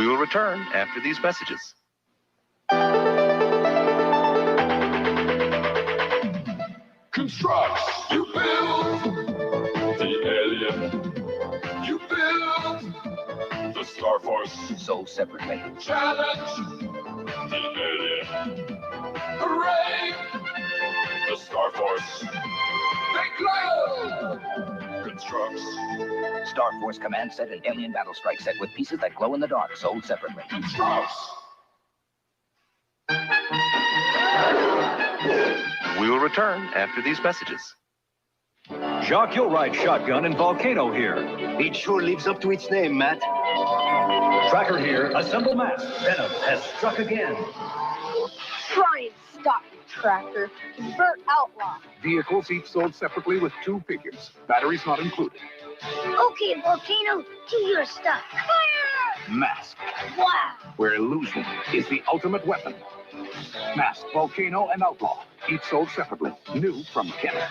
We will return after these messages. Constructs, you build the alien. You build the Star Force. Sold separately. Challenge the alien. Hooray! The Star Force. They glow! Constructs. Star Force command set and alien battle strike set with pieces that glow in the dark. Sold separately. Constructs. We will return after these messages. Jacques, you'll ride shotgun in Volcano here. It sure lives up to its name, Matt. Tracker here. Assemble mass. Venom has struck again. Try and stop me, Tracker. Convert outlaw. Vehicles each sold separately with 2 figures. Batteries not included. Okay, Volcano, do your stuff. Fire! Mask, Wow. where illusion is the ultimate weapon. Mask, Volcano, and Outlaw. Each sold separately. New from Kenner.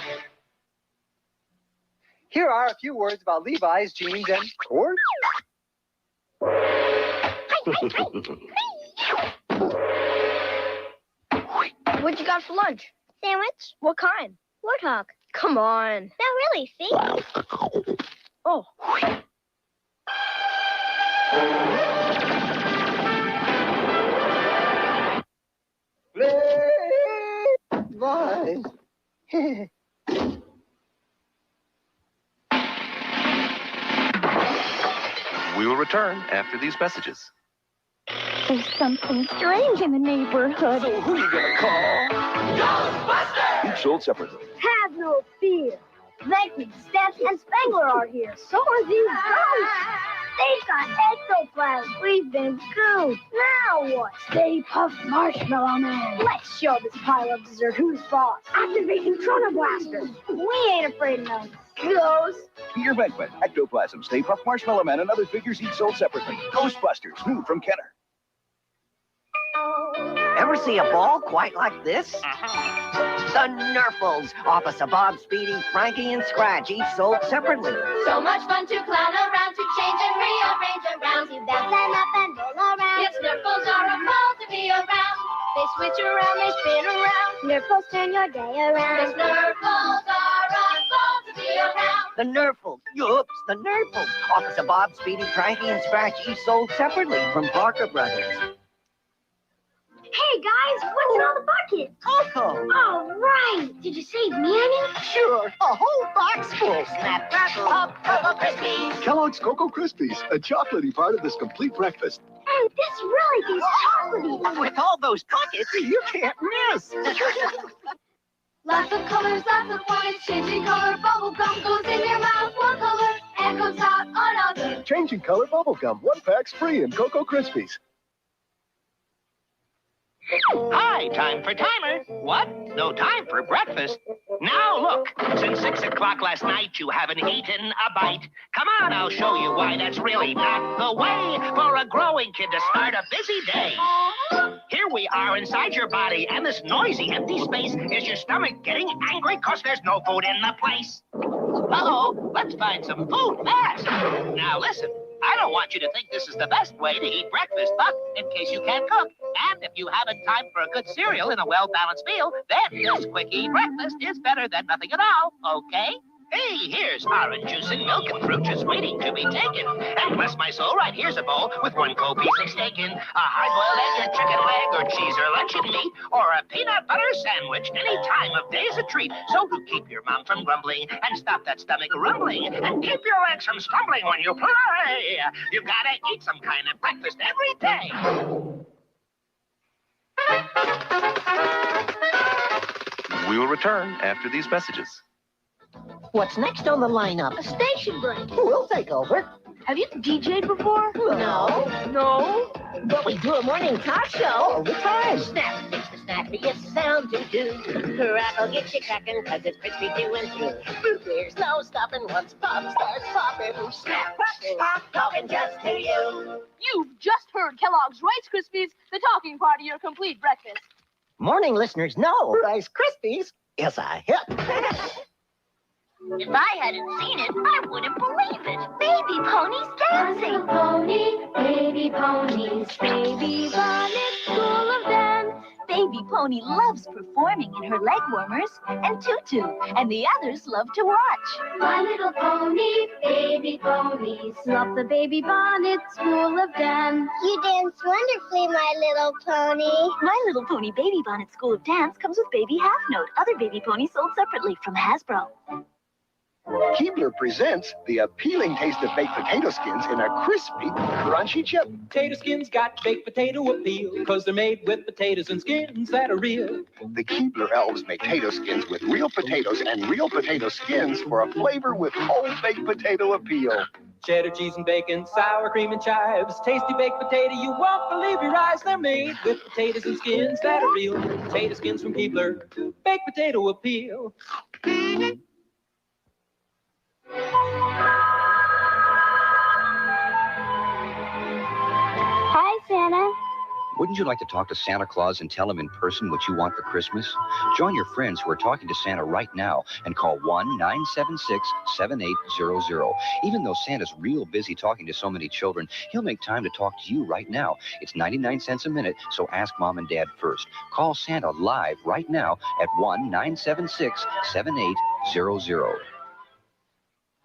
Here are a few words about Levi's jeans and shorts. What you got for lunch? Sandwich? What kind? Warthog. Come on. Not really, see? Oh. Levi's. We will return after these messages. There's something strange in the neighborhood. So who you gonna call? Each sold separately. Have no fear. Venkman, Stamps, and Spangler are here. So are these ghosts. They've got ectoplasm. We've been goofed. Now what? Stay Puft Marshmallow Man. Let's show this pile of dessert who's boss. Activating Chrono Blaster. We ain't afraid of no ghosts. Peter Venkman, Ectoplasm, Stay Puft Marshmallow Man, and other figures each sold separately. Ghostbusters, new from Kenner. Ever see a ball quite like this? The Nurfles, Officer Bob, Speedy, Frankie, and Scratch, each sold separately. So much fun to clown around, to change and rearrange around, to bounce and up and roll around. Yes, Nurfles are a ball to be around. They switch around, they spin around. Nurfles turn your day around. Yes, Nurfles are a ball to be around. The Nurfles, the Nurfles, Officer Bob, Speedy, Frankie, and Scratch, each sold separately from Barker Brothers. Hey, guys, what's in all the buckets? Coco. All right. Did you save me any? Sure, a whole box full. Snap, crackle, pop, Cocoa Krispies. Kellogg's Cocoa Krispies, a chocolatey part of this complete breakfast. And this really is chocolatey. With all those buckets, you can't miss. Lots of colors, lots of fun. It's changing color. Bubble gum goes in your mouth. One color and comes out another. Changing color bubblegum, 1 pack's free in Cocoa Krispies. Hi, time for timer. What? No time for breakfast? Now look, since 6 o'clock last night you haven't eaten a bite. Come on, I'll show you why that's really not the way for a growing kid to start a busy day. Here we are inside your body, and this noisy empty space is your stomach getting angry 'cause there's no food in the place. Uh-oh, let's find some food fast. Now listen. I don't want you to think this is the best way to eat breakfast, but in case you can't cook, and if you haven't time for a good cereal in a well-balanced meal, then this quickie breakfast is better than nothing at all, okay? Hey, here's orange juice and milk and fruit just waiting to be taken. And bless my soul, right here's a bowl with 1 cold piece of steak in, a hard-boiled egg, a chicken leg, or cheese or luncheon meat, or a peanut butter sandwich. Any time of day is a treat. So to keep your mom from grumbling and stop that stomach rumbling and keep your legs from stumbling when you play, you gotta eat some kind of breakfast every day. We will return after these messages. What's next on the lineup? A station break. We'll take over. Have you DJ'd before? No. No? But we do a morning talk show all the time. Snap makes the snappiest sound to do. Crackle gets you cracking 'cause it's crispy through and through. There's no stopping once pop starts popping. Snap, crackle, pop, talking just to you. You've just heard Kellogg's Rice Krispies, the talking part of your complete breakfast. Morning listeners know Rice Krispies is a hit. If I hadn't seen it, I wouldn't believe it. Baby ponies dancing. Pony, baby pony, Pony loves performing in her leg warmers and tutu, and the others love to watch. My Little Pony, baby ponies. Love the baby bonnet, School of Dance. You dance wonderfully, My Little Pony. My Little Pony Baby Bonnet School of Dance comes with Baby Half Note, other baby ponies sold separately from Hasbro. Keebler presents the appealing taste of baked potato skins in a crispy, crunchy chip. Potato skins got baked potato appeal, because they're made with potatoes and skins that are real. The Keebler elves make potato skins with real potatoes and real potato skins for a flavor with whole baked potato appeal. Cheddar cheese and bacon, sour cream and chives. Tasty baked potato, you won't believe your eyes. They're made with potatoes and skins that are real. Potato skins from Keebler, baked potato appeal. Hi, Santa. Wouldn't you like to talk to Santa Claus and tell him in person what you want for Christmas? Join your friends who are talking to Santa right now and call 1-976-7800. Even though Santa's real busy talking to so many children, he'll make time to talk to you right now. It's 99 cents a minute, so ask Mom and Dad first. Call Santa live right now at 1-976-7800.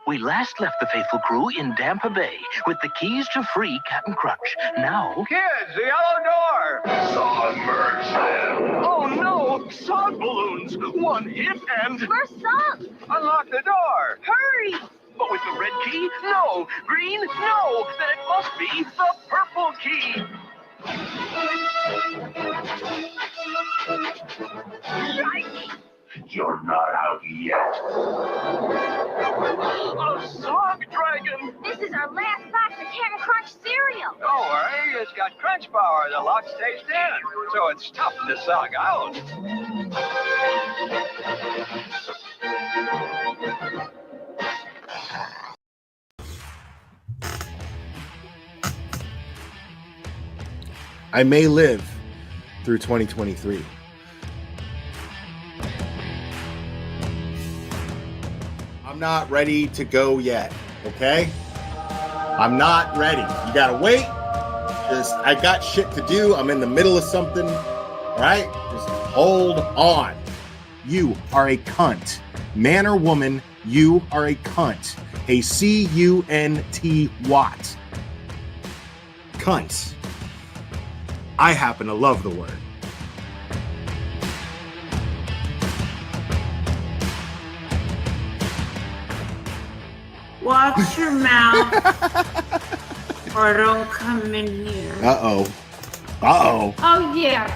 We last left the faithful crew in Tampa Bay with the keys to free Captain Crunch. Now... Kids, the yellow door! Submerge them. Oh no! Song balloons! One hit and... We're sunk. Unlock the door! Hurry. But with the red key, no. Green, no. Then it must be the purple key. Yikes. You're not out yet. A song dragon. This is our last box of Captain Crunch cereal. Don't worry, it's got crunch power. The lock stays in, so it's tough to suck out. I may live through 2023. I'm not ready to go yet, okay? I'm not ready. You gotta wait. I got shit to do. I'm in the middle of something, all right? Just hold on. You are a cunt. Man or woman, you are a cunt. A C-U-N-T Watt. Cunts. I happen to love the word. Watch your mouth or don't come in here. Uh-oh. Uh-oh. Oh, yeah,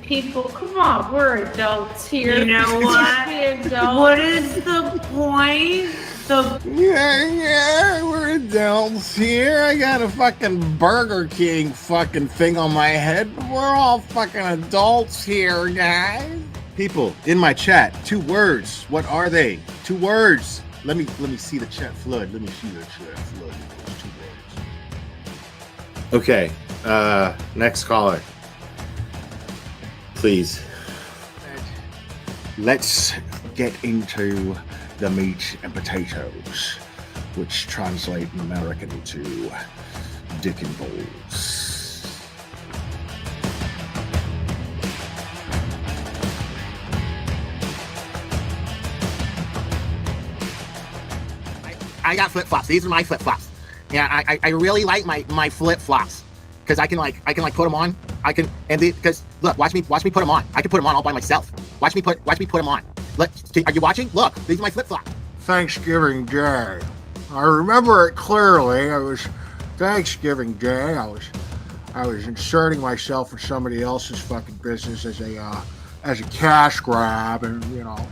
people, come on, we're adults here. You know what? What is the point? Yeah, we're adults here. I got a fucking Burger King fucking thing on my head. We're all fucking adults here, guys. People in my chat, 2 words. What are they? 2 words. Let me see the chat flood. Let me see the chat flood. 2 words. Okay. Next caller. Please. Let's get into the meat and potatoes, which translate in American to dick and balls. I got flip-flops. These are my flip-flops. Yeah, I really like my flip-flops because I can put them on. Because look, watch me put them on. I can put them on all by myself. Watch me put them on. Look, are you watching? Look, these are my flip-flops. Thanksgiving Day. I remember it clearly. It was Thanksgiving Day. I was inserting myself in somebody else's fucking business as a cash grab, and you know.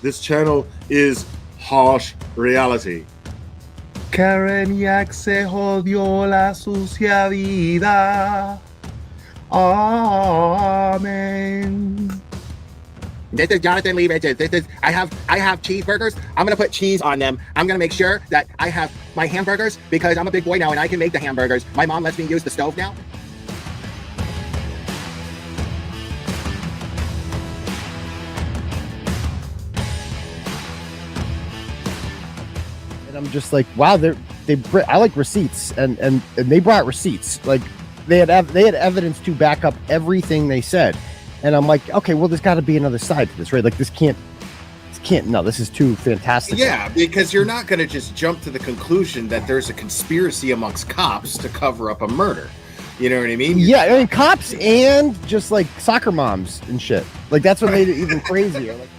This channel is harsh reality. Karen Yak se jodió la sucia vida. Amen. This is Jonathan Lee Riches. I have cheeseburgers. I'm gonna put cheese on them. I'm gonna make sure that I have my hamburgers because I'm a big boy now and I can make the hamburgers. My mom lets me use the stove now. And I'm just like, wow, I like receipts, and they brought receipts. Like they had evidence to back up everything they said. And I'm like, okay, well, there's got to be another side to this, right? Like this can't. No, this is too fantastic. Yeah, because you're not going to just jump to the conclusion that there's a conspiracy amongst cops to cover up a murder. You know what I mean? Yeah, I mean cops and just like soccer moms and shit. Like that's what made it even crazier. Like,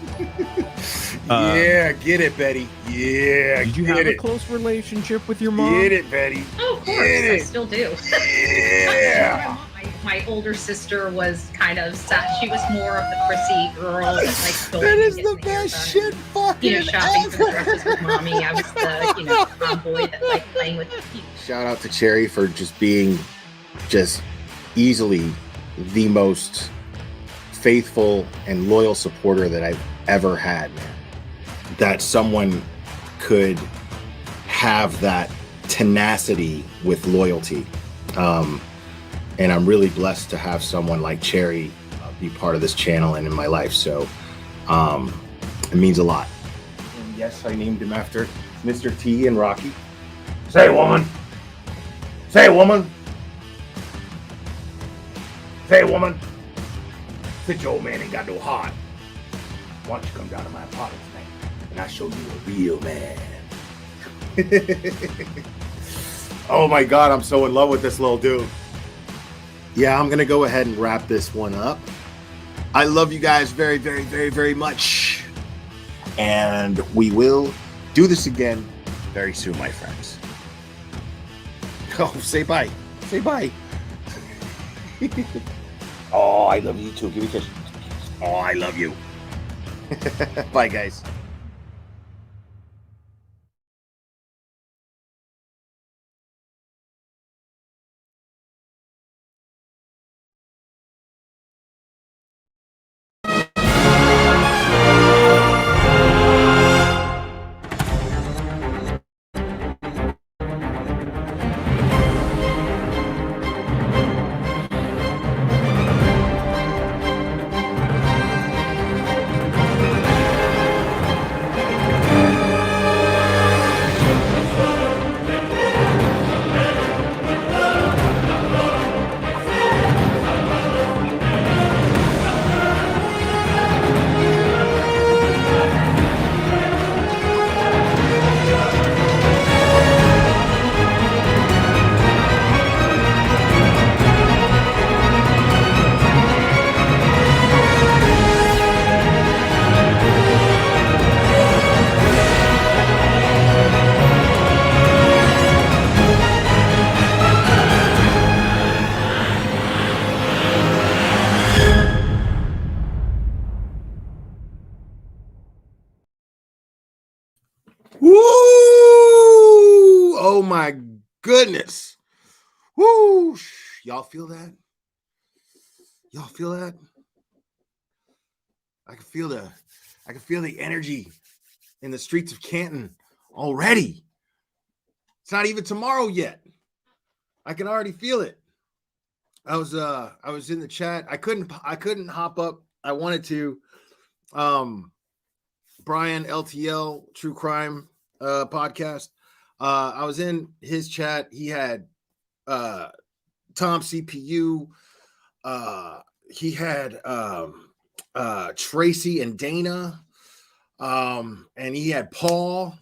yeah, get it, Betty. Yeah, did you have a close relationship with your mom? Get it, Betty. Oh, of course, Get I it. still do. Yeah. My older sister was kind of sad. She was more of the prissy girl that like going That and is getting the her hair best done shit and, fucking shopping for the dresses with mommy. I was the tomboy that liked playing with the people. Shout out to Cherry for just being just easily the most faithful and loyal supporter that I've ever had, man. That someone could have that tenacity with loyalty. And I'm really blessed to have someone like Cherry be part of this channel and in my life. So it means a lot. And yes, I named him after Mr. T and Rocky. Say, woman. Say, woman. Say, woman. Since your old man ain't got no heart, why don't you come down to my apartment tonight and I'll show you a real man. Oh my God, I'm so in love with this little dude. Yeah, I'm going to go ahead and wrap this one up. I love you guys very, very, very, very much. And we will do this again very soon, my friends. Oh, say bye. Say bye. Oh, I love you too. Give me a kiss. Oh, I love you. Bye, guys. Woo! Oh my goodness. Woo! Y'all feel that? Y'all feel that? I can feel the energy in the streets of Canton already. It's not even tomorrow yet. I can already feel it. I was in the chat. I couldn't hop up. I wanted to. Brian LTL True Crime podcast. I was in his chat. He had Tom CPU. He had Tracy and Dana. And he had Paul.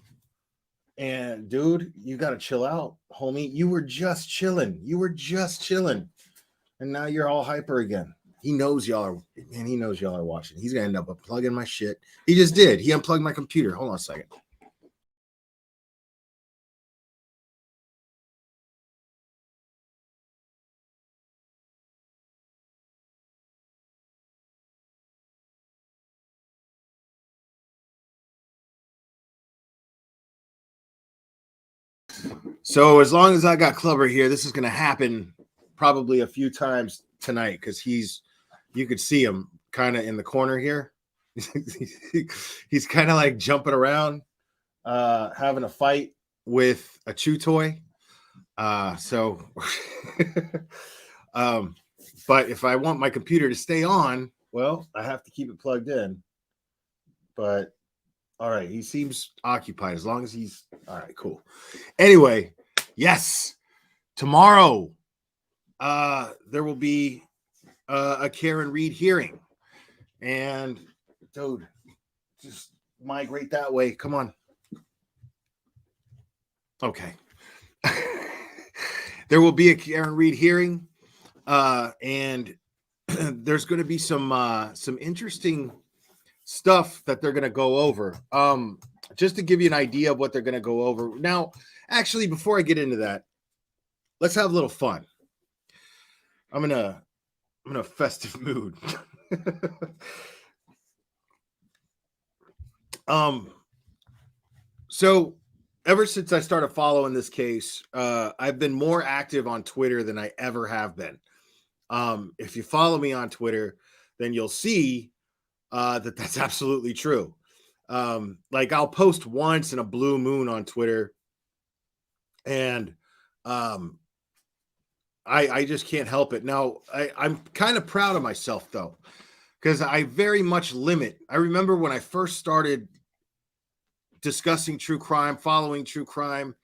And dude, you gotta chill out, homie. You were just chilling. And now you're all hyper again. He knows y'all are, and he knows y'all are watching. He's gonna end up unplugging my shit. He just did. He unplugged my computer. Hold on a second. So as long as I got Clubber here, this is gonna happen probably a few times tonight because you could see him kind of in the corner here. He's kind of like jumping around, having a fight with a chew toy. But if I want my computer to stay on, well, I have to keep it plugged in. But all right, he seems occupied as long as he's all right, cool. Anyway, yes, tomorrow there will be a Karen Reed hearing. And dude, just migrate that way. Come on. Okay. There will be a Karen Read hearing, and there's going to be some interesting stuff that they're going to go over. Just to give you an idea of what they're going to go over. Now, actually, before I get into that, let's have a little fun. I'm in a festive mood. So ever since I started following this case, I've been more active on Twitter than I ever have been. If you follow me on Twitter, then you'll see that's absolutely true. Like I'll post once in a blue moon on Twitter, and I just can't help it. Now, I'm kind of proud of myself, though, because I very much limit. I remember when I first started discussing true crime, following true crime,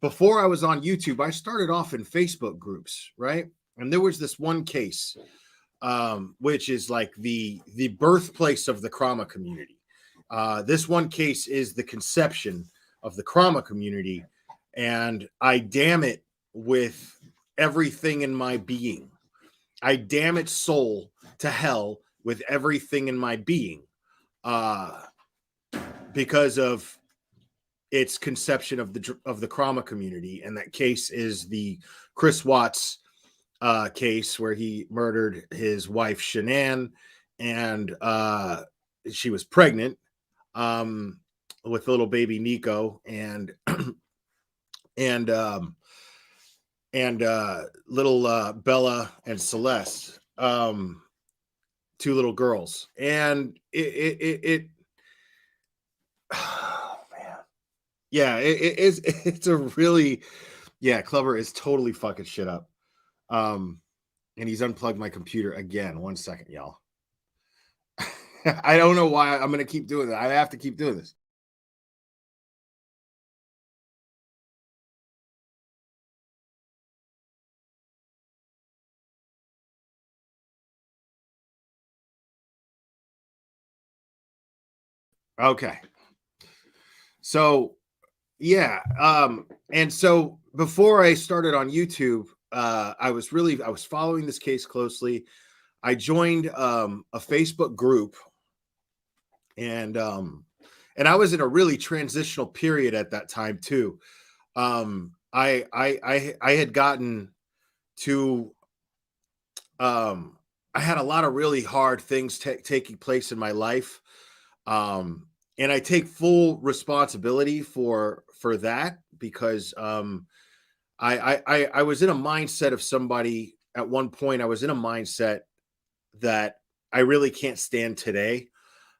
before I was on YouTube, I started off in Facebook groups, right? And there was this one case, which is like the birthplace of the Krama community. This one case is the conception of the Krama community, and I damn it with everything in my being. I damn its soul to hell with everything in my being, because of its conception of the Krama community. And that case is the Chris Watts case where he murdered his wife Shanann, and she was pregnant with little baby Nico, and little Bella and Celeste, two little girls. And oh man, yeah, it's a really, yeah, Clever is totally fucking shit up. And he's unplugged my computer again. 1 second, y'all. I don't know why I'm gonna keep doing that. I have to keep doing this. Okay. So, yeah. And so before I started on YouTube, I was following this case closely. I joined a Facebook group, and I was in a really transitional period at that time too. I had gotten to I had a lot of really hard things taking place in my life. And I take full responsibility for that, because I was in a mindset of somebody at one point. I was in a mindset that I really can't stand today.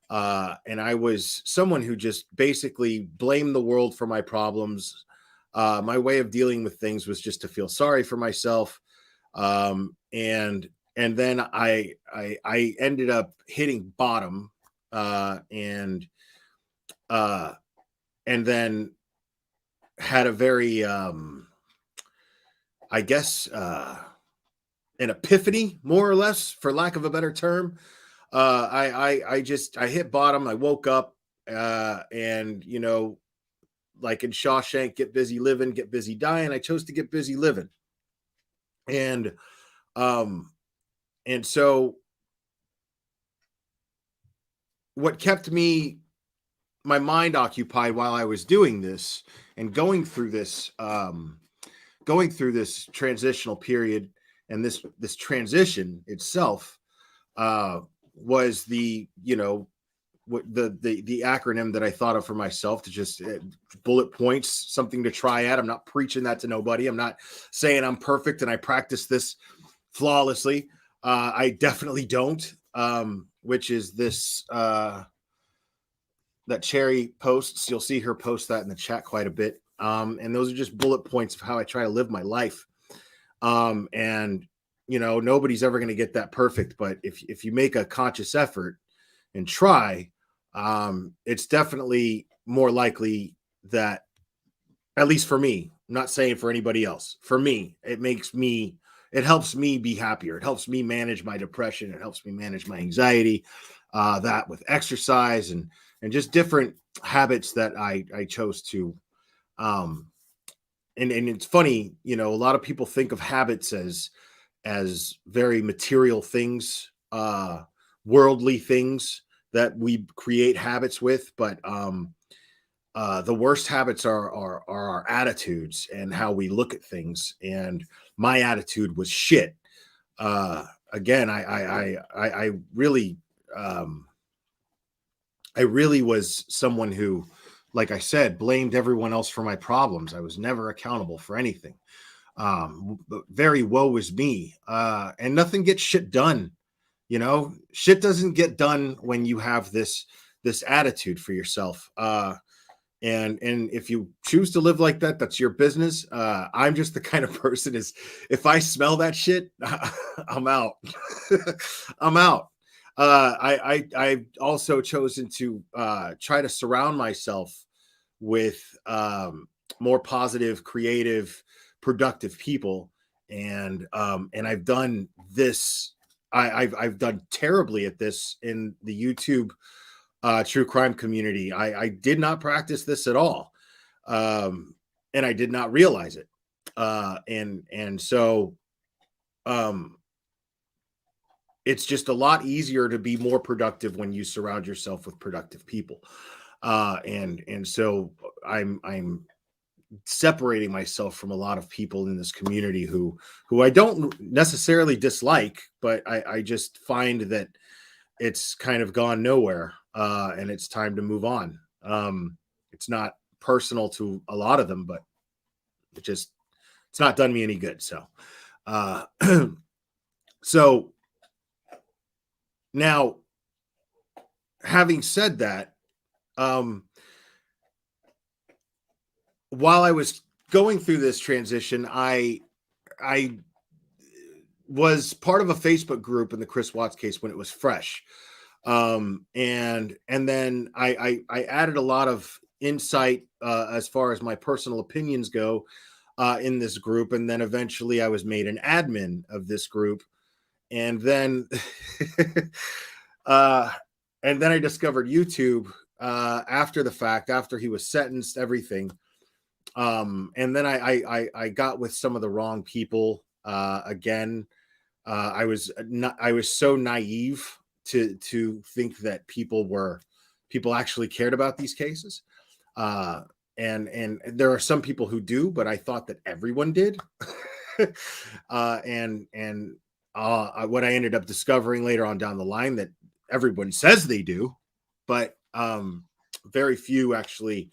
And I was someone who just basically blamed the world for my problems. My way of dealing with things was just to feel sorry for myself. And then I ended up hitting bottom, and then had a very, I guess, an epiphany, more or less, for lack of a better term. I hit bottom. I woke up, and, you know, like in Shawshank, get busy living, get busy dying. I chose to get busy living. And so what kept my mind occupied while I was doing this and going through this transitional period, and this transition itself, was the acronym that I thought of for myself, to just bullet points, something to try at. I'm not preaching that to nobody. I'm not saying I'm perfect and I practice this flawlessly. I definitely don't. Which is this, that Cherry posts. You'll see her post that in the chat quite a bit. And those are just bullet points of how I try to live my life. And, you know, nobody's ever going to get that perfect, but if you make a conscious effort and try, it's definitely more likely that, at least for me, I'm not saying for anybody else, for me, it helps me be happier. It helps me manage my depression. It helps me manage my anxiety. that with exercise and just different habits that I chose to. And it's funny, you know, a lot of people think of habits as very material things, worldly things that we create habits with, but the worst habits are our attitudes and how we look at things. And my attitude was shit. Again, I really was someone who, like I said, blamed everyone else for my problems. I was never accountable for anything. Very woe is me. And nothing gets shit done. You know, shit doesn't get done when you have this attitude for yourself. And if you choose to live like that, that's your business. I'm just the kind of person is, if I smell that shit, I'm out. I'm out. I've also chosen to try to surround myself with more positive, creative, productive people. And I've done this. I've done terribly at this in the YouTube true crime community. I did not practice this at all. And I did not realize it. And so it's just a lot easier to be more productive when you surround yourself with productive people. And so I'm separating myself from a lot of people in this community who I don't necessarily dislike, but I just find that it's kind of gone nowhere. And it's time to move on. It's not personal to a lot of them, but it's not done me any good. So, so now, having said that, while I was going through this transition, I was part of a Facebook group in the Chris Watts case when it was fresh. And then I added a lot of insight as far as my personal opinions go in this group. And then eventually I was made an admin of this group. And then I discovered YouTube after the fact, after he was sentenced, everything. And then I got with some of the wrong people again. I was so naive to think that people actually cared about these cases. And there are some people who do, but I thought that everyone did. What I ended up discovering later on down the line, that everyone says they do, but very few actually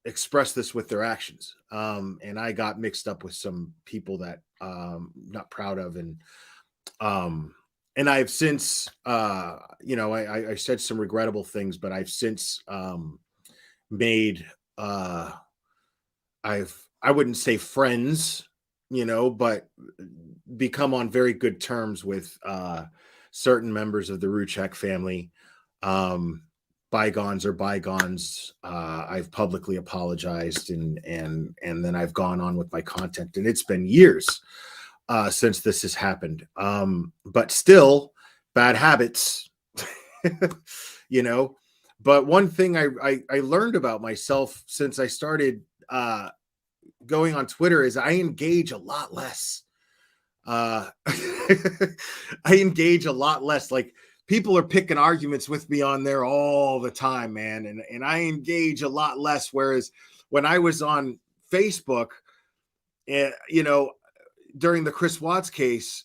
express this with their actions. And I got mixed up with some people that I'm not proud of. And I've since, I said some regrettable things, but I've since made, I wouldn't say friends, but become on very good terms with certain members of the Ruchek family. Bygones are bygones. I've publicly apologized and then I've gone on with my content, and it's been years since this has happened. But still bad habits, but one thing I learned about myself since I started going on Twitter is I engage a lot less. I engage a lot less. Like, people are picking arguments with me on there all the time, man. And I engage a lot less. Whereas when I was on Facebook, during the Chris Watts case,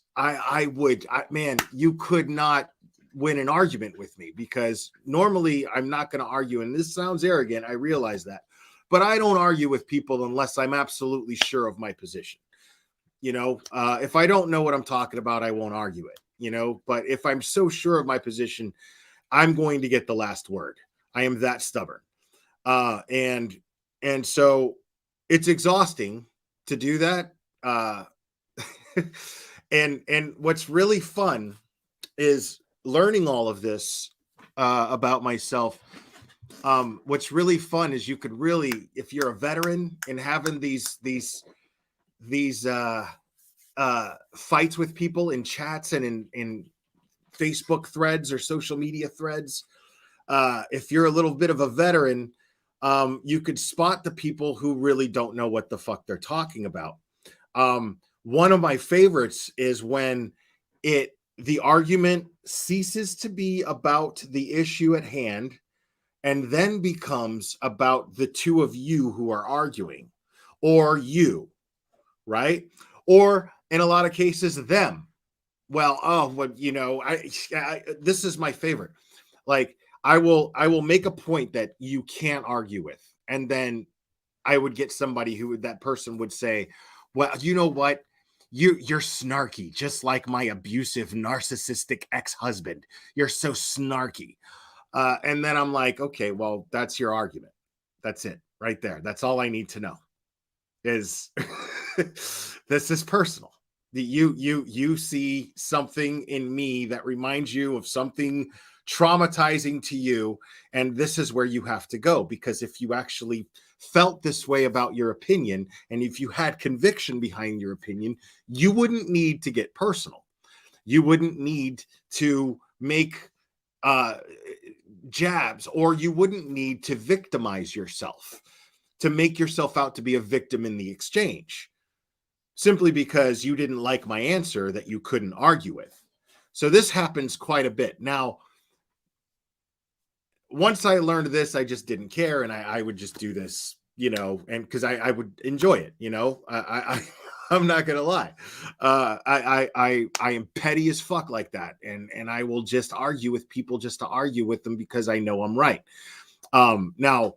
you could not win an argument with me, because normally I'm not going to argue. And this sounds arrogant, I realize that, but I don't argue with people unless I'm absolutely sure of my position. If I don't know what I'm talking about, I won't argue it, but if I'm so sure of my position, I'm going to get the last word. I am that stubborn. And so it's exhausting to do that. And what's really fun is learning all of this about myself. What's really fun is you could really, if you're a veteran and having these fights with people in chats and in Facebook threads or social media threads, if you're a little bit of a veteran, you could spot the people who really don't know what the fuck they're talking about. One of my favorites is when the argument ceases to be about the issue at hand and then becomes about the two of you who are arguing, or you, right? Or in a lot of cases, them. Well, this is my favorite. Like, I will make a point that you can't argue with, and then I would get somebody that person would say, well, you know what? You're snarky, just like my abusive, narcissistic ex-husband. You're so snarky. And then I'm like, okay, well, that's your argument. That's it right there. That's all I need to know is this is personal. You see something in me that reminds you of something traumatizing to you, and this is where you have to go, because if you actually felt this way about your opinion, and if you had conviction behind your opinion, you wouldn't need to get personal. You wouldn't need to make jabs, or you wouldn't need to victimize yourself, to make yourself out to be a victim in the exchange, simply because you didn't like my answer that you couldn't argue with. So this happens quite a bit. Now, once I learned this, I just didn't care, and I would just do this, and because I would enjoy it, I'm not gonna lie. I am petty as fuck like that, and I will just argue with people just to argue with them because I know I'm right. Now,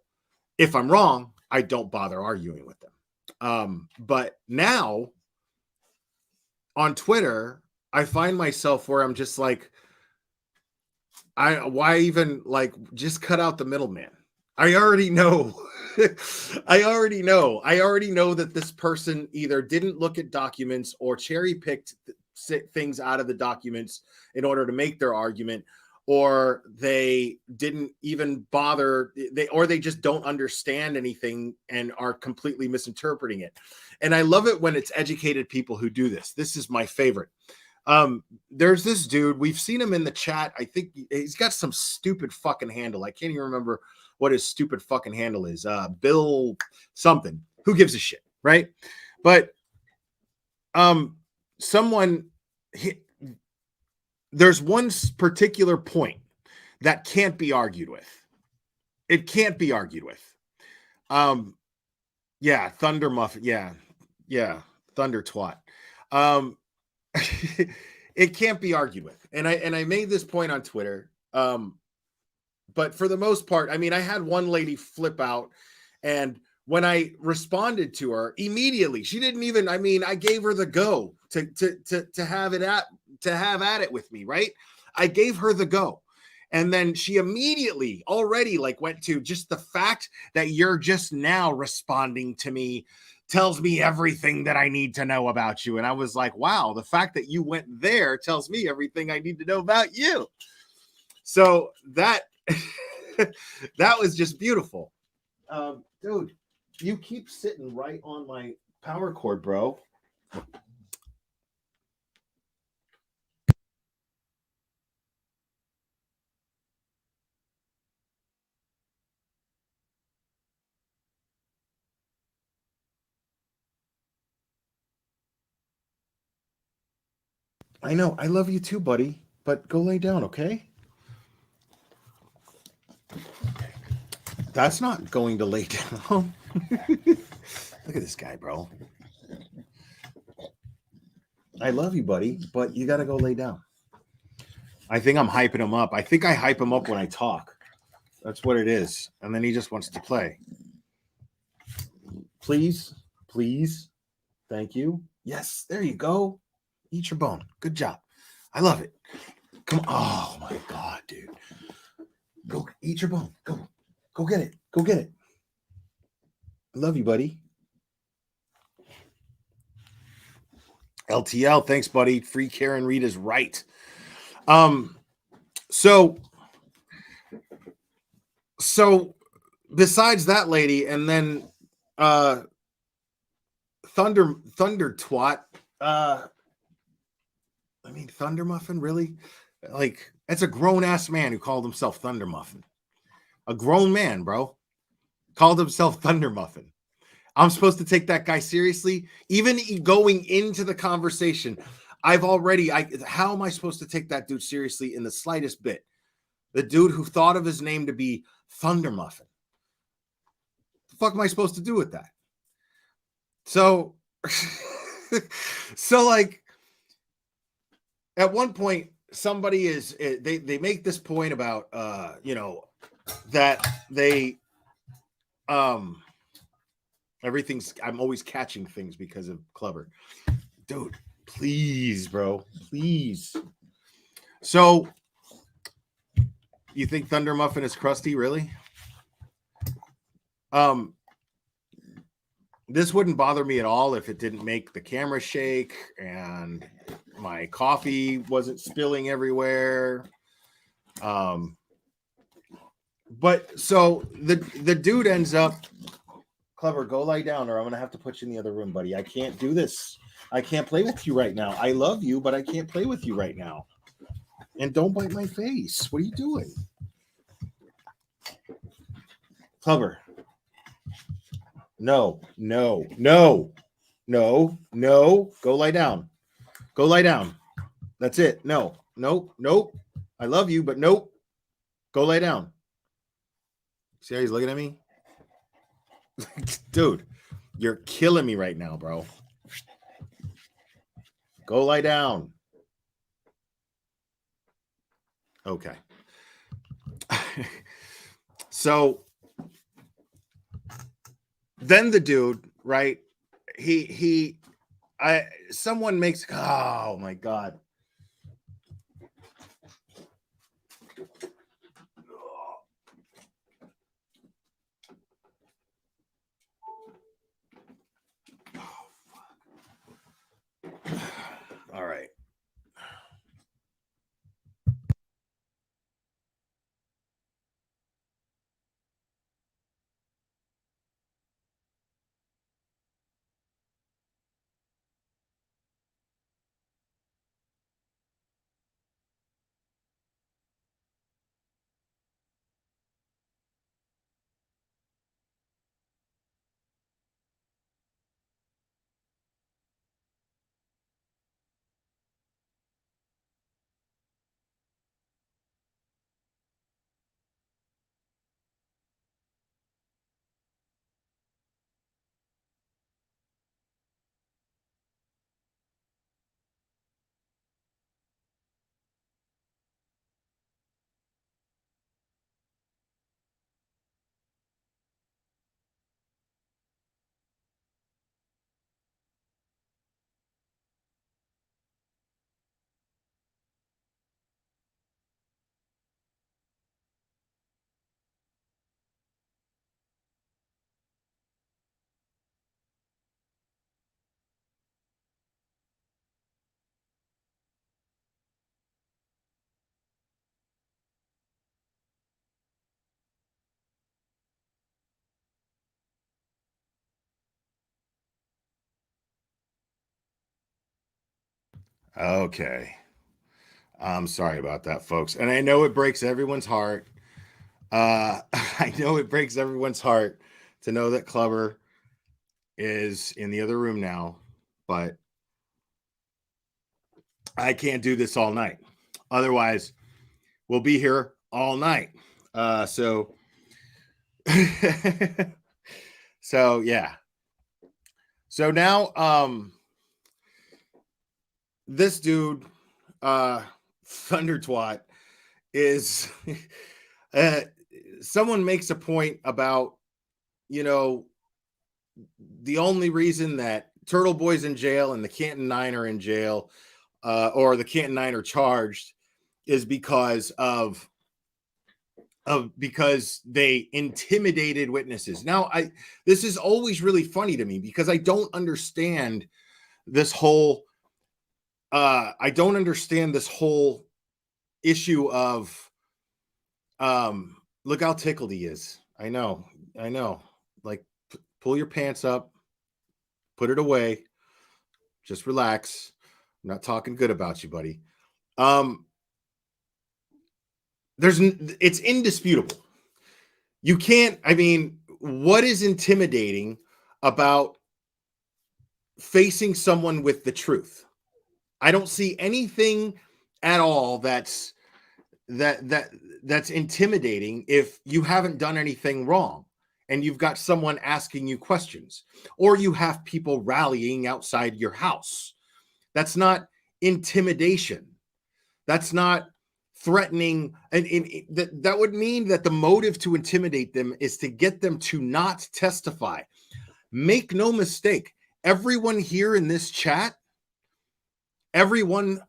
if I'm wrong, I don't bother arguing with them. But now on Twitter, I find myself where I'm just like, why even, like, just cut out the middleman? I already know. I already know that this person either didn't look at documents or cherry picked things out of the documents in order to make their argument, or they didn't even bother, they just don't understand anything and are completely misinterpreting it. And I love it when it's educated people who do this. This is my favorite. There's this dude, we've seen him in the chat. I think he's got some stupid fucking handle. I can't even remember what his stupid fucking handle is. Bill something. Who gives a shit, right? But there's one particular point that can't be argued with. It can't be argued with. Yeah, Thunder Muffin. Yeah, Thunder Twat. It can't be argued with. And I made this point on Twitter. But for the most part, I mean, I had one lady flip out, and when I responded to her immediately, she didn't even, I mean, I gave her the go to have at it with me, right? I gave her the go. And then she immediately already went to, just the fact that you're just now responding to me tells me everything that I need to know about you. And I was like, wow, the fact that you went there tells me everything I need to know about you. So that was just beautiful. Dude, you keep sitting right on my power cord, bro. I know. I love you too, buddy. But go lay down, okay? That's not going to lay down. Look at this guy, bro. I love you, buddy, but you got to go lay down. I think I'm hyping him up. I think I hype him up when I talk. That's what it is. And then he just wants to play. Please, please. Thank you. Yes, there you go. Eat your bone. Good job. I love it. Come on. Oh, my God, dude. Go eat your bone. Go. Go get it. Go get it. I love you, buddy. LTL, thanks, buddy. Free Karen Reed is right. So besides that lady, and then Thunder Twat. I mean, Thunder Muffin, really? Like, that's a grown-ass man who called himself Thunder Muffin. A grown man, bro. Called himself Thunder Muffin. I'm supposed to take that guy seriously? Even going into the conversation, how am I supposed to take that dude seriously in the slightest bit? The dude who thought of his name to be Thunder Muffin. The fuck am I supposed to do with that? So, like, at one point, somebody they make this point about, that they, I'm always catching things because of Clever. Dude, please, bro, please. So, you think Thunder Muffin is crusty, really? This wouldn't bother me at all if it didn't make the camera shake and my coffee wasn't spilling everywhere. But so the dude ends up, Clever, go lie down or I'm going to have to put you in the other room, buddy. I can't do this. I can't play with you right now. I love you, but I can't play with you right now. And don't bite my face. What are you doing? Clever. No. Go lie down. Go lie down. That's it. No. Nope. I love you, but nope. Go lie down. See how he's looking at me? Dude, you're killing me right now, bro. Go lie down. Okay. So then the dude, right? Someone makes, oh my God. All right. Okay. I'm sorry about that, folks. And I know it breaks everyone's heart. I know it breaks everyone's heart to know that Clever is in the other room now, but I can't do this all night. Otherwise, we'll be here all night. So yeah. So now, this dude, Thunder Twat, is someone makes a point about, the only reason that Turtle Boy's in jail and the Canton Nine are in jail, or the Canton Nine are charged, is because because they intimidated witnesses. Now, this is always really funny to me because I don't understand this whole issue of look how tickled he is. I know. Like, pull your pants up, put it away, just relax. I'm not talking good about you, buddy. it's indisputable. You can't, I mean, what is intimidating about facing someone with the truth? I don't see anything at all that's intimidating if you haven't done anything wrong and you've got someone asking you questions, or you have people rallying outside your house. That's not intimidation. That's not threatening. And that would mean that the motive to intimidate them is to get them to not testify. Make no mistake, everyone here in this chat, everyone,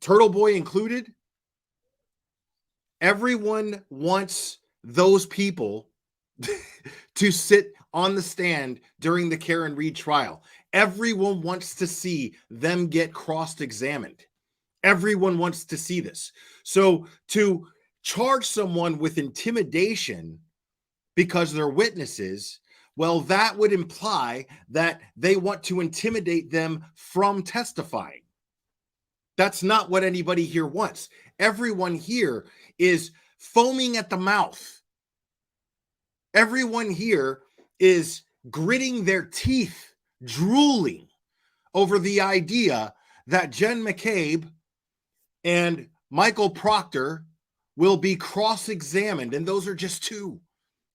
Turtle Boy included, everyone wants those people to sit on the stand during the Karen Read trial. Everyone wants to see them get cross-examined. Everyone wants to see this. So to charge someone with intimidation because they're witnesses, well, that would imply that they want to intimidate them from testifying. That's not what anybody here wants. Everyone here is foaming at the mouth. Everyone here is gritting their teeth, drooling over the idea that Jen McCabe and Michael Proctor will be cross-examined. And those are just two.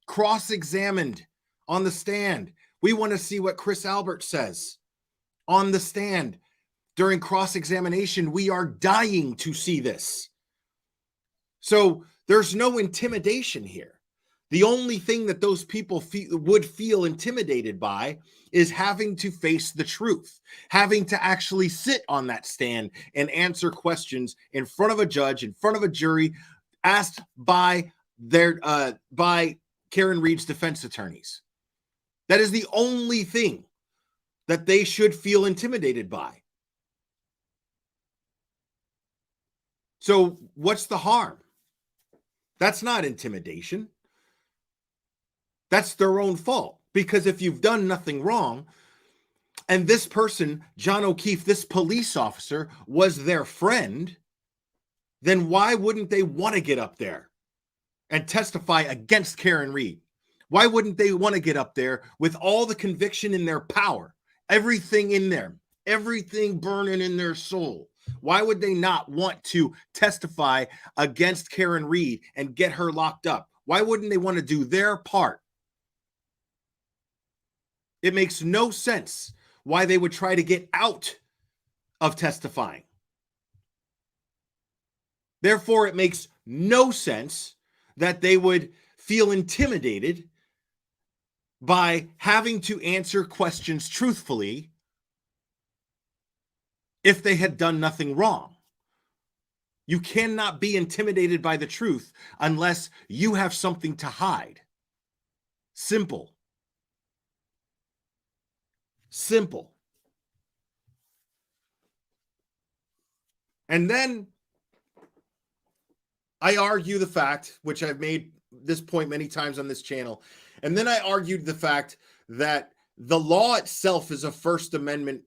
Cross-examined on the stand. We want to see what Chris Albert says on the stand. During cross-examination, we are dying to see this. So there's no intimidation here. The only thing that those people would feel intimidated by is having to face the truth, having to actually sit on that stand and answer questions in front of a judge, in front of a jury, asked by Karen Read's defense attorneys. That is the only thing that they should feel intimidated by. So what's the harm? That's not intimidation. That's their own fault. Because if you've done nothing wrong, and this person, John O'Keefe, this police officer, was their friend, then why wouldn't they want to get up there and testify against Karen Read? Why wouldn't they want to get up there with all the conviction in their power, everything in there, everything burning in their soul? Why would they not want to testify against Karen Read and get her locked up? Why wouldn't they want to do their part? It makes no sense why they would try to get out of testifying. Therefore, it makes no sense that they would feel intimidated by having to answer questions truthfully if they had done nothing wrong. You cannot be intimidated by the truth unless you have something to hide. Simple. Simple. And then I argue the fact, which I've made this point many times on this channel, and then I argued the fact that the law itself is a First Amendment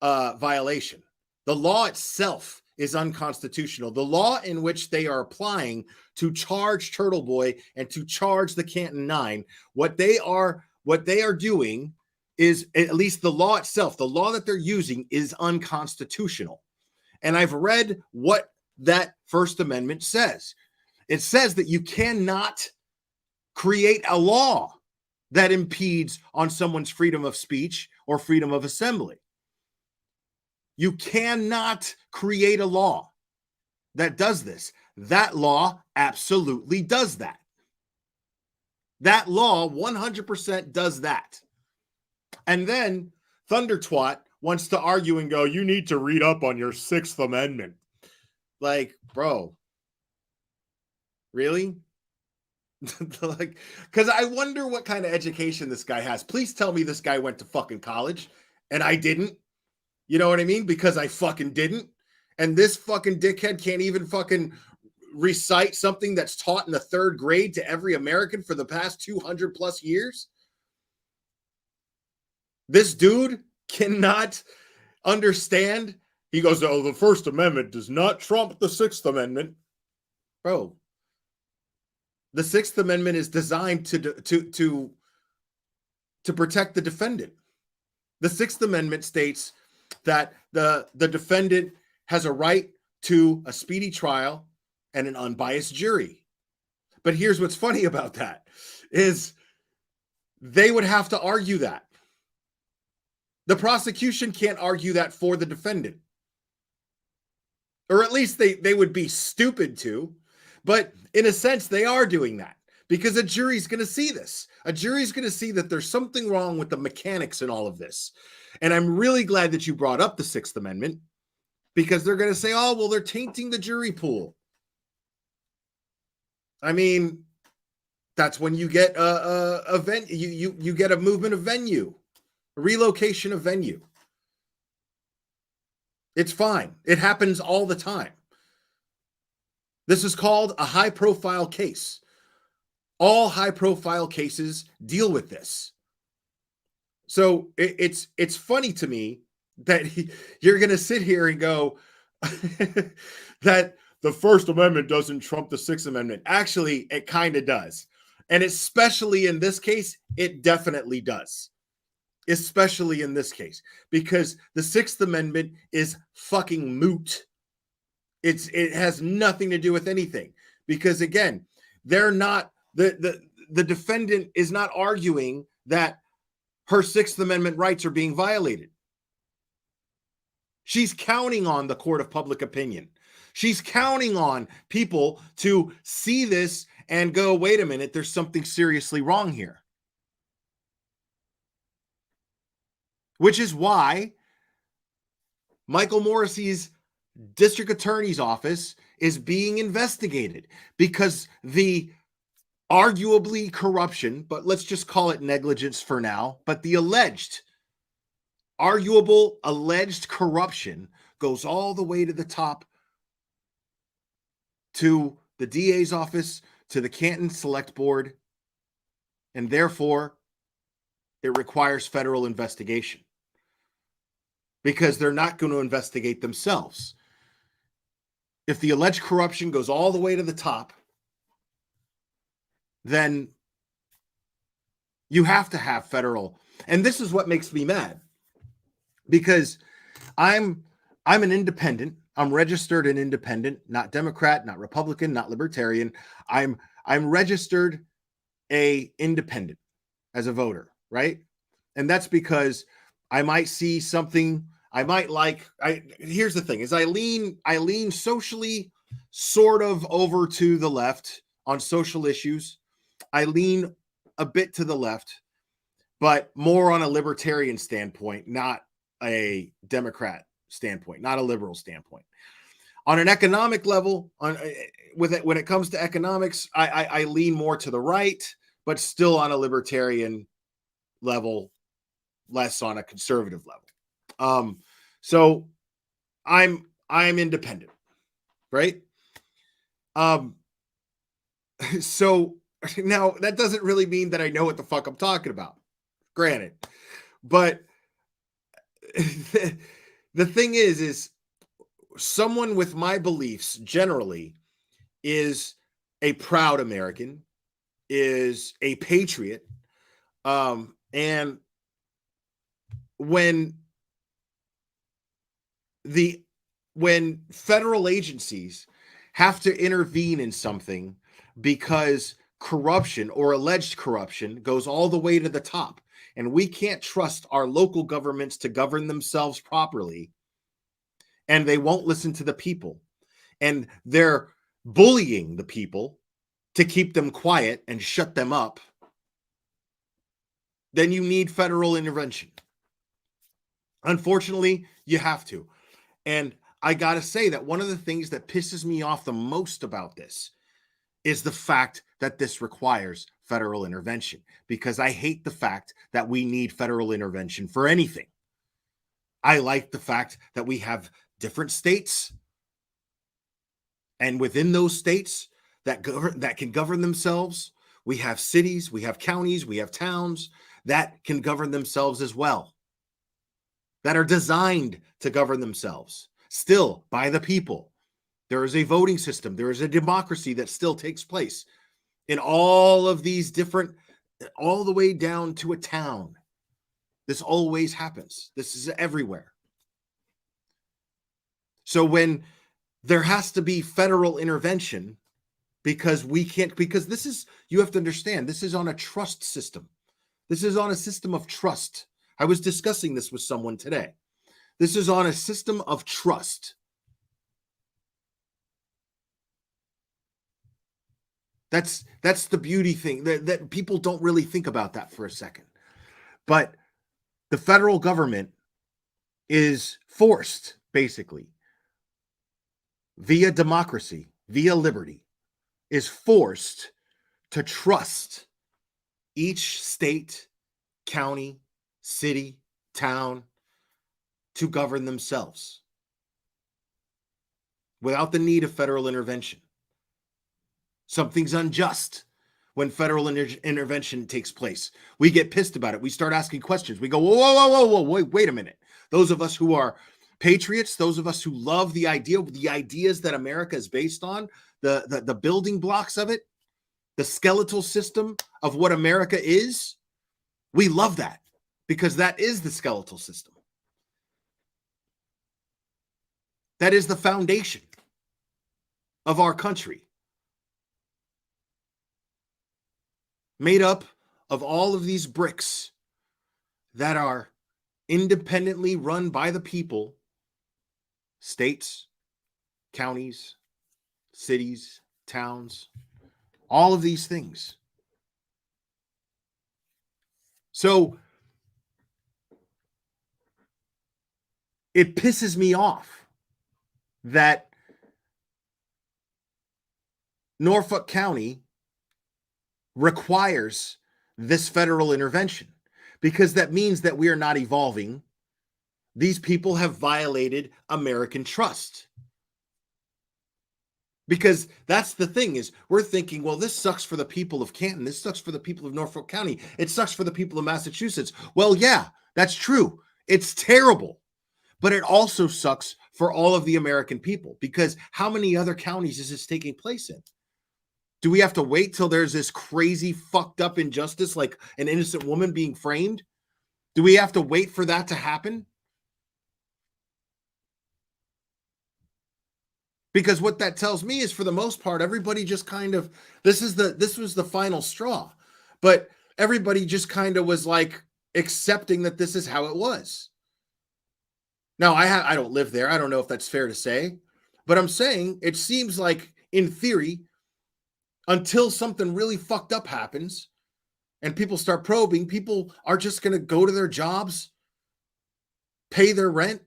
violation. The law itself is unconstitutional. The law in which they are applying to charge Turtle Boy and to charge the Canton Nine, what they are doing is, at least the law itself, the law that they're using is unconstitutional. And I've read what that First Amendment says. It says that you cannot create a law that impedes on someone's freedom of speech or freedom of assembly. You cannot create a law that does this. That law absolutely does that. That law 100% does that. And then Thunder Twat wants to argue and go, you need to read up on your Sixth Amendment. Like, bro, really? Like, because I wonder what kind of education this guy has. Please tell me this guy went to fucking college and I didn't. You know what I mean? Because I fucking didn't. And this fucking dickhead can't even fucking recite something that's taught in the 3rd grade to every American for the past 200 plus years. This dude cannot understand. He goes, oh, the First Amendment does not trump the Sixth Amendment. Bro, The Sixth Amendment is designed to protect the defendant. The Sixth Amendment states that the defendant has a right to a speedy trial and an unbiased jury. But here's what's funny about that is they would have to argue that. The prosecution can't argue that for the defendant. Or at least they would be stupid to. But in a sense, they are doing that because a jury's going to see this. A jury's going to see that there's something wrong with the mechanics in all of this. And I'm really glad that you brought up the Sixth Amendment because they're going to say, oh, well, they're tainting the jury pool. I mean, that's when you get a venue, you get a movement of venue, a relocation of venue. It's fine. It happens all the time. This is called a high-profile case. All high-profile cases deal with this. So it's funny to me that you're going to sit here and go that the First Amendment doesn't trump the Sixth Amendment. Actually, it kind of does. And especially in this case, it definitely does. Especially in this case, because the Sixth Amendment is fucking moot. It has nothing to do with anything. Because again, they're not the defendant is not arguing that her Sixth Amendment rights are being violated. She's counting on the court of public opinion. She's counting on people to see this and go, wait a minute, there's something seriously wrong here. Which is why Michael Morrissey's district attorney's office is being investigated, because the arguably corruption, but let's just call it negligence for now, but the arguable alleged corruption goes all the way to the top, to the DA's office, to the Canton Select Board, and therefore it requires federal investigation. Because they're not going to investigate themselves. If the alleged corruption goes all the way to the top, then you have to have federal. And this is what makes me mad. Because I'm an independent. I'm registered an independent, not Democrat, not Republican, not Libertarian. I'm registered a independent as a voter, right? And that's because I might see something I might like. Here's the thing: is I lean socially sort of over to the left on social issues. I lean a bit to the left, but more on a libertarian standpoint, not a Democrat standpoint, not a liberal standpoint. On an economic level, when it comes to economics, I lean more to the right, but still on a libertarian level, less on a conservative level. So I'm independent, right? So now that doesn't really mean that I know what the fuck I'm talking about, granted, but the thing is someone with my beliefs generally is a proud American, is a patriot, and when federal agencies have to intervene in something because corruption or alleged corruption goes all the way to the top, and we can't trust our local governments to govern themselves properly, and they won't listen to the people, and they're bullying the people to keep them quiet and shut them up, then you need federal intervention. Unfortunately, you have to. And I got to say that one of the things that pisses me off the most about this is the fact that this requires federal intervention, because I hate the fact that we need federal intervention for anything. I like the fact that we have different states, and within those states that can govern themselves, we have cities, we have counties, we have towns that can govern themselves as well, that are designed to govern themselves, still by the people. There is a voting system. There is a democracy that still takes place in all of these different, all the way down to a town. This always happens. This is everywhere. So when there has to be federal intervention, because we can't, because this is, you have to understand, this is on a trust system. This is on a system of trust. I was discussing this with someone today. This is on a system of trust. That's the beauty thing, that people don't really think about that for a second. But the federal government is forced, basically, via democracy, via liberty, is forced to trust each state, county, city, town to govern themselves without the need of federal intervention. Something's unjust when federal intervention takes place. We get pissed about it. We start asking questions. We go, whoa, whoa, whoa, whoa, whoa, wait a minute. Those of us who are patriots, those of us who love the ideas that America is based on, the building blocks of it, the skeletal system of what America is, we love that because that is the skeletal system. That is the foundation of our country. Made up of all of these bricks that are independently run by the people, states, counties, cities, towns, all of these things. So it pisses me off that Norfolk County requires this federal intervention, because that means that we are not evolving. These people have violated American trust. Because that's the thing, is we're thinking, well, this sucks for the people of Canton. This sucks for the people of Norfolk County. It sucks for the people of Massachusetts. Well, yeah, that's true. It's terrible. But it also sucks for all of the American people, because how many other counties is this taking place in? Do we have to wait till there's this crazy fucked up injustice, like an innocent woman being framed? Do we have to wait for that to happen? Because what that tells me is, for the most part, everybody just kind of, this was the final straw, but everybody just kind of was like accepting that this is how it was. Now, I don't live there. I don't know if that's fair to say, but I'm saying it seems like, in theory, until something really fucked up happens and people start probing, people are just going to go to their jobs, pay their rent,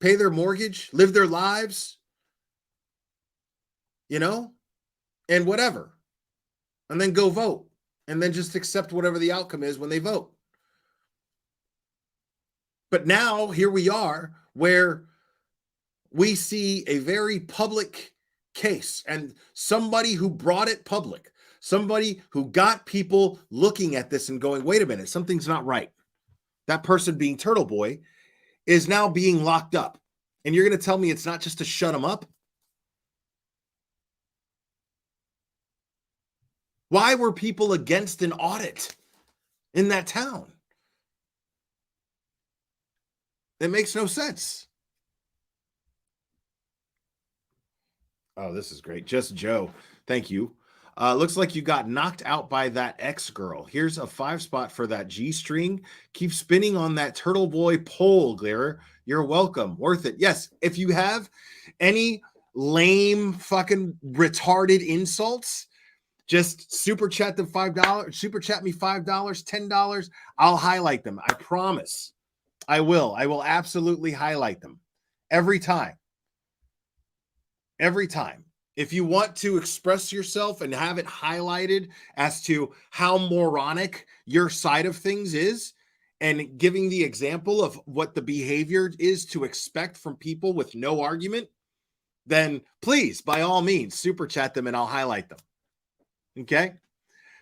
pay their mortgage, live their lives, and whatever, and then go vote, and then just accept whatever the outcome is when they vote. But now here we are, where we see a very public case, and somebody who brought it public, somebody who got people looking at this and going, wait a minute, something's not right. That person, being Turtle Boy, is now being locked up. And you're going to tell me it's not just to shut him up? Why were people against an audit in that town? It makes no sense. Oh, this is great. Just Joe. Thank you. Looks like you got knocked out by that X-girl. Here's a 5-spot for that G-string. Keep spinning on that Turtle Boy pole, Glitter. You're welcome. Worth it. Yes, if you have any lame fucking retarded insults, just super chat them $5. Super chat me $5, $10. I'll highlight them. I promise. I will. I will absolutely highlight them every time. Every time. If you want to express yourself and have it highlighted as to how moronic your side of things is, and giving the example of what the behavior is to expect from people with no argument, then please, by all means, super chat them and I'll highlight them. Okay?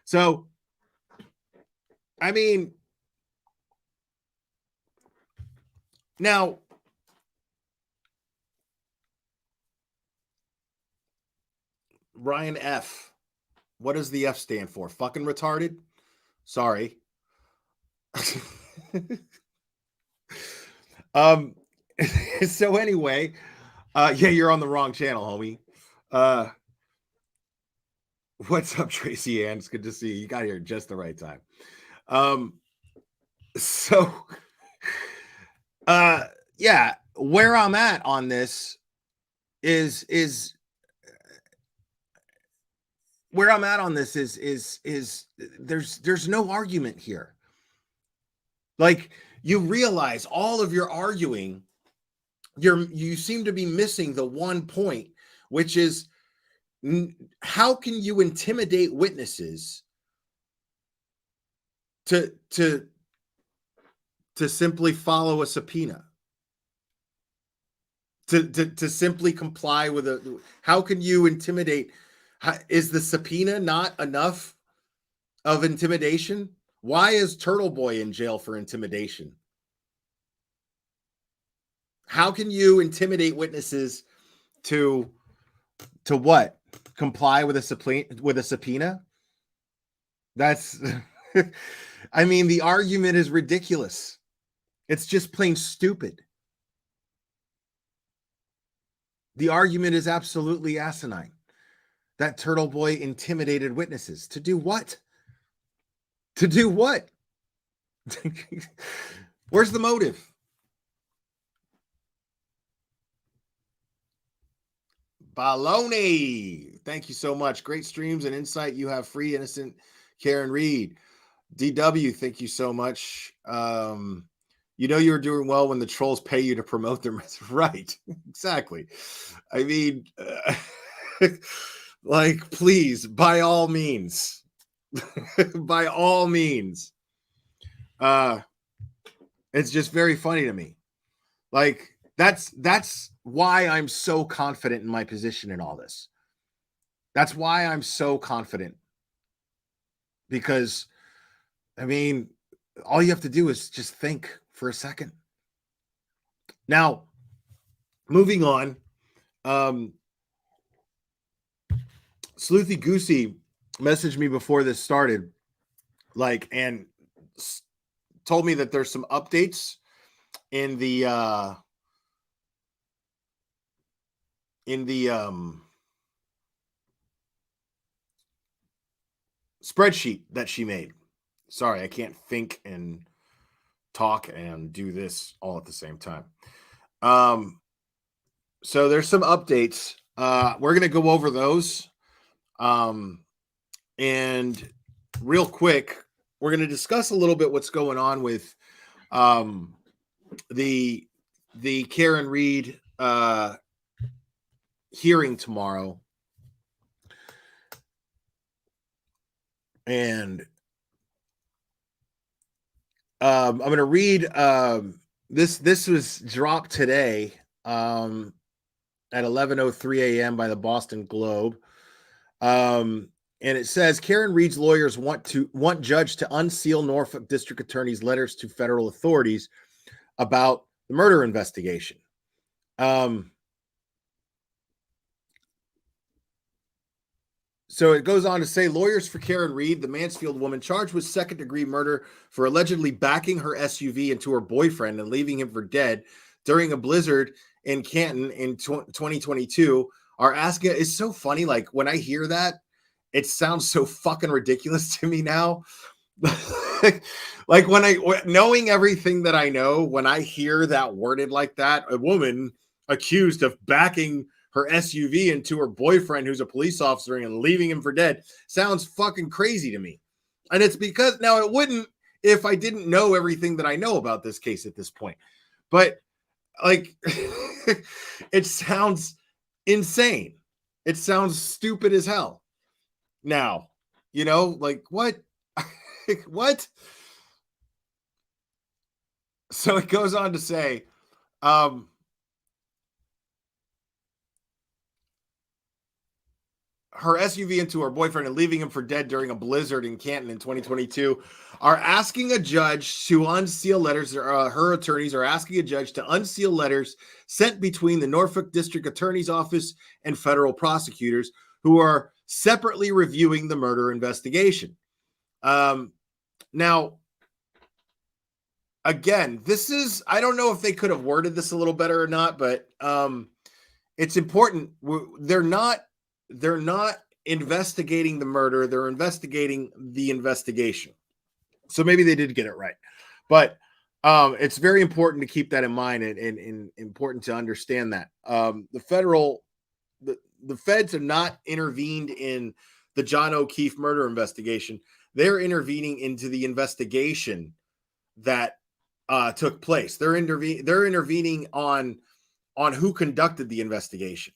So, I mean, now, Ryan F. What does the F stand for? Fucking retarded? Sorry. So anyway, yeah, you're on the wrong channel, homie. What's up, Tracy Ann? It's good to see you. You got here just the right time. Yeah, where I'm at on this is there's no argument here. Like, you realize all of your arguing, you seem to be missing the one point, which is how can you intimidate witnesses to simply follow a subpoena? To simply comply with how can you intimidate? Is the subpoena not enough of intimidation? Why is Turtle Boy in jail for intimidation? How can you intimidate witnesses to what? Comply with a subpoena? That's I mean, the argument is ridiculous. It's just plain stupid. The argument is absolutely asinine. That Turtle Boy intimidated witnesses. To do what? To do what? Where's the motive? Baloney. Thank you so much. Great streams and insight. You have free, innocent Karen Reed. DW, thank you so much. You know you're doing well when the trolls pay you to promote their message. Right. Exactly. I mean, like, please, by all means. By all means. It's just very funny to me. Like, that's why I'm so confident in my position in all this. That's why I'm so confident. Because, I mean, all you have to do is just think for a second. Now, moving on. Sleuthy Goosey messaged me before this started, and told me that there's some updates in the spreadsheet that she made. Sorry, I can't think and talk and do this all at the same time. So there's some updates. We're going to go over those. And real quick, we're going to discuss a little bit what's going on with the Karen Reed hearing tomorrow. And I'm going to read this was dropped today at 11:03 a.m. by the Boston Globe. And it says Karen Reed's lawyers want judge to unseal Norfolk District Attorney's letters to federal authorities about the murder investigation. So it goes on to say lawyers for Karen Reed, the Mansfield woman charged with second-degree murder for allegedly backing her SUV into her boyfriend and leaving him for dead during a blizzard in Canton in 2022, are asking. It's so funny. Like, when I hear that, it sounds so fucking ridiculous to me now. Like, knowing everything that I know, when I hear that worded like that, a woman accused of backing her SUV into her boyfriend, who's a police officer, and leaving him for dead, sounds fucking crazy to me. And it's because, now it wouldn't if I didn't know everything that I know about this case at this point. But, like, it sounds insane. It sounds stupid as hell. Now, like, what? What? So it goes on to say, her SUV into her boyfriend and leaving him for dead during a blizzard in Canton in 2022, are asking a judge to unseal letters. Her attorneys are asking a judge to unseal letters sent between the Norfolk District Attorney's Office and federal prosecutors who are separately reviewing the murder investigation. Now, again, this is, I don't know if they could have worded this a little better or not, but it's important. They're not investigating the murder. They're investigating the investigation. So maybe they did get it right, but it's very important to keep that in mind and important to understand that the feds have not intervened in the John O'Keefe murder investigation. They're intervening into the investigation that took place. They're intervening on who conducted the investigation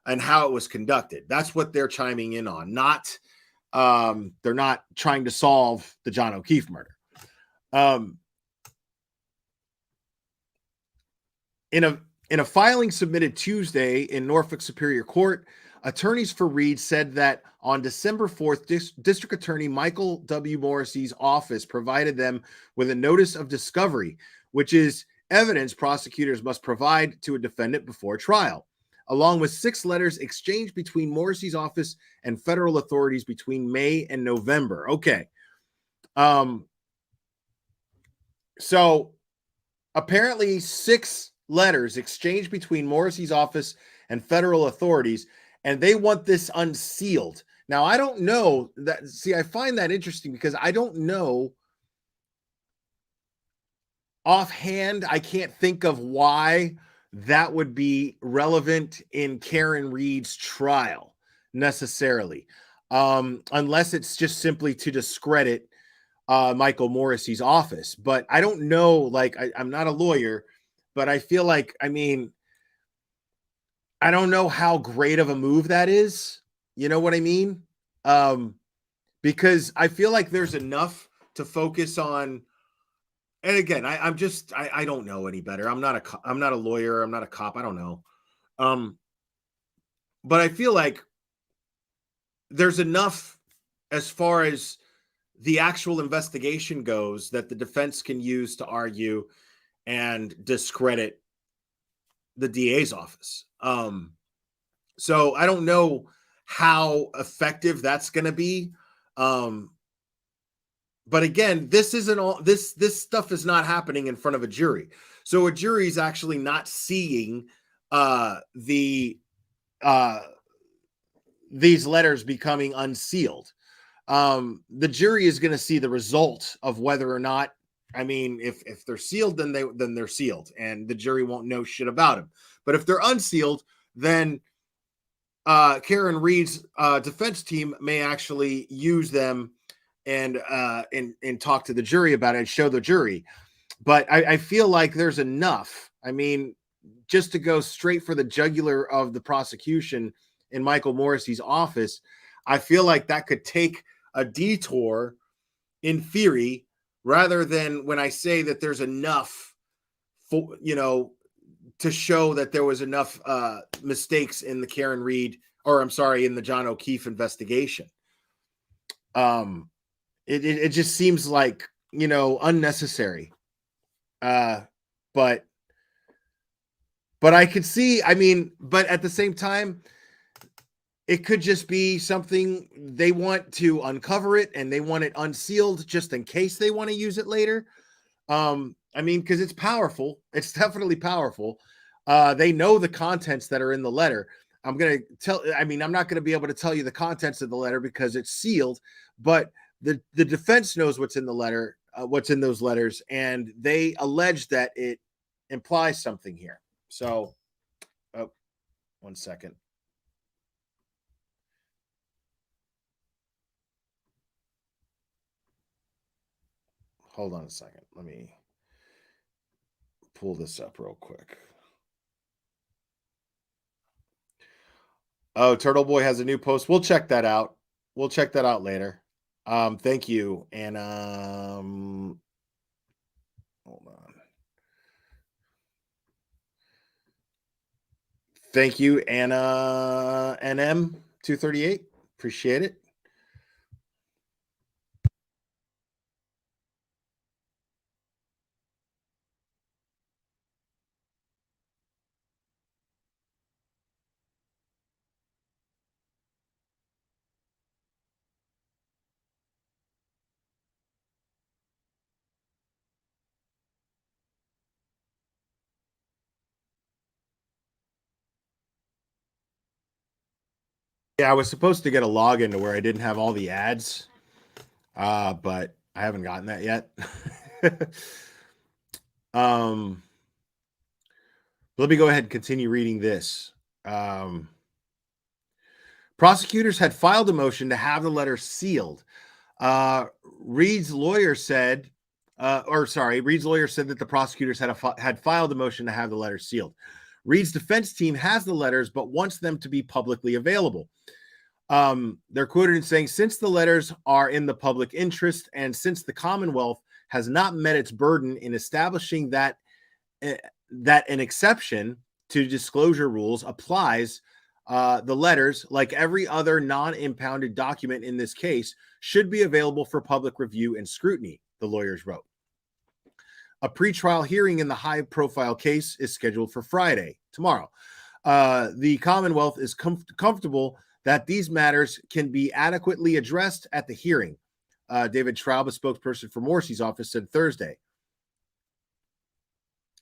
and how it was conducted. That's what they're chiming in on. Not they're not trying to solve the John O'Keefe murder. In a filing submitted Tuesday in Norfolk Superior Court, attorneys for Reed said that on December 4th, District Attorney Michael W. Morrissey's office provided them with a notice of discovery, which is evidence prosecutors must provide to a defendant before trial, along with 6 letters exchanged between Morrissey's office and federal authorities between May and November. Okay. So apparently 6 letters exchanged between Morrissey's office and federal authorities, and they want this unsealed. Now, I don't know that. See, I find that interesting because I don't know offhand. I can't think of why that would be relevant in Karen Reed's trial necessarily, unless it's just simply to discredit Michael Morrissey's office. But I don't know. Like, I'm not a lawyer, but I feel like, I mean, I don't know how great of a move that is. You know what I mean? Because I feel like there's enough to focus on. And again, I don't know any better. I'm not a lawyer. I'm not a cop. I don't know. But I feel like there's enough as far as the actual investigation goes that the defense can use to argue and discredit the DA's office. So I don't know how effective that's going to be. But again, this isn't all this stuff is not happening in front of a jury. So a jury is actually not seeing these letters becoming unsealed. The jury is going to see the result of whether or not, I mean, if they're sealed, then they're sealed, and the jury won't know shit about them. But if they're unsealed, then Karen Reed's defense team may actually use them and talk to the jury about it and show the jury. But I feel like there's enough. I mean, just to go straight for the jugular of the prosecution in Michael Morrissey's office, I feel like that could take a detour in theory, rather than when I say that there's enough for, to show that there was enough mistakes in the Karen Reed, or I'm sorry, in the John O'Keefe investigation. It just seems like, unnecessary. But I could see, I mean, but at the same time, it could just be something they want to uncover it and they want it unsealed just in case they want to use it later. I mean, because it's powerful. It's definitely powerful. They know the contents that are in the letter. I'm not going to be able to tell you the contents of the letter because it's sealed, but the defense knows what's in the letter, what's in those letters, and they allege that it implies something here. So, one second. Hold on a second. Let me pull this up real quick. Oh, Turtle Boy has a new post. We'll check that out. We'll check that out later. Thank you. And hold on. Thank you, Anna NM238. Appreciate it. Yeah, I was supposed to get a login to where I didn't have all the ads, but I haven't gotten that yet. Let me go ahead and continue reading this. Prosecutors had filed a motion to have the letter sealed. Reed's lawyer said that the prosecutors had filed a motion to have the letter sealed. Reed's defense team has the letters, but wants them to be publicly available. They're quoted in saying, since the letters are in the public interest and since the Commonwealth has not met its burden in establishing that an exception to disclosure rules applies, the letters, like every other non-impounded document in this case, should be available for public review and scrutiny, the lawyers wrote. A pretrial hearing in the high-profile case is scheduled for Friday, tomorrow. The Commonwealth is comfortable that these matters can be adequately addressed at the hearing. David Traub, a spokesperson for Morrissey's office, said Thursday.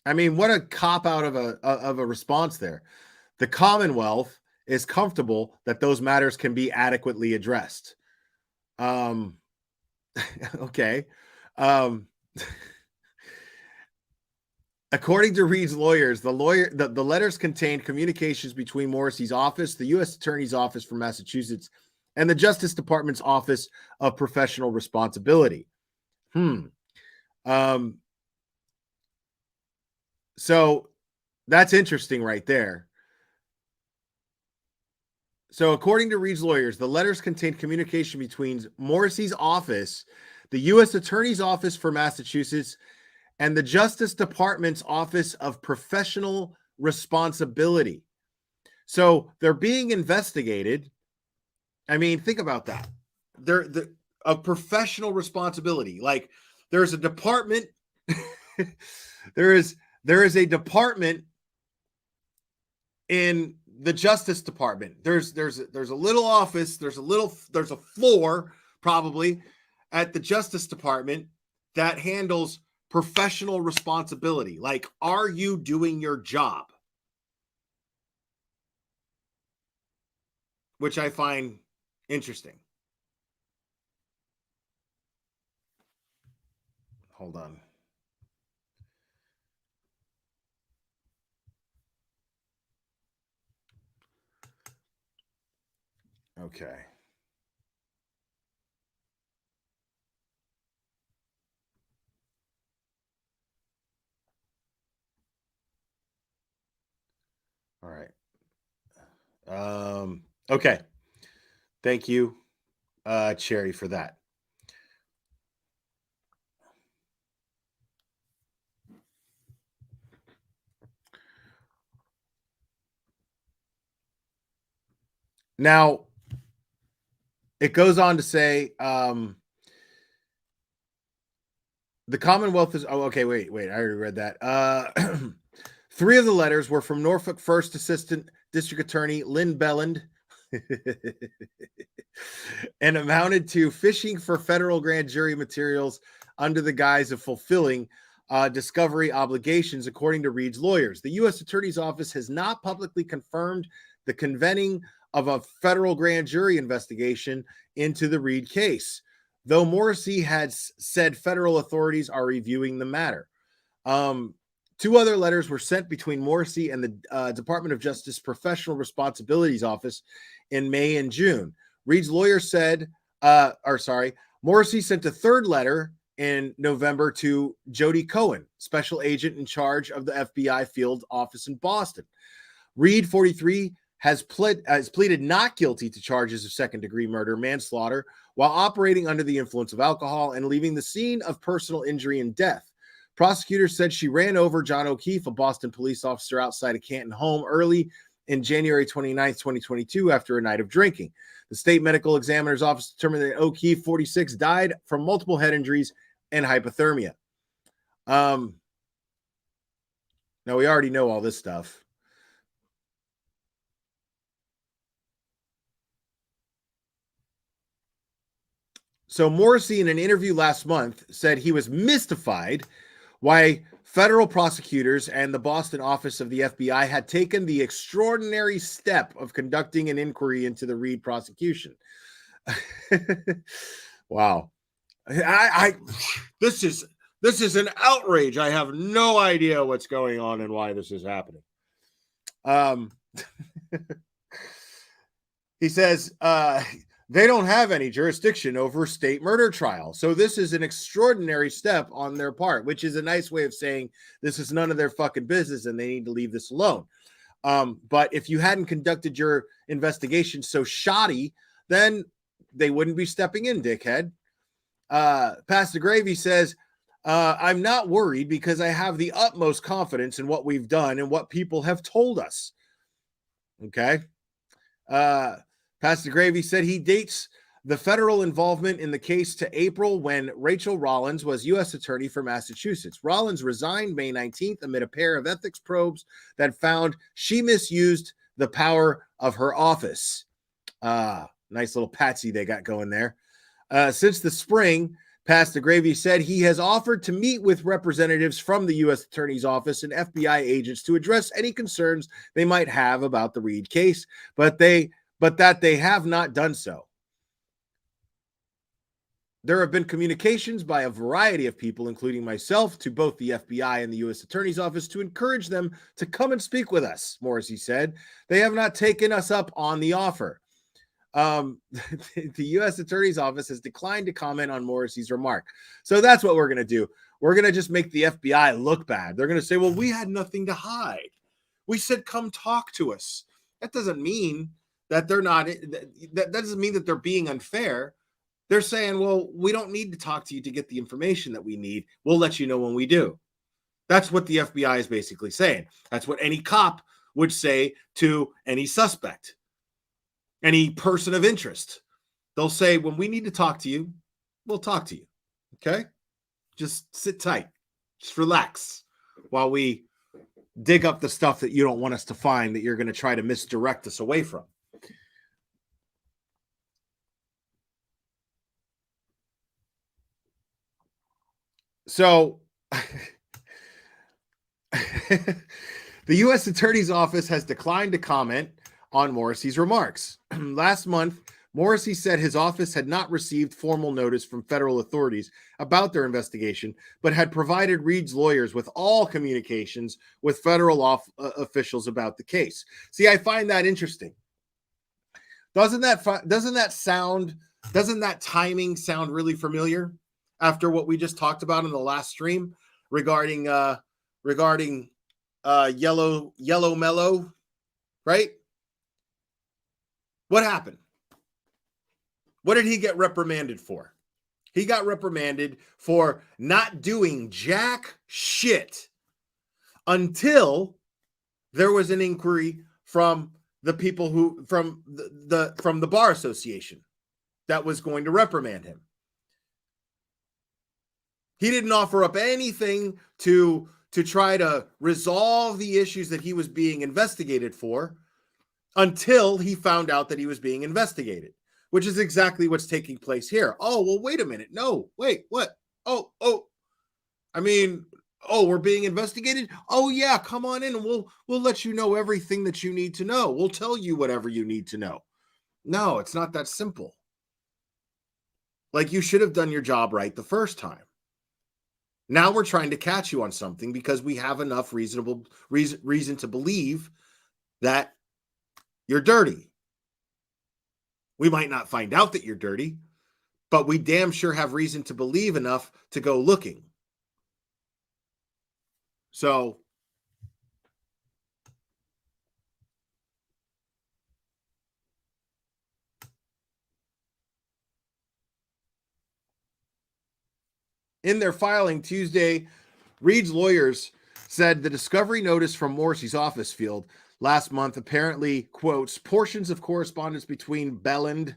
I mean, what a cop-out of a response there. The Commonwealth is comfortable that those matters can be adequately addressed. Okay. According to Reed's lawyers, the letters contained communications between Morrissey's office, the U.S. Attorney's Office for Massachusetts, and the Justice Department's Office of Professional Responsibility. So that's interesting right there. So according to Reed's lawyers, the letters contained communication between Morrissey's office, the U.S. Attorney's Office for Massachusetts, and the Justice Department's Office of Professional Responsibility. So they're being investigated. I mean, think about that. They're a professional responsibility. Like there's a department. there is a department in the Justice Department. There's a little office. There's a floor probably at the Justice Department that handles professional responsibility. Like, are you doing your job? Which I find interesting. Hold on. Okay. All right. Okay. Thank you, Cherry, for that. Now, it goes on to say, the Commonwealth is, okay, wait, I already read that. 3 of the letters were from Norfolk First Assistant District Attorney Lynn Belland and amounted to fishing for federal grand jury materials under the guise of fulfilling discovery obligations, according to Reed's lawyers. The U.S. Attorney's Office has not publicly confirmed the convening of a federal grand jury investigation into the Reed case, though Morrissey had said federal authorities are reviewing the matter. 2 other letters were sent between Morrissey and the Department of Justice Professional Responsibilities Office in May and June. Reed's lawyer said, Morrissey sent a 3rd letter in November to Jody Cohen, special agent in charge of the FBI field office in Boston. Reed, 43, has pleaded not guilty to charges of second-degree murder, manslaughter, while operating under the influence of alcohol and leaving the scene of personal injury and death. Prosecutors said she ran over John O'Keefe, a Boston police officer, outside a Canton home early in January 29, 2022, after a night of drinking. The state medical examiner's office determined that O'Keefe, 46, died from multiple head injuries and hypothermia. Now, we already know all this stuff. So Morrissey, in an interview last month, said he was mystified why Federal prosecutors and the Boston office of the FBI had taken the extraordinary step of conducting an inquiry into the Reed prosecution. Wow. This is an outrage. I have no idea what's going on and why this is happening. He says they don't have any jurisdiction over state murder trial. So this is an extraordinary step on their part, which is a nice way of saying this is none of their fucking business and they need to leave this alone. But if you hadn't conducted your investigation so shoddy, then they wouldn't be stepping in, dickhead. Pastor Gravy says, I'm not worried because I have the utmost confidence in what we've done and what people have told us. Okay. Pastor Gravy said he dates the federal involvement in the case to April when Rachel Rollins was U.S. Attorney for Massachusetts. Rollins resigned May 19th amid a pair of ethics probes that found she misused the power of her office. Nice little patsy they got going there. Since the spring, Pastor Gravy said he has offered to meet with representatives from the U.S. Attorney's Office and FBI agents to address any concerns they might have about the Reed case, but that they have not done so. There have been communications by a variety of people, including myself, to both the FBI and the U.S. Attorney's Office to encourage them to come and speak with us, Morrissey said. They have not taken us up on the offer. The U.S. Attorney's Office has declined to comment on Morrissey's remark. So that's what we're going to do. We're going to just make the FBI look bad. They're going to say, well, we had nothing to hide. We said, come talk to us. That doesn't mean that they're not, that doesn't mean that they're being unfair. They're saying, well, we don't need to talk to you to get the information that we need. We'll let you know when we do. That's what the FBI is basically saying. That's what any cop would say to any suspect, any person of interest. They'll say, when we need to talk to you, we'll talk to you. Okay? Just sit tight. Just relax while we dig up the stuff that you don't want us to find that you're going to try to misdirect us away from. So the U.S. Attorney's Office has declined to comment on Morrissey's remarks. Last month, Morrissey said his office had not received formal notice from federal authorities about their investigation, but had provided Reed's lawyers with all communications with federal officials about the case. See, I find that interesting. Doesn't that timing sound really familiar after what we just talked about in the last stream regarding Yellow Mellow, right? What happened? What did he get reprimanded for? He got reprimanded for not doing jack shit until there was an inquiry from the people from the bar association that was going to reprimand him. He didn't offer up anything to try to resolve the issues that he was being investigated for until he found out that he was being investigated, which is exactly what's taking place here. Oh, well, wait a minute. No, wait, what? Oh, we're being investigated? Oh, yeah, come on in and we'll let you know everything that you need to know. We'll tell you whatever you need to know. No, it's not that simple. Like, you should have done your job right the first time. Now we're trying to catch you on something because we have enough reason to believe that you're dirty. We might not find out that you're dirty, but we damn sure have reason to believe enough to go looking. So in their filing Tuesday, Reed's lawyers said the discovery notice from Morrissey's office field last month apparently quotes portions of correspondence between Belland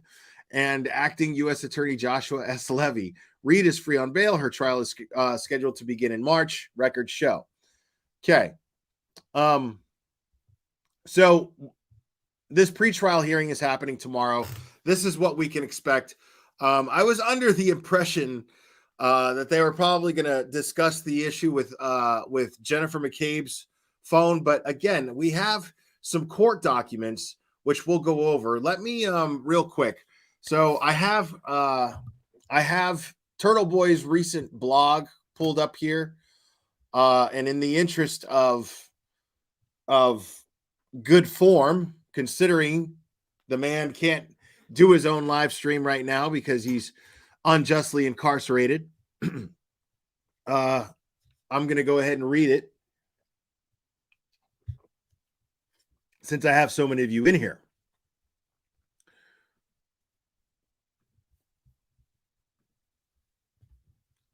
and acting U.S. Attorney Joshua S. Levy. Reed is free on bail. Her trial is scheduled to begin in March. Records show. Okay. So this pretrial hearing is happening tomorrow. This is what we can expect. I was under the impression that they were probably going to discuss the issue with Jennifer McCabe's phone. But again, we have some court documents which we'll go over. Let me real quick. So I have Turtle Boy's recent blog pulled up here, and in the interest of good form, considering the man can't do his own live stream right now because he's unjustly incarcerated, I'm going to go ahead and read it since I have so many of you in here.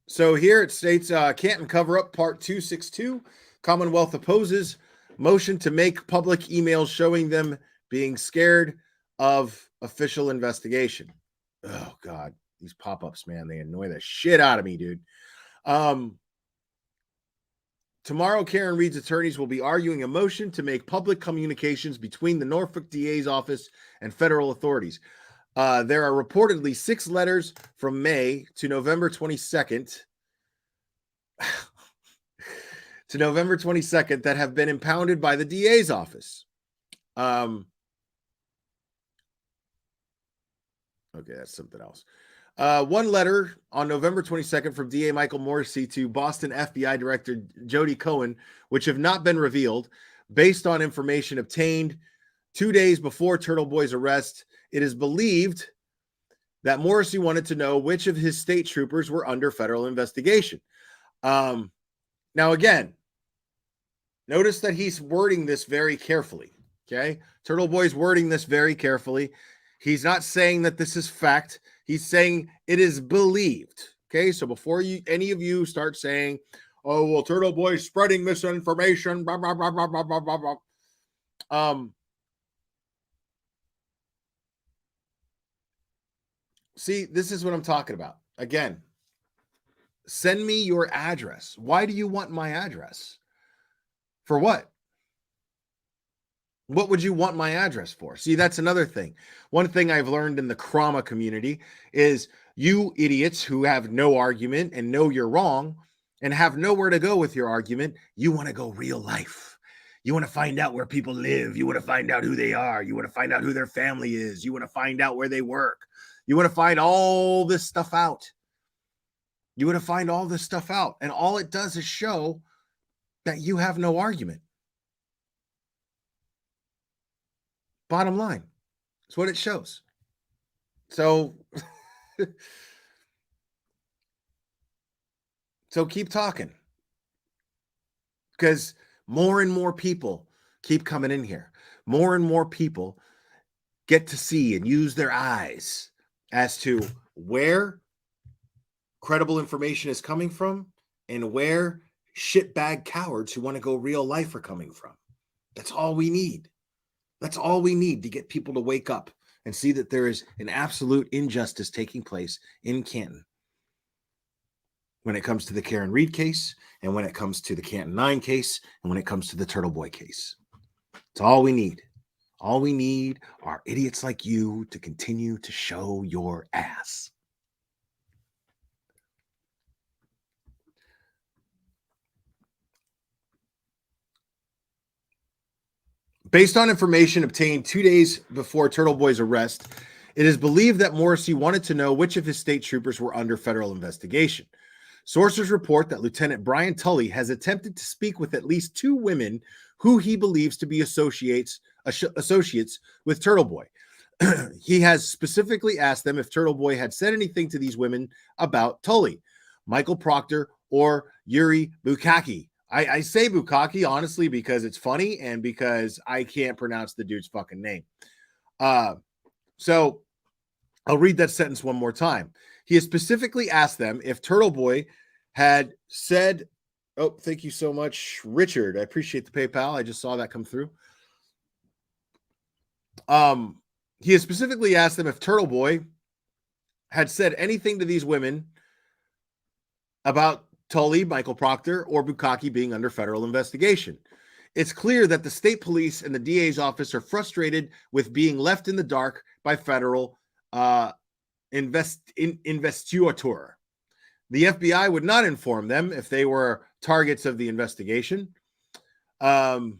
So here it states, Canton cover-up part 262, Commonwealth opposes motion to make public emails showing them being scared of official investigation. Oh, God. These pop-ups, man, they annoy the shit out of me, dude. Tomorrow, Karen Reed's attorneys will be arguing a motion to make public communications between the Norfolk DA's office and federal authorities. There are reportedly 6 letters from May to November 22nd that have been impounded by the DA's office. Okay, that's something else. One letter on November 22nd from DA Michael Morrissey to Boston FBI Director Jody Cohen, which have not been revealed, based on information obtained 2 days before Turtle Boy's arrest. It is believed that Morrissey wanted to know which of his state troopers were under federal investigation. Now, again, notice that he's wording this very carefully, okay? Turtle Boy's wording this very carefully. He's not saying that this is fact. He's saying it is believed, okay? So before any of you start saying, oh, well, Turtle Boy's spreading misinformation, blah, blah, blah, blah, blah, blah, blah, blah. See, this is what I'm talking about. Again, send me your address. Why do you want my address? For what? What would you want my address for? See, that's another thing. One thing I've learned in the Krama community is you idiots who have no argument and know you're wrong and have nowhere to go with your argument, you want to go real life. You want to find out where people live. You want to find out who they are. You want to find out who their family is. You want to find out where they work. You want to find all this stuff out. You want to find all this stuff out. And all it does is show that you have no argument. Bottom line. It's what it shows. So, so keep talking. Because more and more people keep coming in here. More and more people get to see and use their eyes as to where credible information is coming from and where shitbag cowards who want to go real life are coming from. That's all we need. That's all we need to get people to wake up and see that there is an absolute injustice taking place in Canton when it comes to the Karen Reed case and when it comes to the Canton 9 case and when it comes to the Turtle Boy case. It's all we need. All we need are idiots like you to continue to show your ass. Based on information obtained 2 days before Turtle Boy's arrest, it is believed that Morrissey wanted to know which of his state troopers were under federal investigation. Sources report that Lieutenant Brian Tully has attempted to speak with at least 2 women who he believes to be associates with Turtle Boy. He has specifically asked them if Turtle Boy had said anything to these women about Tully, Michael Proctor, or Yuri Bukaki. I say Bukaki, honestly, because it's funny and because I can't pronounce the dude's fucking name. So I'll read that sentence one more time. He has specifically asked them if Turtle Boy had said, oh, thank you so much, Richard. I appreciate the PayPal. I just saw that come through. He has specifically asked them if Turtle Boy had said anything to these women about Tully, Michael Proctor, or Bukaki being under federal investigation. It's clear that the state police and the DA's office are frustrated with being left in the dark by federal investigator. The FBI would not inform them if they were targets of the investigation. It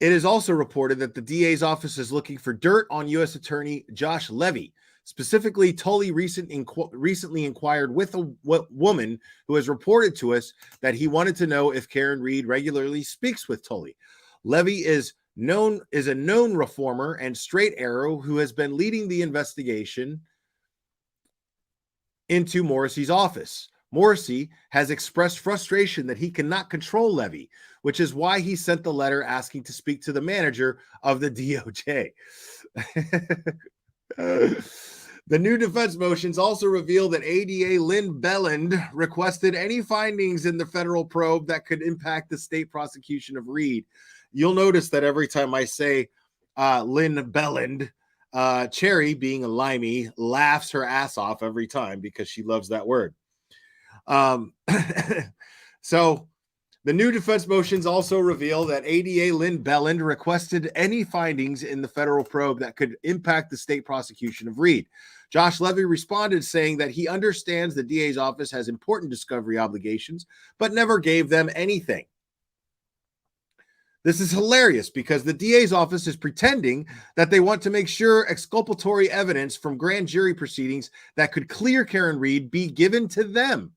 is also reported that the DA's office is looking for dirt on U.S. Attorney Josh Levy. Specifically, Tully recently inquired with a woman who has reported to us that he wanted to know if Karen Reed regularly speaks with Tully. Levy is a known reformer and straight arrow who has been leading the investigation into Morrissey's office. Morrissey has expressed frustration that he cannot control Levy, which is why he sent the letter asking to speak to the manager of the DOJ. The new defense motions also reveal that ADA Lynn Belland requested any findings in the federal probe that could impact the state prosecution of Reed. You'll notice that every time I say Lynn Belland, Cherry, being a limey, laughs her ass off every time because she loves that word. So the new defense motions also reveal that ADA Lynn Belland requested any findings in the federal probe that could impact the state prosecution of Reed. Josh Levy responded saying that he understands the DA's office has important discovery obligations, but never gave them anything. This is hilarious because the DA's office is pretending that they want to make sure exculpatory evidence from grand jury proceedings that could clear Karen Reed be given to them.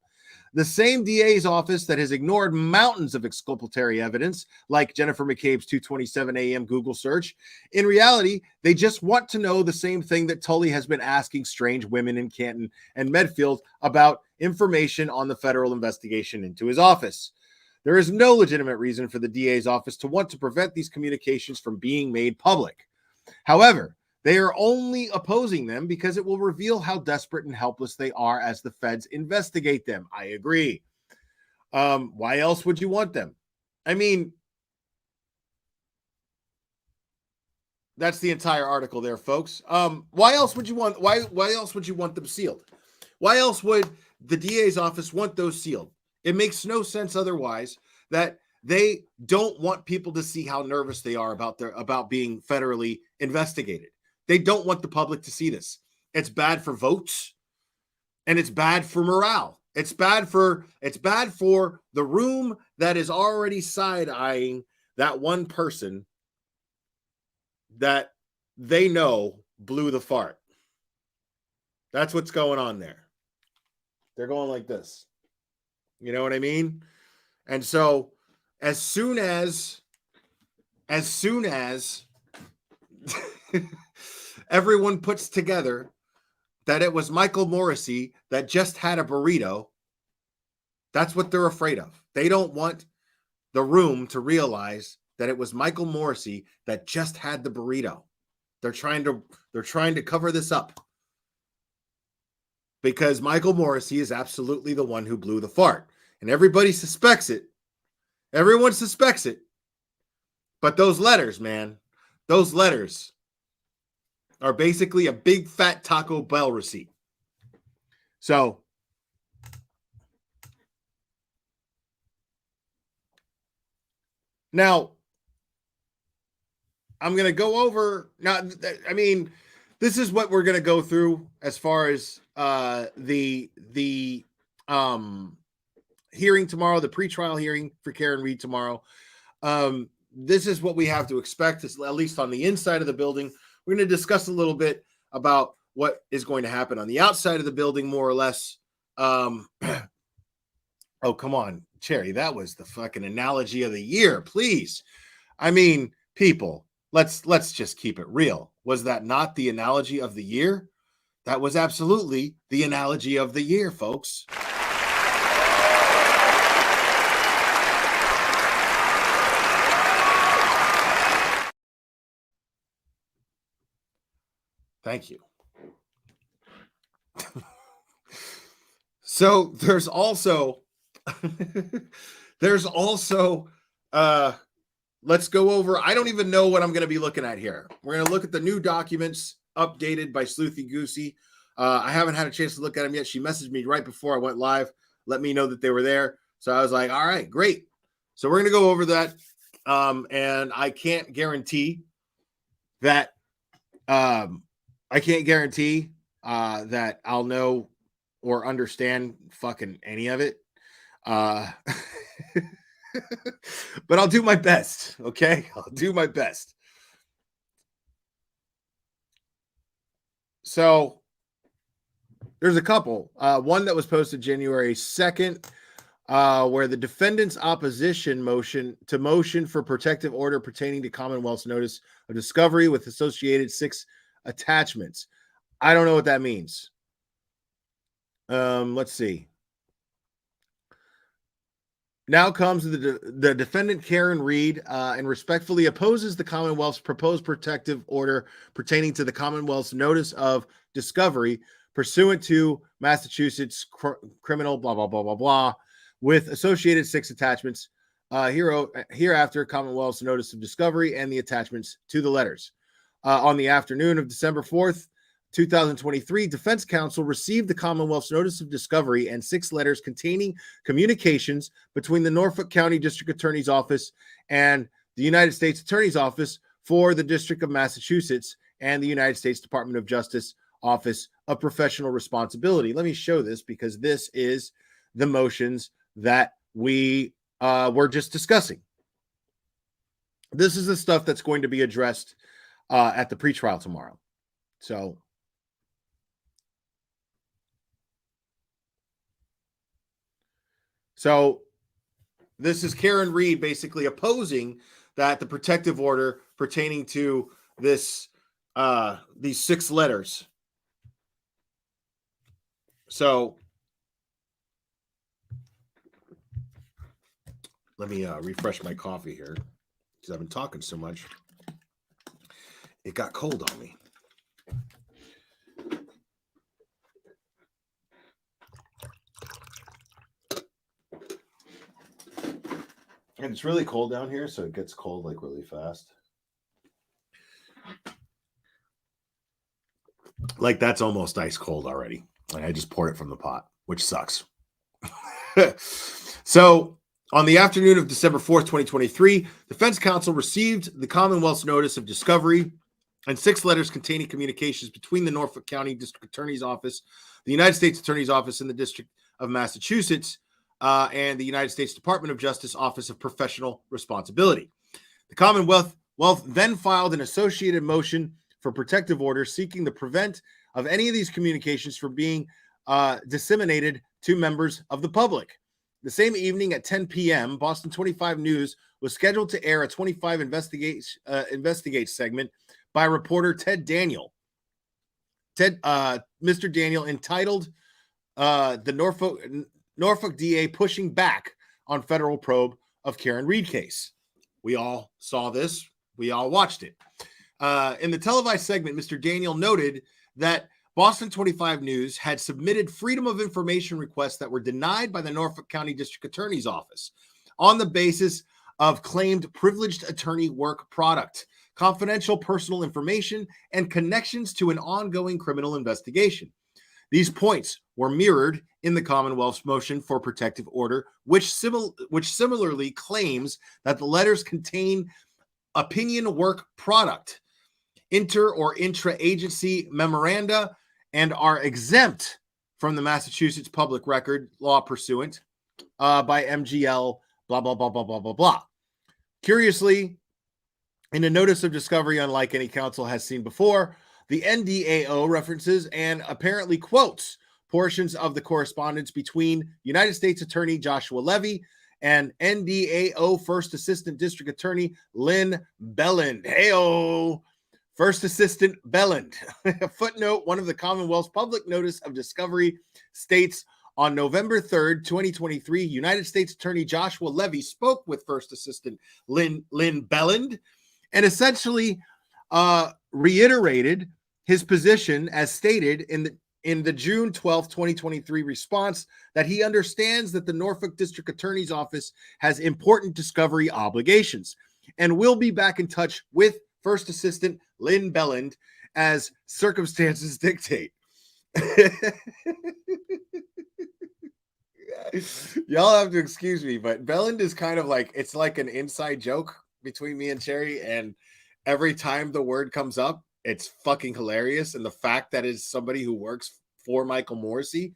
The same DA's office that has ignored mountains of exculpatory evidence, like Jennifer McCabe's 2:27 a.m. Google search. In reality, they just want to know the same thing that Tully has been asking strange women in Canton and Medfield about information on the federal investigation into his office. There is no legitimate reason for the DA's office to want to prevent these communications from being made public. However, they are only opposing them because it will reveal how desperate and helpless they are as the feds investigate them. I agree. Why else would you want them? I mean, that's the entire article there, folks. Why else would you want? Why else would you want them sealed? Why else would the DA's office want those sealed? It makes no sense otherwise that they don't want people to see how nervous they are about being federally investigated. They don't want the public to see this. It's bad for votes, and it's bad for morale. It's bad for the room that is already side-eyeing that one person that they know blew the fart. That's what's going on there. They're going like this. You know what I mean? And so as soon as everyone puts together that it was Michael Morrissey that just had a burrito, that's what they're afraid of. They don't want the room to realize that it was Michael Morrissey that just had the burrito. They're trying to cover this up because Michael Morrissey is absolutely the one who blew the fart, and everybody suspects it. Everyone suspects it. But those letters, man, those letters are basically a big fat Taco Bell receipt. So now I'm going to go over now. I mean, this is what we're going to go through as far as the hearing tomorrow, the pretrial hearing for Karen Reed tomorrow. This is what we have to expect, at least on the inside of the building. We're going to discuss a little bit about what is going to happen on the outside of the building, more or less. Oh, come on, Cherry. That was the fucking analogy of the year, please. I mean, people, let's just keep it real. Was that not the analogy of the year? That was absolutely the analogy of the year, folks. Thank you. So there's also let's go over. I don't even know what I'm going to be looking at here. We're going to look at the new documents updated by Sleuthy Goosey. I haven't had a chance to look at them yet. She messaged me right before I went live, let me know that they were there. So I was like, all right, great. So we're going to go over that. And I can't guarantee that that I'll know or understand fucking any of it. But I'll do my best, okay? I'll do my best. So there's a couple. One that was posted January 2nd, where the defendant's opposition motion for protective order pertaining to Commonwealth's notice of discovery with associated 6 attachments. I don't know what that means. Let's see. Now comes the defendant, Karen Reed, and respectfully opposes the Commonwealth's proposed protective order pertaining to the Commonwealth's notice of discovery pursuant to Massachusetts criminal blah, blah, blah, blah, blah, with associated 6 attachments. Hereafter, Commonwealth's notice of discovery and the attachments to the letters. On the afternoon of December 4th, 2023, Defense Counsel received the Commonwealth's notice of discovery and 6 letters containing communications between the Norfolk County District Attorney's Office and the United States Attorney's Office for the District of Massachusetts and the United States Department of Justice Office of Professional Responsibility. Let me show this because this is the motions that we were just discussing. This is the stuff that's going to be addressed at the pretrial tomorrow. So this is Karen Reed basically opposing that the protective order pertaining to this these 6 letters. So let me refresh my coffee here because I've been talking so much. It got cold on me. And it's really cold down here, so it gets cold like really fast. Like that's almost ice cold already. And I just poured it from the pot, which sucks. So on the afternoon of December 4th, 2023, Defense Counsel received the Commonwealth's notice of discovery and 6 letters containing communications between the Norfolk County District Attorney's Office, the United States Attorney's Office in the District of Massachusetts, and the United States Department of Justice Office of Professional Responsibility. The Commonwealth then filed an associated motion for protective order seeking the prevent of any of these communications from being disseminated to members of the public. The same evening at 10 p.m., Boston 25 News was scheduled to air a 25 Investigate segment by reporter Ted Daniel. Mr. Daniel entitled the Norfolk DA pushing back on federal probe of Karen Reed case. We all saw this. We all watched it. In the televised segment, Mr. Daniel noted that Boston 25 News had submitted Freedom of Information requests that were denied by the Norfolk County District Attorney's Office on the basis of claimed privileged attorney work product, confidential personal information, and connections to an ongoing criminal investigation. These points were mirrored in the Commonwealth's motion for protective order, which similarly claims that the letters contain opinion work product, inter or intra-agency memoranda, and are exempt from the Massachusetts public record law pursuant by MGL, blah, blah, blah, blah, blah, blah, blah. Curiously, in a notice of discovery, unlike any counsel has seen before, the NDAO references and apparently quotes portions of the correspondence between United States Attorney Joshua Levy and NDAO First Assistant District Attorney Lynn Belland. Heyo, First Assistant Belland. Footnote, one of the Commonwealth's public notice of discovery states, on November 3rd, 2023, United States Attorney Joshua Levy spoke with First Assistant Lynn Belland and essentially reiterated his position as stated in the June 12th, 2023 response that he understands that the Norfolk District Attorney's Office has important discovery obligations and will be back in touch with First Assistant Lynn Belland as circumstances dictate. Y'all have to excuse me, but Belland is kind of like, it's like an inside joke between me and Cherry, and every time the word comes up, it's fucking hilarious. And the fact that it's somebody who works for Michael Morrissey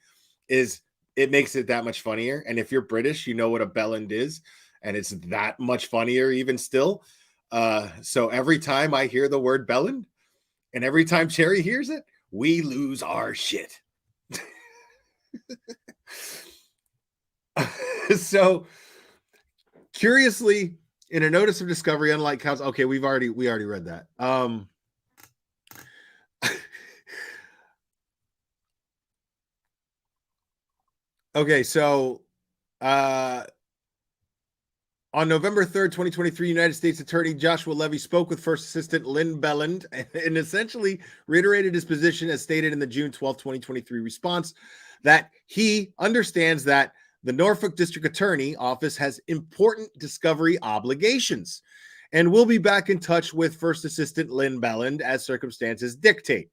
it makes it that much funnier. And if you're British, you know what a bellend is, and it's that much funnier even still. So every time I hear the word bellend, and every time Cherry hears it, we lose our shit. So curiously, in a notice of discovery, unlike council, okay, we already read that. Okay, so on November 3rd, 2023, United States Attorney Joshua Levy spoke with First Assistant Lynn Belland and essentially reiterated his position as stated in the June 12, 2023 response that he understands that the Norfolk District Attorney Office has important discovery obligations and will be back in touch with First Assistant Lynn Belland as circumstances dictate.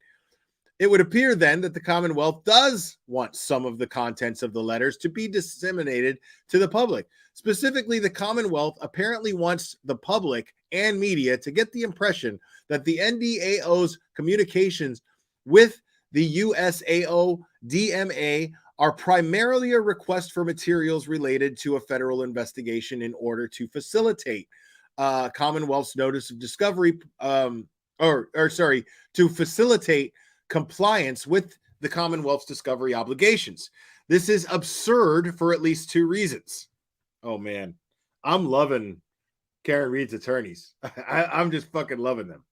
It would appear then that the Commonwealth does want some of the contents of the letters to be disseminated to the public. Specifically, the Commonwealth apparently wants the public and media to get the impression that the NDAO's communications with the USAO DMA are primarily a request for materials related to a federal investigation in order to facilitate Commonwealth's notice of discovery, to facilitate compliance with the Commonwealth's discovery obligations. This is absurd for at least two reasons. Oh man, I'm loving Karen Reed's attorneys. I'm just fucking loving them.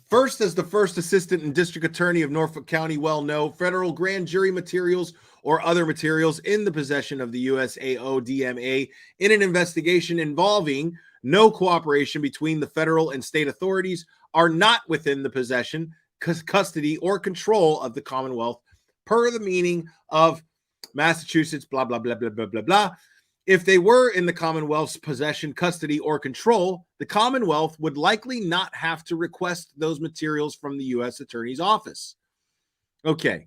First, as the first assistant and district attorney of Norfolk County well know, federal grand jury materials or other materials in the possession of the USAO DMA in an investigation involving no cooperation between the federal and state authorities are not within the possession, custody, or control of the Commonwealth per the meaning of Massachusetts, blah, blah, blah, blah, blah, blah, blah. If they were in the Commonwealth's possession, custody, or control, the Commonwealth would likely not have to request those materials from the U.S. Attorney's Office. Okay.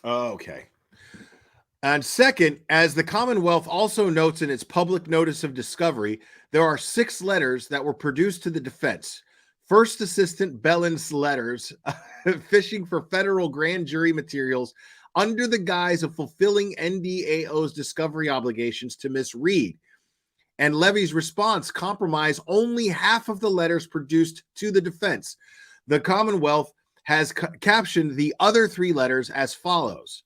Okay. And second, as the Commonwealth also notes in its public notice of discovery, there are 6 letters that were produced to the defense. First Assistant Belland's letters fishing for federal grand jury materials under the guise of fulfilling NDAO's discovery obligations to Miss Reed. And Levy's response compromised only half of the letters produced to the defense. The Commonwealth has captioned the other 3 letters as follows.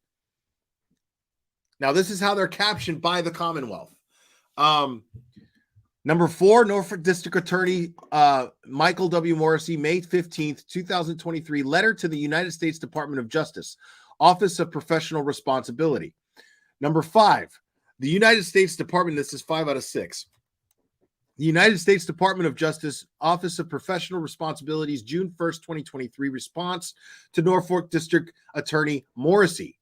Now, this is how they're captioned by the Commonwealth. Number 4, Norfolk District Attorney Michael W. Morrissey, May 15th, 2023, letter to the United States Department of Justice, Office of Professional Responsibility. Number 5, the United States Department, this is 5 out of 6. The United States Department of Justice, Office of Professional Responsibilities, June 1st, 2023, response to Norfolk District Attorney Morrissey.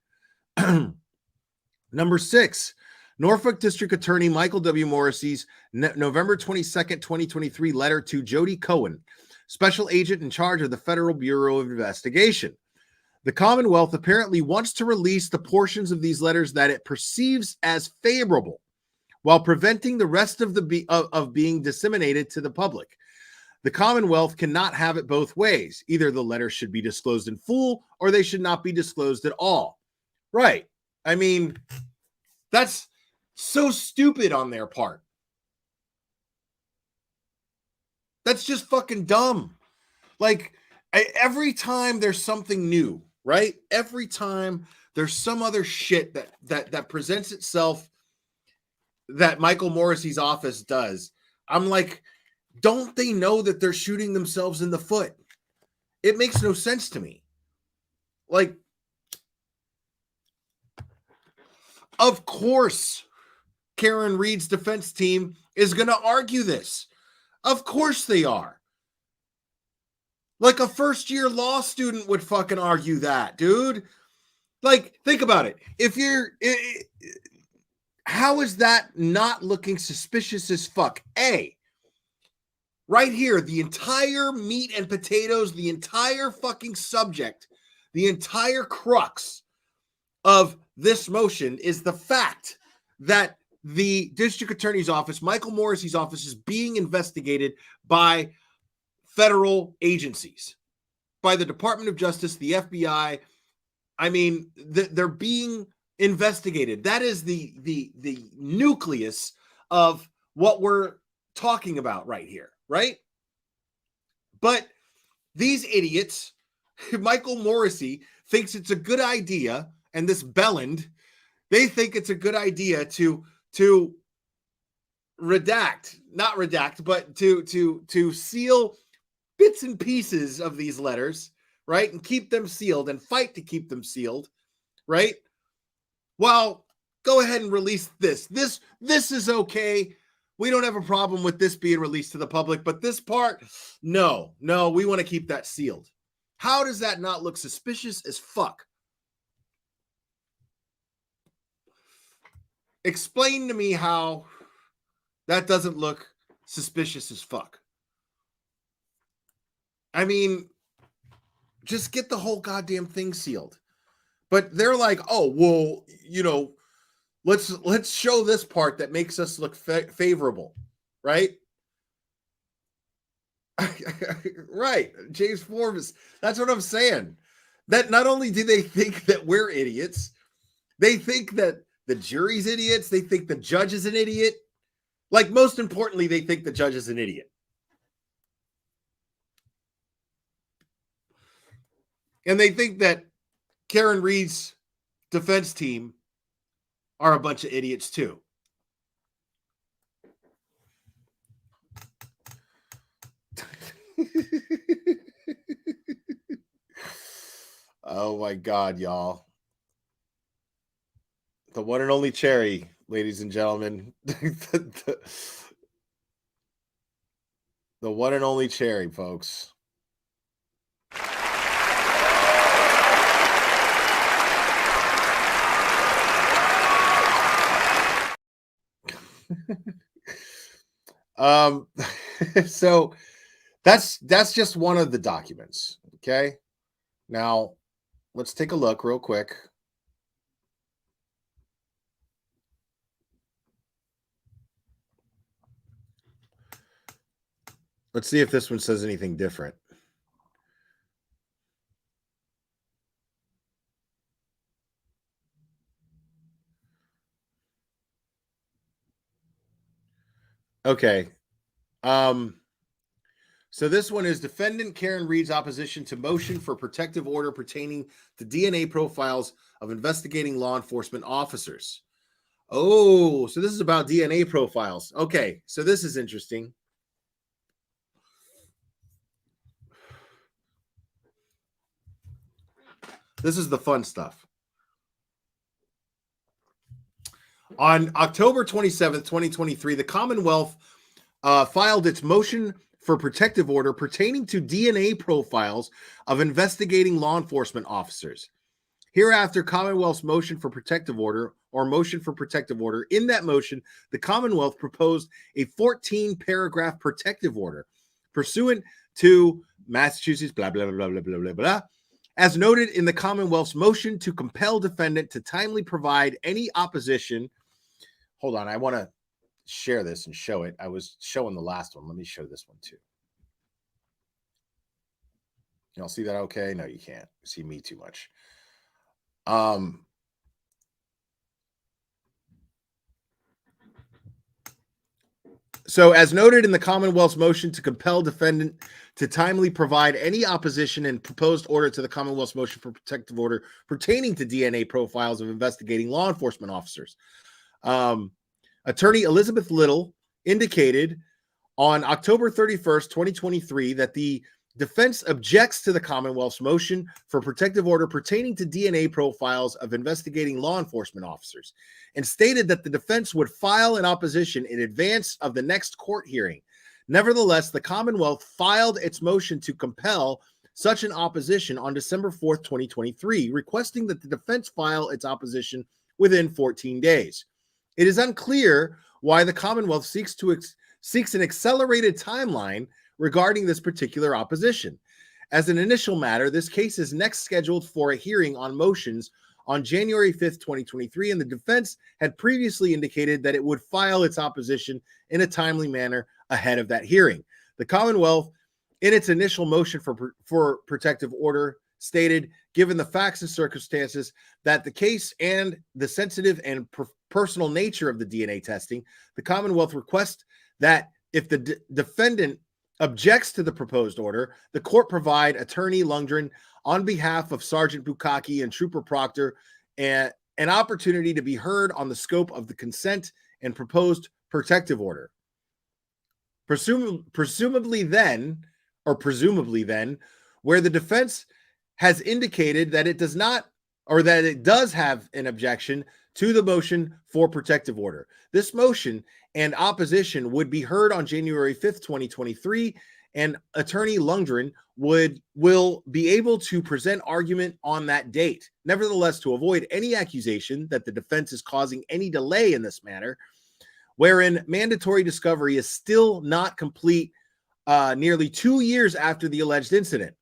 Number 6, Norfolk District Attorney Michael W. Morrissey's November 22nd, 2023 letter to Jody Cohen, Special Agent in charge of the Federal Bureau of Investigation. The Commonwealth apparently wants to release the portions of these letters that it perceives as favorable, while preventing the rest of being disseminated to the public. The Commonwealth cannot have it both ways. Either the letters should be disclosed in full, or they should not be disclosed at all. Right. I mean, that's so stupid on their part. That's just fucking dumb. Like, every time there's something new, right? Every time there's some other shit that presents itself that Michael Morrissey's office does, I'm like, don't they know that they're shooting themselves in the foot? It makes no sense to me. Like, of course, Karen Reed's defense team is going to argue this. Of course they are. Like a first-year law student would fucking argue that, dude. Like, think about it. How is that not looking suspicious as fuck? A, right here, the entire meat and potatoes, the entire fucking subject the entire crux of this motion is the fact that the district attorney's office, Michael Morrissey's office, is being investigated by federal agencies, by the Department of Justice, the FBI. I mean, they're being investigated. That is the nucleus of what we're talking about right here, right? But these idiots, Michael Morrissey thinks it's a good idea, and this Belland, they think it's a good idea to redact, not redact, but to seal bits and pieces of these letters, right? And keep them sealed and fight to keep them sealed, right? Well, go ahead and release this. This is okay. We don't have a problem with this being released to the public, but this part, no, we want to keep that sealed. How does that not look suspicious as fuck? Explain to me how that doesn't look suspicious as fuck. I mean, just get the whole goddamn thing sealed. But they're like, oh, well, you know, let's show this part that makes us look favorable, right? Right, James Forbes. That's what I'm saying. That not only do they think that we're idiots, they think that the jury's idiots. They think the judge is an idiot. Like, most importantly, they think the judge is an idiot. And they think that Karen Reed's defense team are a bunch of idiots too. Oh my God, y'all. The one and only Cherry, ladies and gentlemen. The one and only Cherry, folks. So that's just one of the documents. Okay. Now let's take a look real quick. Let's see if this one says anything different. Okay. So this one is defendant Karen Reed's opposition to motion for protective order pertaining to DNA profiles of investigating law enforcement officers. Oh, so this is about DNA profiles. Okay, so this is interesting. This is the fun stuff. On October 27th, 2023, the Commonwealth filed its motion for protective order pertaining to DNA profiles of investigating law enforcement officers. Hereafter, Commonwealth's motion for protective order or motion for protective order. In that motion, the Commonwealth proposed a 14-paragraph protective order pursuant to Massachusetts, blah, blah, blah, blah, blah, blah, blah. As noted in the Commonwealth's motion to compel defendant to timely provide any opposition. Hold on, I want to share this and show it. I was showing the last one. Let me show this one too. Y'all see that okay? No, you can't see me too much. So as noted in the Commonwealth's motion to compel defendant to timely provide any opposition and proposed order to the Commonwealth's motion for protective order pertaining to DNA profiles of investigating law enforcement officers. Attorney Elizabeth Little indicated on October 31st, 2023, that the defense objects to the Commonwealth's motion for protective order pertaining to DNA profiles of investigating law enforcement officers and stated that the defense would file an opposition in advance of the next court hearing. Nevertheless, the Commonwealth filed its motion to compel such an opposition on December 4th, 2023, requesting that the defense file its opposition within 14 days. It is unclear why the Commonwealth seeks an accelerated timeline regarding this particular opposition. As an initial matter, this case is next scheduled for a hearing on motions on January 5th, 2023, and the defense had previously indicated that it would file its opposition in a timely manner ahead of that hearing. The Commonwealth, in its initial motion for protective order, stated, given the facts and circumstances, that the case and the sensitive and personal nature of the DNA testing, the Commonwealth requests that if the defendant objects to the proposed order, the court provide Attorney Lundgren, on behalf of Sergeant Bukaki and Trooper Proctor, an opportunity to be heard on the scope of the consent and proposed protective order. Presumably then, where the defense has indicated that it does not, or that it does have an objection to the motion for protective order. This motion and opposition would be heard on January 5th, 2023, and Attorney Lundgren will be able to present argument on that date. Nevertheless, to avoid any accusation that the defense is causing any delay in this matter, wherein mandatory discovery is still not complete nearly 2 years after the alleged incident,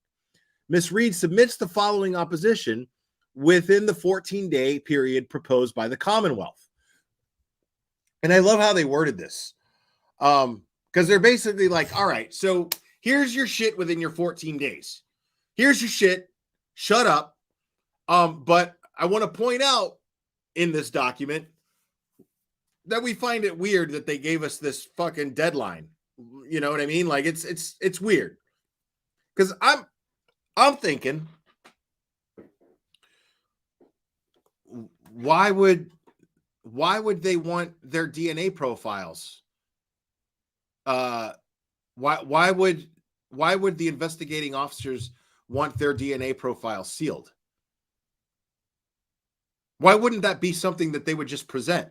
Ms. Reed submits the following opposition within the 14-day period proposed by the Commonwealth. And I love how they worded this. Because they're basically like, all right, so here's your shit within your 14 days. Here's your shit. Shut up. But I want to point out in this document that we find it weird that they gave us this fucking deadline. You know what I mean? Like it's weird. Because I'm thinking, why would they want their DNA profiles? Why would the investigating officers want their DNA profile sealed? Why wouldn't that be something that they would just present?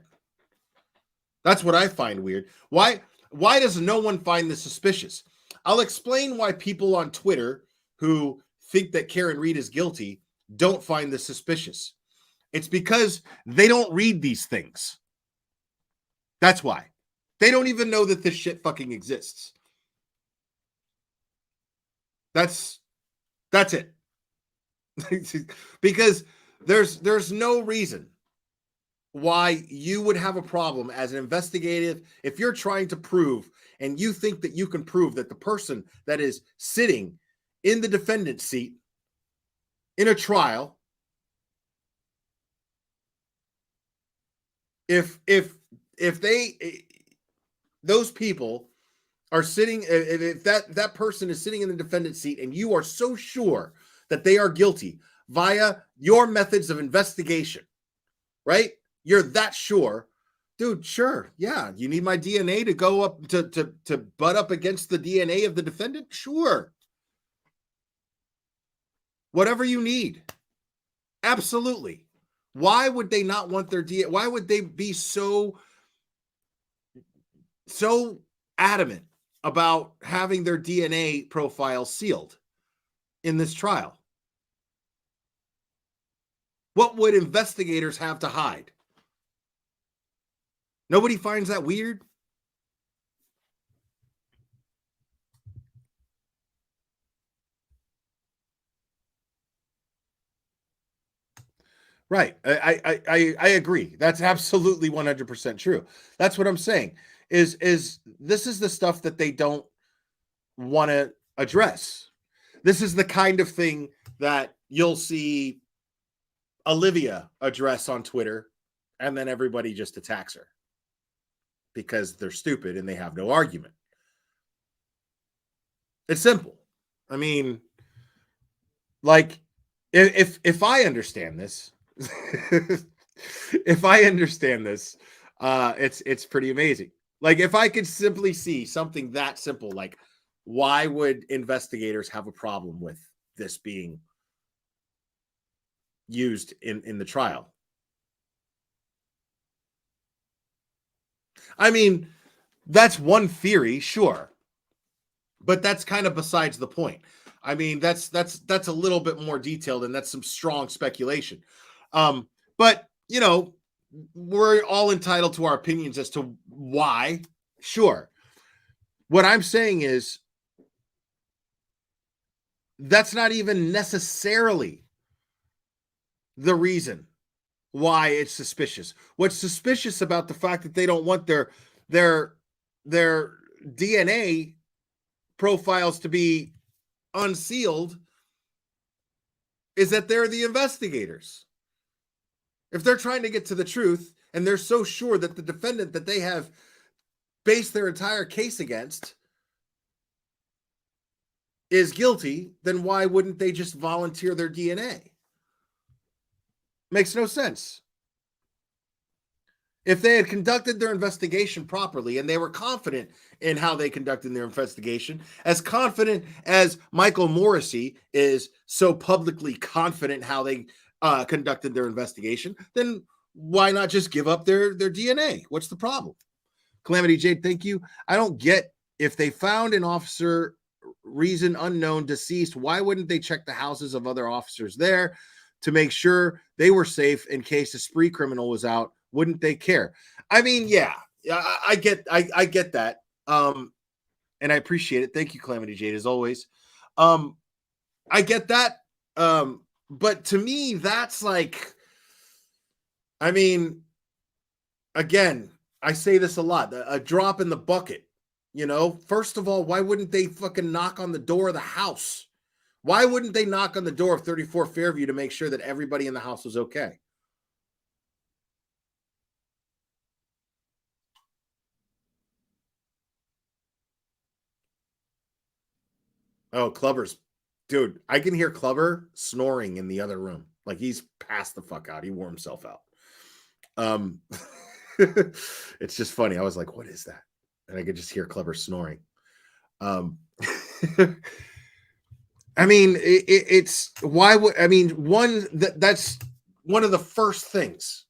That's what I find weird. Why does no one find this suspicious? I'll explain why people on Twitter who think that Karen Reed is guilty don't find this suspicious. It's because they don't read these things. That's why. They don't even know that this shit fucking exists. That's it. Because there's no reason why you would have a problem as an investigative if you're trying to prove and you think that you can prove that the person that is sitting in the defendant's seat in a trial, if those people are sitting, if that person is sitting in the defendant's seat and you are so sure that they are guilty via your methods of investigation, right? You're that sure, dude, sure. Yeah. You need my DNA to go up to butt up against the DNA of the defendant? Sure. Whatever you need. Absolutely. Why would they not want their DNA? Why would they be so adamant about having their DNA profile sealed in this trial? What would investigators have to hide? Nobody finds that weird? Right. I agree. That's absolutely 100% true. That's what I'm saying. Is this is the stuff that they don't want to address. This is the kind of thing that you'll see Olivia address on Twitter, and then everybody just attacks her because they're stupid and they have no argument. It's simple. I mean, like, if I understand this, if I understand this, it's pretty amazing. Like, if I could simply see something that simple, like, why would investigators have a problem with this being used in the trial? I mean, that's one theory, sure, but that's kind of besides the point. I mean, that's a little bit more detailed, and that's some strong speculation. But you know, we're all entitled to our opinions as to why. Sure. What I'm saying is, that's not even necessarily the reason why it's suspicious. What's suspicious about the fact that they don't want their DNA profiles to be unsealed is that they're the investigators. If they're trying to get to the truth and they're so sure that the defendant that they have based their entire case against is guilty, then why wouldn't they just volunteer their DNA? Makes no sense. If they had conducted their investigation properly and they were confident in how they conducted their investigation, as confident as Michael Morrissey is so publicly confident how they conducted their investigation, then why not just give up their DNA? What's the problem? Calamity Jade, thank you. I don't get, if they found an officer reason unknown deceased, why wouldn't they check the houses of other officers there to make sure they were safe in case a spree criminal was out? Wouldn't they care? I mean, yeah, I get that. And I appreciate it. Thank you, Calamity Jade, as always. I get that. But to me, that's like, I mean, again, I say this a lot, a drop in the bucket. You know, first of all, why wouldn't they fucking knock on the door of the house? Why wouldn't they knock on the door of 34 Fairview to make sure that everybody in the house was okay? Oh, Clubber's, dude, I can hear Clubber snoring in the other room. Like he's passed the fuck out. He wore himself out. It's just funny. I was like, what is that? And I could just hear Clubber snoring. I mean, it's why would, I mean, that's one of the first things.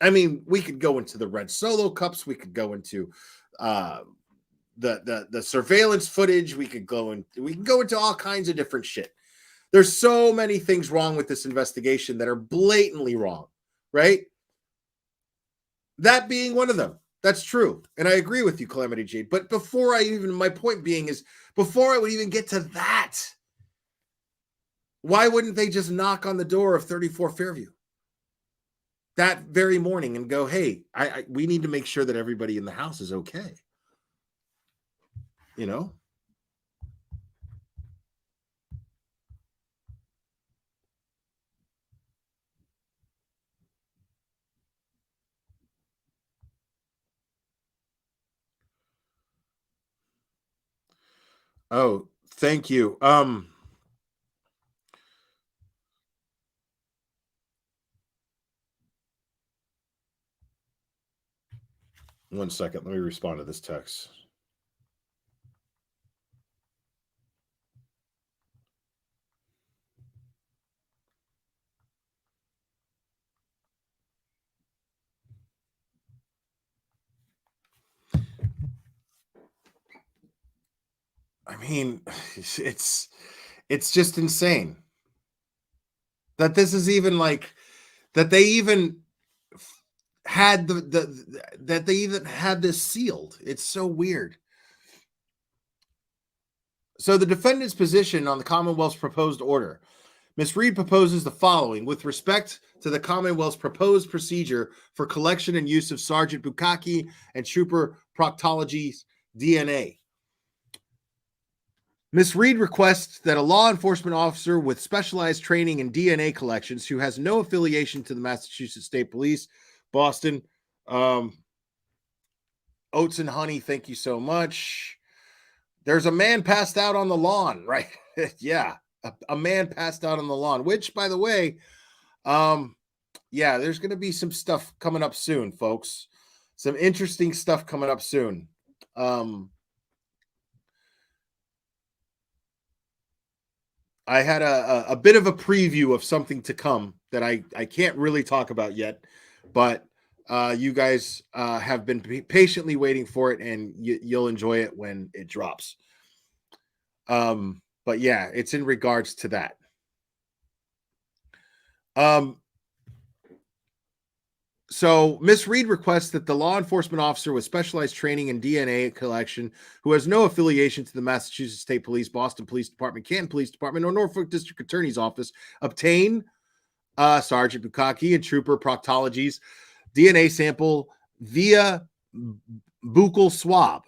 I mean, we could go into the red solo cups. We could go into the surveillance footage. We can go into all kinds of different shit. There's so many things wrong with this investigation that are blatantly wrong, right? That being one of them. That's true. And I agree with you, Calamity Jade. But before my point being is, before I would even get to that, why wouldn't they just knock on the door of 34 Fairview that very morning and go, hey, we need to make sure that everybody in the house is okay. You know? Oh, thank you. One second. Let me respond to this text. I mean, it's just insane that this is even like that they even had that they even had this sealed. It's so weird. So the defendant's position on the Commonwealth's proposed order. Ms. Reed proposes the following with respect to the Commonwealth's proposed procedure for collection and use of Sergeant Bukaki and Trooper Proctology's DNA. Ms. Reed requests that a law enforcement officer with specialized training in DNA collections who has no affiliation to the Massachusetts State Police, Boston, Oats and Honey, thank you so much. There's a man passed out on the lawn, right? Yeah, a man passed out on the lawn, which, by the way, yeah, there's going to be some stuff coming up soon, folks. Some interesting stuff coming up soon. I had a bit of a preview of something to come that I can't really talk about yet, but you guys have been patiently waiting for it, and you'll enjoy it when it drops. But yeah, it's in regards to that. So Miss Reed requests that the law enforcement officer with specialized training in DNA collection, who has no affiliation to the Massachusetts State Police, Boston Police Department, Canton Police Department, or Norfolk District Attorney's Office, obtain Sergeant Bukaki and Trooper Proctology's DNA sample via buccal swab.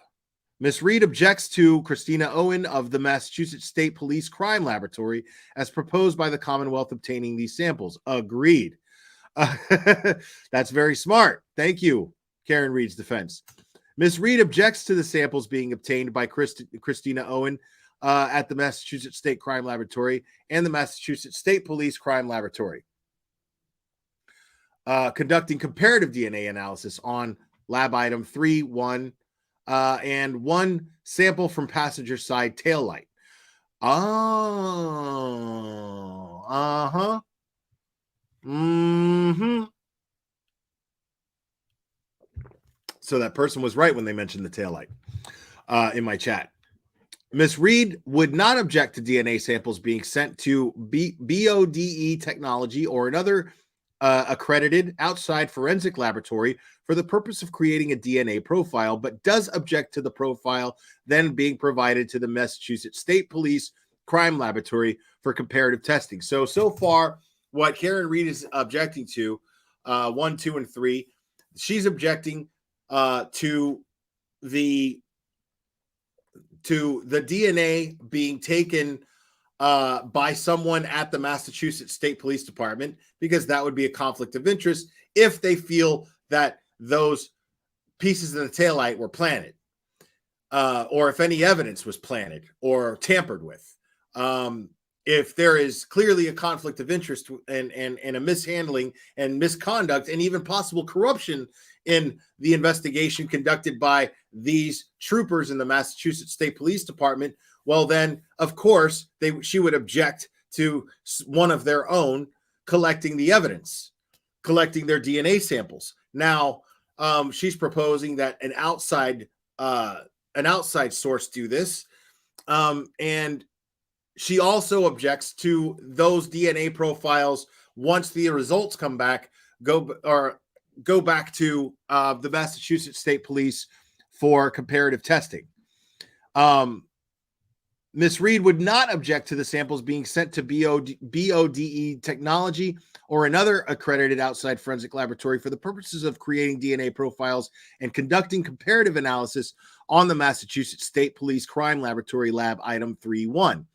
Miss Reed objects to Christina Owen of the Massachusetts State Police Crime Laboratory as proposed by the Commonwealth obtaining these samples. Agreed. That's very smart. Thank you, Karen Reed's defense. Ms. Reed objects to the samples being obtained by Christina Owen at the Massachusetts State Crime Laboratory and the Massachusetts State Police Crime Laboratory, conducting comparative DNA analysis on lab item 3-1 and one sample from passenger side taillight. Oh, uh-huh. Mm-hmm. So that person was right when they mentioned the taillight in my chat. Miss Reed would not object to DNA samples being sent to BODE Technology or another accredited outside forensic laboratory for the purpose of creating a DNA profile, but does object to the profile then being provided to the Massachusetts State Police Crime Laboratory for comparative testing. So far, what Karen Reed is objecting to, 1, 2, and 3, she's objecting to the DNA being taken by someone at the Massachusetts State Police Department, because that would be a conflict of interest if they feel that those pieces of the taillight were planted, or if any evidence was planted or tampered with. If there is clearly a conflict of interest and a mishandling and misconduct and even possible corruption in the investigation conducted by these troopers in the Massachusetts State Police Department, well, then, of course, she would object to one of their own collecting the evidence, collecting their DNA samples. Now, she's proposing that an outside source do this, and she also objects to those DNA profiles once the results come back, go back to the Massachusetts State Police for comparative testing. Ms. Reed would not object to the samples being sent to BODE Technology or another accredited outside forensic laboratory for the purposes of creating DNA profiles and conducting comparative analysis on the Massachusetts State Police Crime Laboratory lab item 311.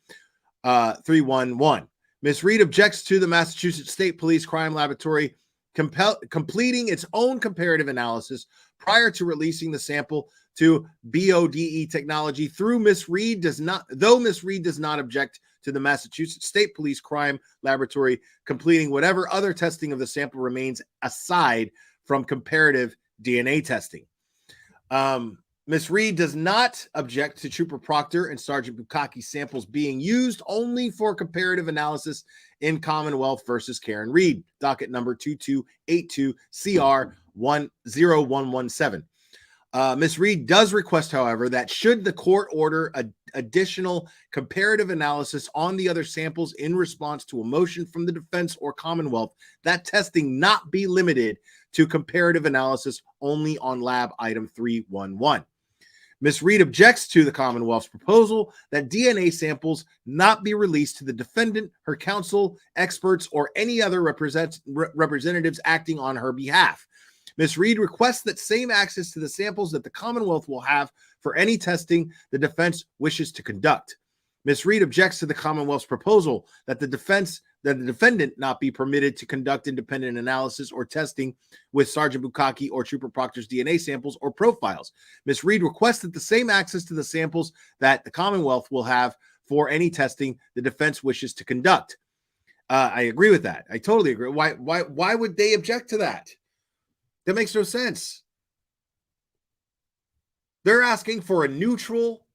Ms. Reed objects to the Massachusetts State Police Crime Laboratory completing its own comparative analysis prior to releasing the sample to BODE Technology. Though Ms. Reed does not object to the Massachusetts State Police Crime Laboratory completing whatever other testing of the sample remains aside from comparative DNA testing. Ms. Reed does not object to Trooper Proctor and Sergeant Bukaki samples being used only for comparative analysis in Commonwealth versus Karen Reed, docket number 2282 CR 10117. Ms. Reed does request, however, that should the court order additional comparative analysis on the other samples in response to a motion from the defense or Commonwealth, that testing not be limited to comparative analysis only on lab item 311. Ms. Reed objects to the Commonwealth's proposal that DNA samples not be released to the defendant, her counsel, experts, or any other representatives acting on her behalf. Ms. Reed requests that same access to the samples that the Commonwealth will have for any testing the defense wishes to conduct. Ms. Reed objects to the Commonwealth's proposal that the defendant not be permitted to conduct independent analysis or testing with Sergeant Bukaki or Trooper Proctor's DNA samples or profiles. Ms. Reed requests that the same access to the samples that the Commonwealth will have for any testing the defense wishes to conduct. I agree with that. I totally agree. Why would they object to that? That makes no sense. They're asking for a neutral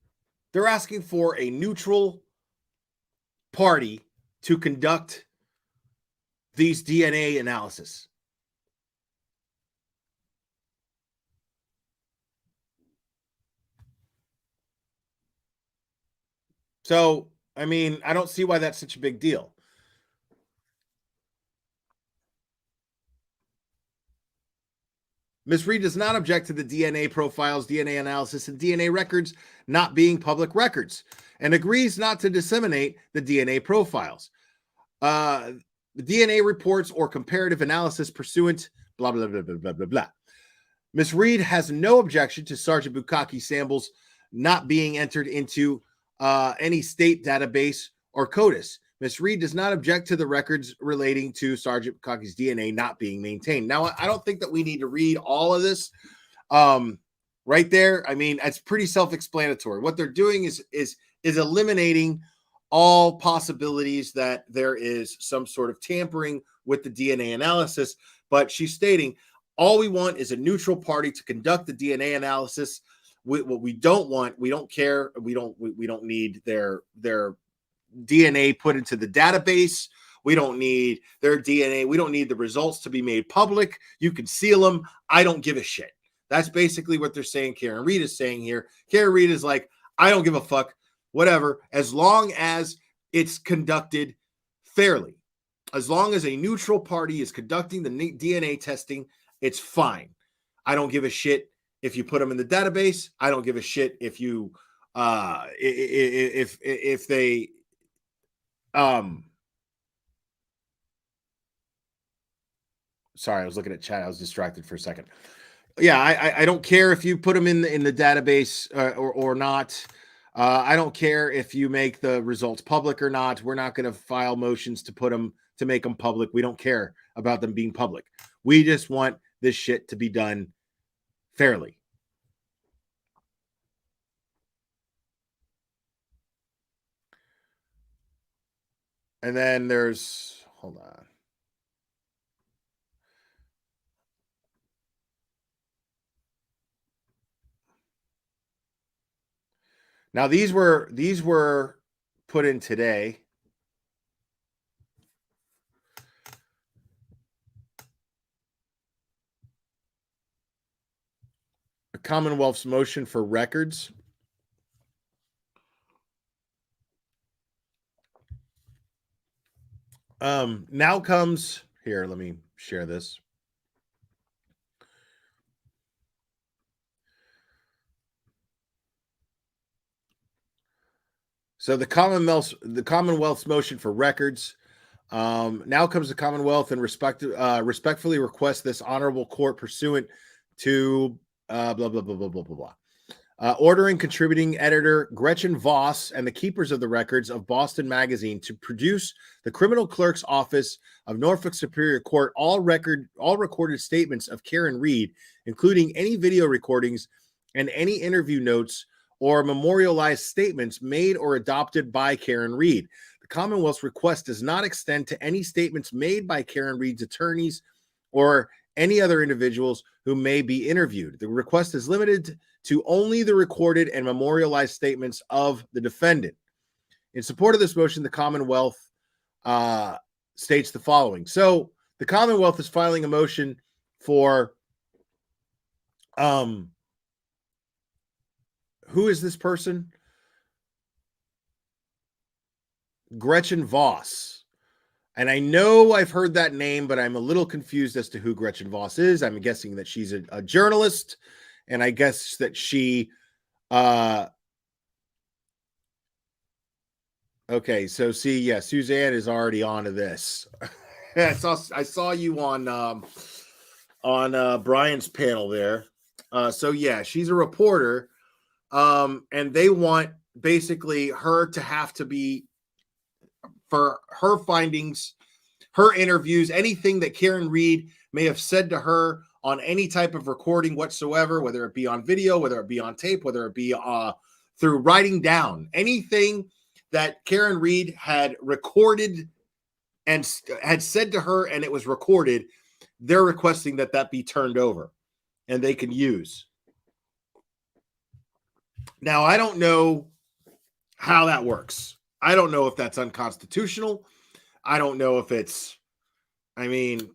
party to conduct these DNA analysis. So, I mean, I don't see why that's such a big deal. Ms. Reed does not object to the DNA profiles, DNA analysis, and DNA records not being public records, and agrees not to disseminate the DNA profiles, the DNA reports, or comparative analysis pursuant, blah, blah, blah, blah, blah, blah, blah. Ms. Reed has no objection to Sergeant Bukaki samples not being entered into any state database or CODIS. Ms. Reed does not object to the records relating to Sergeant Bukaki's DNA not being maintained. Now, I don't think that we need to read all of this right there. I mean, it's pretty self-explanatory. What they're doing is eliminating all possibilities that there is some sort of tampering with the DNA analysis. But she's stating, all we want is a neutral party to conduct the DNA analysis. What we don't want, we don't care. We don't need their DNA put into the database. We don't need their DNA. We don't need the results to be made public. You can seal them. I don't give a shit. That's basically what they're saying. Karen Reed is saying here. Karen Reed is like, I don't give a fuck, whatever, as long as it's conducted fairly. As long as a neutral party is conducting the DNA testing, it's fine. I don't give a shit if you put them in the database. I don't give a shit if you if they sorry, I was looking at chat. I was distracted for a second. Yeah, I don't care if you put them in the database or not. I don't care if you make the results public or not. We're not going to file motions to make them public. We don't care about them being public. We just want this shit to be done fairly. And then there's, hold on. Now these were put in today. The Commonwealth's motion for records. Now comes here. Let me share this. So the Commonwealth's motion for records. Now comes the Commonwealth and respectfully request this honorable court pursuant to blah blah blah blah blah blah blah. Ordering contributing editor Gretchen Voss and the keepers of the records of Boston Magazine to produce the criminal clerk's office of Norfolk Superior Court all recorded statements of Karen Reed, including any video recordings and any interview notes or memorialized statements made or adopted by Karen Reed. The Commonwealth's request does not extend to any statements made by Karen Reed's attorneys or any other individuals who may be interviewed. The request is limited to only the recorded and memorialized statements of the defendant. In support of this motion, the Commonwealth states the following. So the Commonwealth is filing a motion for who is this person? Gretchen Voss. And I know I've heard that name, but I'm a little confused as to who Gretchen Voss is. I'm guessing that she's a journalist, and I guess that she okay, so see, yeah, Suzanne is already on to this. I saw you on Brian's panel there. So yeah, she's a reporter. And they want basically her to have to be, for her findings, her interviews, anything that Karen Reed may have said to her on any type of recording whatsoever, whether it be on video, whether it be on tape, whether it be through writing down, anything that Karen Reed had recorded and had said to her and it was recorded, they're requesting that be turned over and they can use. Now, I don't know how that works. I don't know if that's unconstitutional. I don't know if it's, I mean,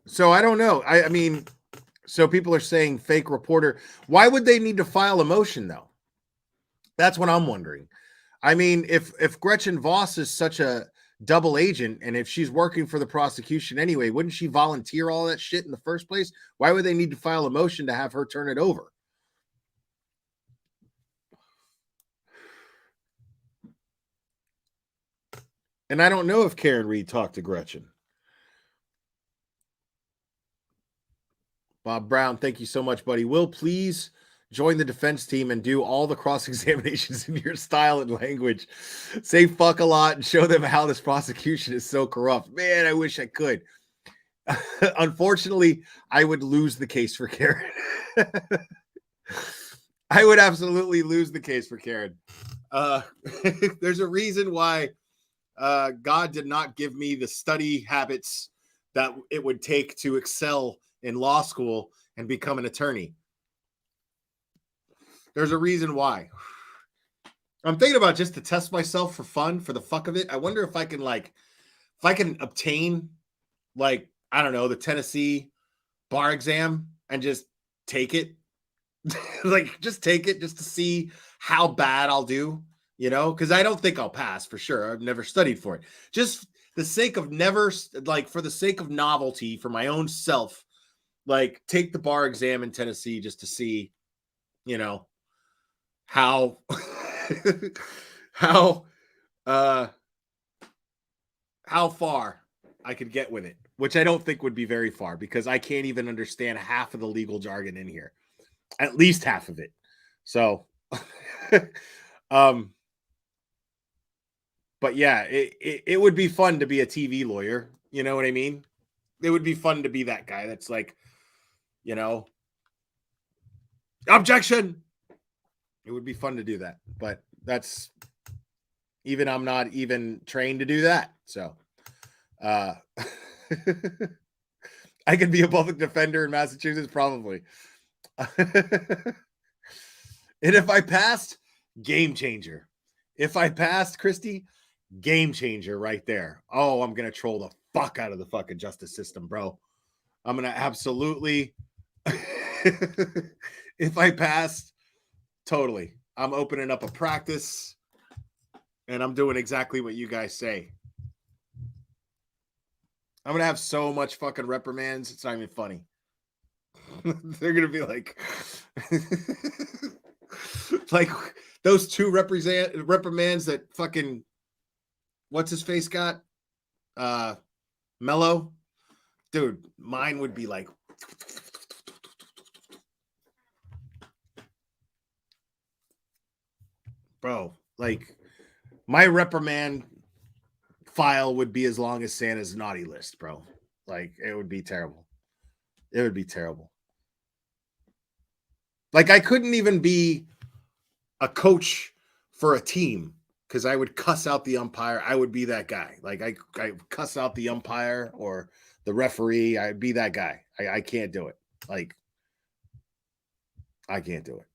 so I don't know. I mean, so people are saying fake reporter. Why would they need to file a motion, though? That's what I'm wondering. I mean, if Gretchen Voss is such a double agent, and if she's working for the prosecution anyway, wouldn't she volunteer all that shit in the first place? Why would they need to file a motion to have her turn it over? And I don't know if Karen Reed talked to Gretchen. Bob Brown, thank you so much, buddy. Will, please join the defense team and do all the cross-examinations in your style and language. Say fuck a lot and show them how this prosecution is so corrupt. Man, I wish I could. Unfortunately, I would lose the case for Karen. I would absolutely lose the case for Karen. There's a reason why God did not give me the study habits that it would take to excel in law school and become an attorney. There's a reason why. I'm thinking about just to test myself for fun, for the fuck of it. I wonder if I can obtain, like, I don't know, the Tennessee bar exam and just take it. Like, just take it just to see how bad I'll do, you know? Because I don't think I'll pass for sure. I've never studied for it. Just the sake of for the sake of novelty, for my own self, like, take the bar exam in Tennessee just to see, you know, how far I could get with it, which I don't think would be very far because I can't even understand half of the legal jargon in here, at least half of it. So, but yeah, it would be fun to be a TV lawyer. You know what I mean? It would be fun to be that guy that's like, you know, objection. It would be fun to do that, but I'm not even trained to do that. So, I could be a public defender in Massachusetts, probably. And if I passed, game changer. If I passed, Christy, game changer right there. Oh, I'm going to troll the fuck out of the fucking justice system, bro. I'm going to absolutely, if I passed, totally. I'm opening up a practice and I'm doing exactly what you guys say. I'm going to have so much fucking reprimands. It's not even funny. They're going to be like, like those two reprimands that fucking, what's his face got? Mello. Dude, mine would be like, bro, like my reprimand file would be as long as Santa's naughty list, bro. Like it would be terrible. It would be terrible. Like I couldn't even be a coach for a team because I would cuss out the umpire. I would be that guy. Like I cuss out the umpire or the referee. I'd be that guy. I can't do it. Like I can't do it.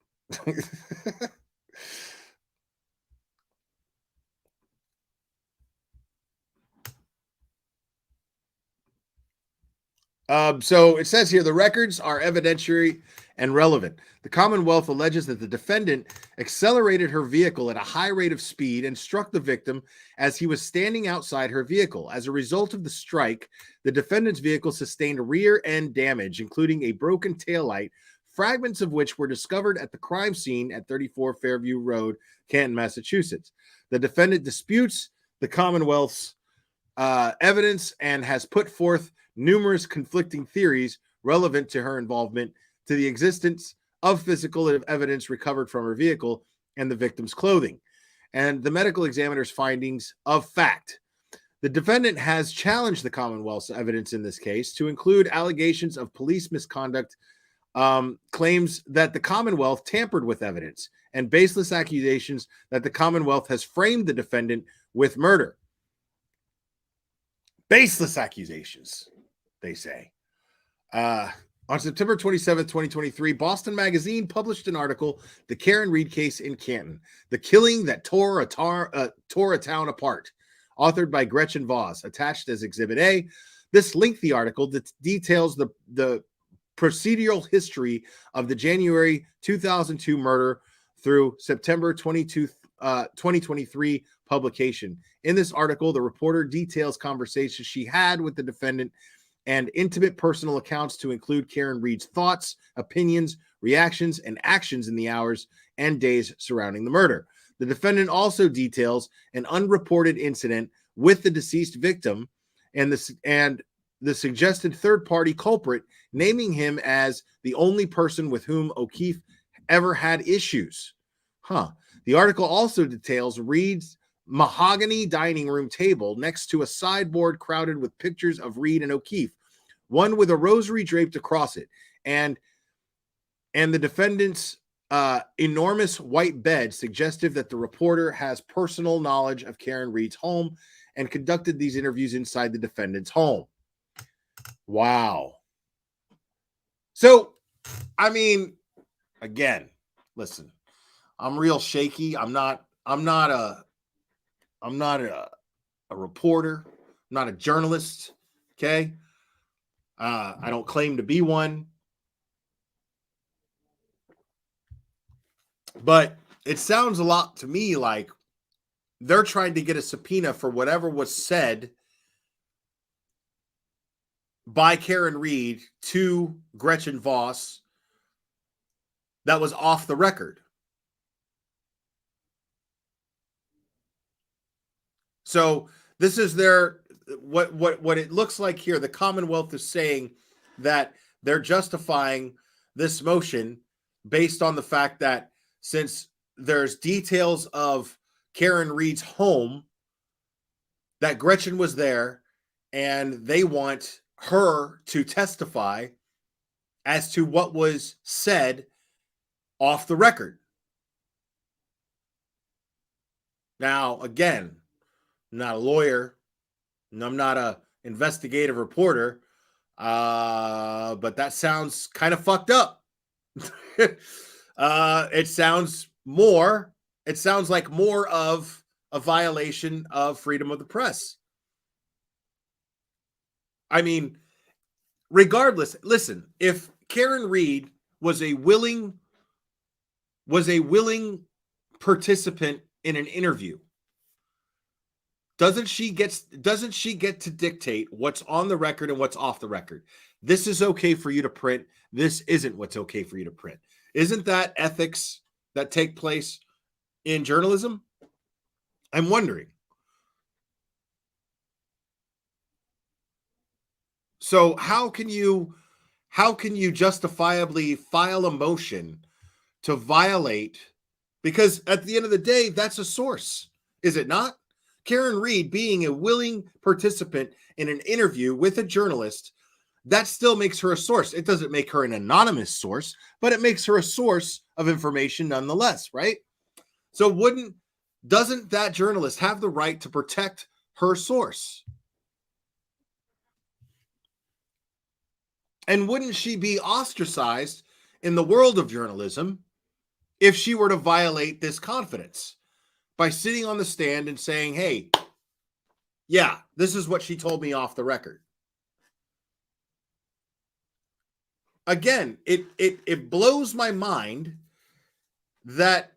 So it says here, the records are evidentiary and relevant. The Commonwealth alleges that the defendant accelerated her vehicle at a high rate of speed and struck the victim as he was standing outside her vehicle. As a result of the strike, the defendant's vehicle sustained rear end damage, including a broken taillight, fragments of which were discovered at the crime scene at 34 Fairview Road, Canton, Massachusetts. The defendant disputes the Commonwealth's evidence and has put forth numerous conflicting theories relevant to her involvement to the existence of physical evidence recovered from her vehicle and the victim's clothing, and the medical examiner's findings of fact. The defendant has challenged the Commonwealth's evidence in this case to include allegations of police misconduct, claims that the Commonwealth tampered with evidence, and baseless accusations that the Commonwealth has framed the defendant with murder. Baseless accusations, they say. On September 27, 2023, Boston Magazine published an article, The Karen Reed Case in Canton, The Killing That Tore a Town Apart, authored by Gretchen Voss, attached as Exhibit A. This lengthy article details the procedural history of the January 2002 murder through September 2023 publication. In this article, the reporter details conversations she had with the defendant and intimate personal accounts to include Karen Read's thoughts, opinions, reactions, and actions in the hours and days surrounding the murder. The defendant also details an unreported incident with the deceased victim and the suggested third-party culprit, naming him as the only person with whom O'Keefe ever had issues. The article also details Read's mahogany dining room table next to a sideboard crowded with pictures of Read and O'Keefe, one with a rosary draped across it, and the defendant's enormous white bed, suggestive that the reporter has personal knowledge of Karen Read's home and conducted these interviews inside the defendant's home. Wow. So, I mean, again, listen, I'm real shaky. I'm not a reporter. I'm not a journalist. Okay. I don't claim to be one. But it sounds a lot to me like they're trying to get a subpoena for whatever was said by Karen Read to Gretchen Voss that was off the record. So this is their what it looks like here. The Commonwealth is saying that they're justifying this motion based on the fact that since there's details of Karen Read's home, that Gretchen was there, and they want her to testify as to what was said off the record. Now, again, I'm not a lawyer, and I'm not an investigative reporter, but that sounds kind of fucked up. It sounds like more of a violation of freedom of the press. I mean, regardless, listen, if Karen Read was a willing participant in an interview, doesn't she get to dictate what's on the record and what's off the record? This is okay for you to print. This isn't what's okay for you to print. Isn't that ethics that take place in journalism? I'm wondering. So how can you justifiably file a motion to violate? Because at the end of the day, that's a source, is it not? Karen Read being a willing participant in an interview with a journalist, that still makes her a source. It doesn't make her an anonymous source, but it makes her a source of information nonetheless, right? So doesn't that journalist have the right to protect her source? And wouldn't she be ostracized in the world of journalism if she were to violate this confidence by sitting on the stand and saying, hey, yeah, this is what she told me off the record? Again, it blows my mind that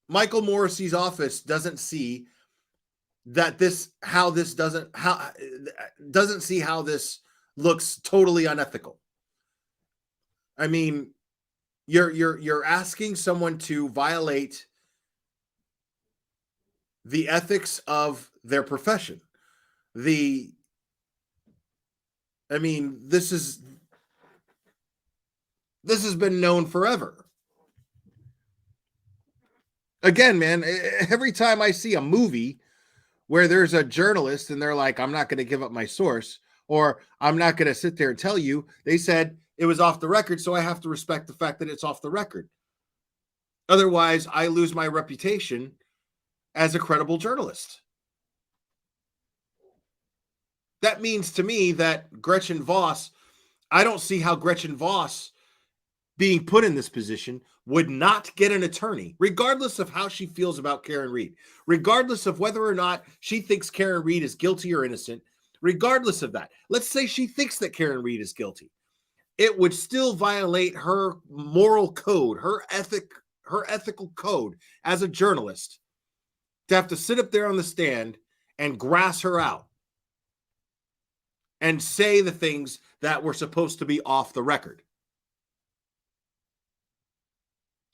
Michael Morrissey's office doesn't see that doesn't see how this looks totally unethical. I mean, you're asking someone to violate the ethics of their profession. This has been known forever. Again, man, every time I see a movie where there's a journalist and they're like, I'm not going to give up my source, or I'm not going to sit there and tell you, they said it was off the record, so I have to respect the fact that it's off the record. Otherwise, I lose my reputation as a credible journalist. That means to me that Gretchen Voss, I don't see how Gretchen Voss being put in this position would not get an attorney, regardless of how she feels about Karen Read, regardless of whether or not she thinks Karen Read is guilty or innocent, regardless of that. Let's say she thinks that Karen Read is guilty. It would still violate her moral code, her ethical code as a journalist to have to sit up there on the stand and grass her out and say the things that were supposed to be off the record.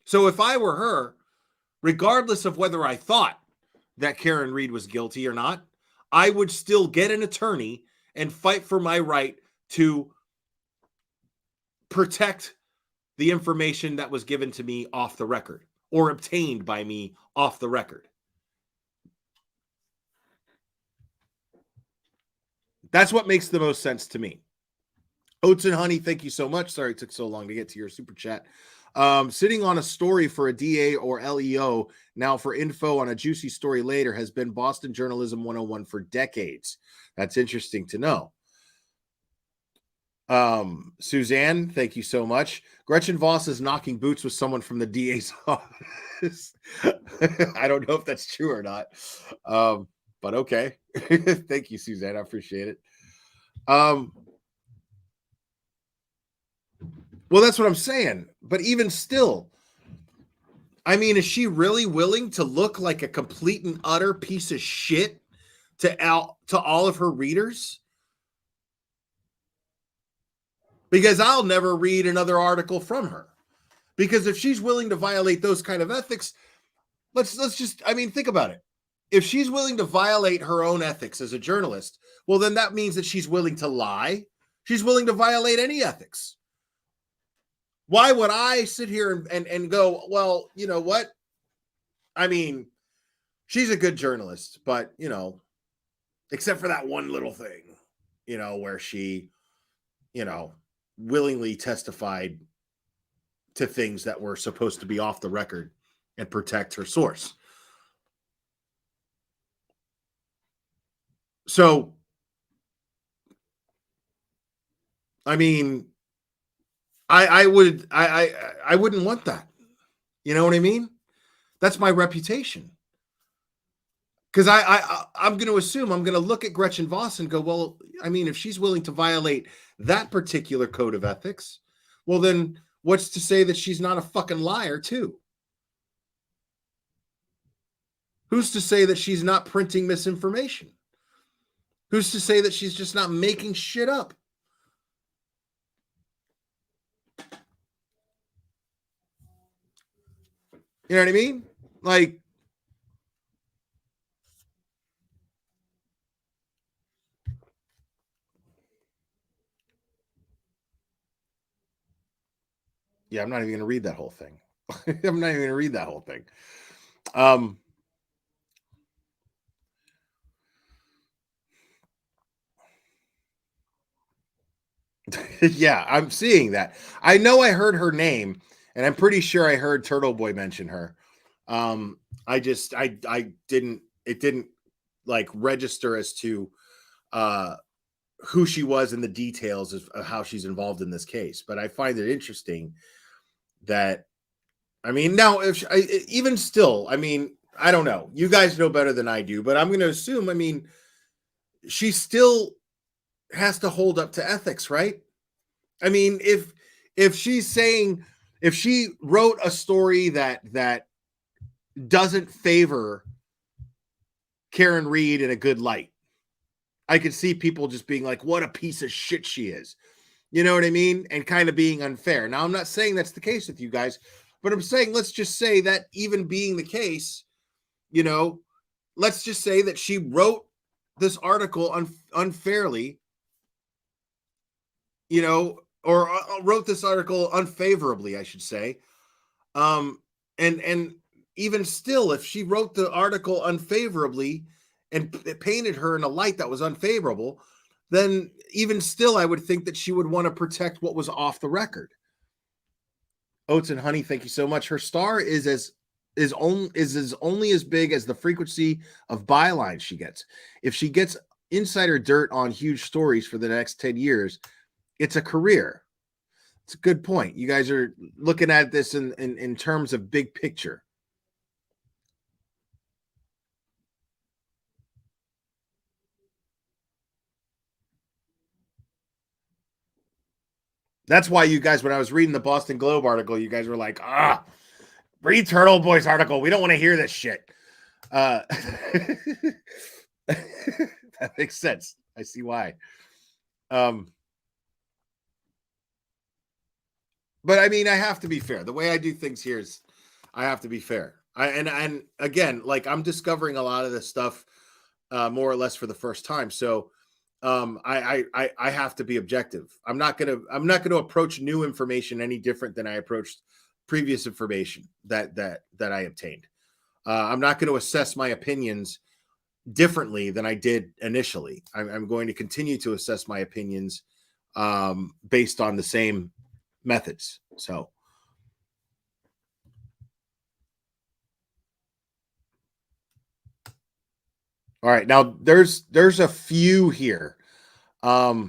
So if I were her, regardless of whether I thought that Karen Read was guilty or not, I would still get an attorney and fight for my right to protect the information that was given to me off the record or obtained by me off the record. That's what makes the most sense to me. Oats and Honey, thank you so much. Sorry it took so long to get to your super chat. Sitting on a story for a DA or LEO now for info on a juicy story later has been Boston Journalism 101 for decades. That's interesting to know. Suzanne, thank you so much. Gretchen Voss is knocking boots with someone from the DA's office. I don't know if that's true or not. But okay. Thank you, Suzanne. I appreciate it. Well, that's what I'm saying. But even still, I mean, is she really willing to look like a complete and utter piece of shit to all of her readers? Because I'll never read another article from her. Because if she's willing to violate those kind of ethics, let's just, I mean, think about it. If she's willing to violate her own ethics as a journalist, well, then that means that she's willing to lie. She's willing to violate any ethics. Why would I sit here and go, well, you know what? I mean, she's a good journalist, but, you know, except for that one little thing, you know, where she, you know, willingly testified to things that were supposed to be off the record and protect her source. So, I mean, I wouldn't want that. You know what I mean? That's my reputation. Because I'm going to assume, I'm going to look at Gretchen Voss and go, well, I mean, if she's willing to violate that particular code of ethics, well, then what's to say that she's not a fucking liar too? Who's to say that she's not printing misinformation? Who's to say that she's just not making shit up? You know what I mean? Like, yeah, I'm not even going to read that whole thing. I'm not even going to read that whole thing. Yeah, I'm seeing that. I know I heard her name, and I'm pretty sure I heard Turtle Boy mention her. I didn't like register as to who she was and the details of how she's involved in this case. But I find it interesting that, I mean, now even still, I mean, I don't know. You guys know better than I do, but I'm going to assume, I mean, she still has to hold up to ethics, right? I mean, if she's saying, if she wrote a story that doesn't favor Karen Read in a good light, I could see people just being like, what a piece of shit she is. You know what I mean? And kind of being unfair. Now, I'm not saying that's the case with you guys, but I'm saying, let's just say that even being the case, you know, let's just say that she wrote this article unfairly, you know, or wrote this article unfavorably, I should say. And even still, if she wrote the article unfavorably and it painted her in a light that was unfavorable, then even still, I would think that she would want to protect what was off the record. Oats and Honey, thank you so much. Her star is only as big as the frequency of bylines she gets. If she gets insider dirt on huge stories for the next 10 years, it's a career. It's a good point. You guys are looking at this in terms of big picture. That's why you guys, when I was reading the Boston Globe article, you guys were like, read Turtle Boy's article. We don't want to hear this shit. That makes sense. I see why. But I mean, I have to be fair. The way I do things here is I have to be fair. And again, like I'm discovering a lot of this stuff more or less for the first time. So I have to be objective. I'm not gonna approach new information any different than I approached previous information that I obtained. I'm not going to assess my opinions differently than I did initially. I'm going to continue to assess my opinions based on the same methods. So, all right, now there's a few here. Now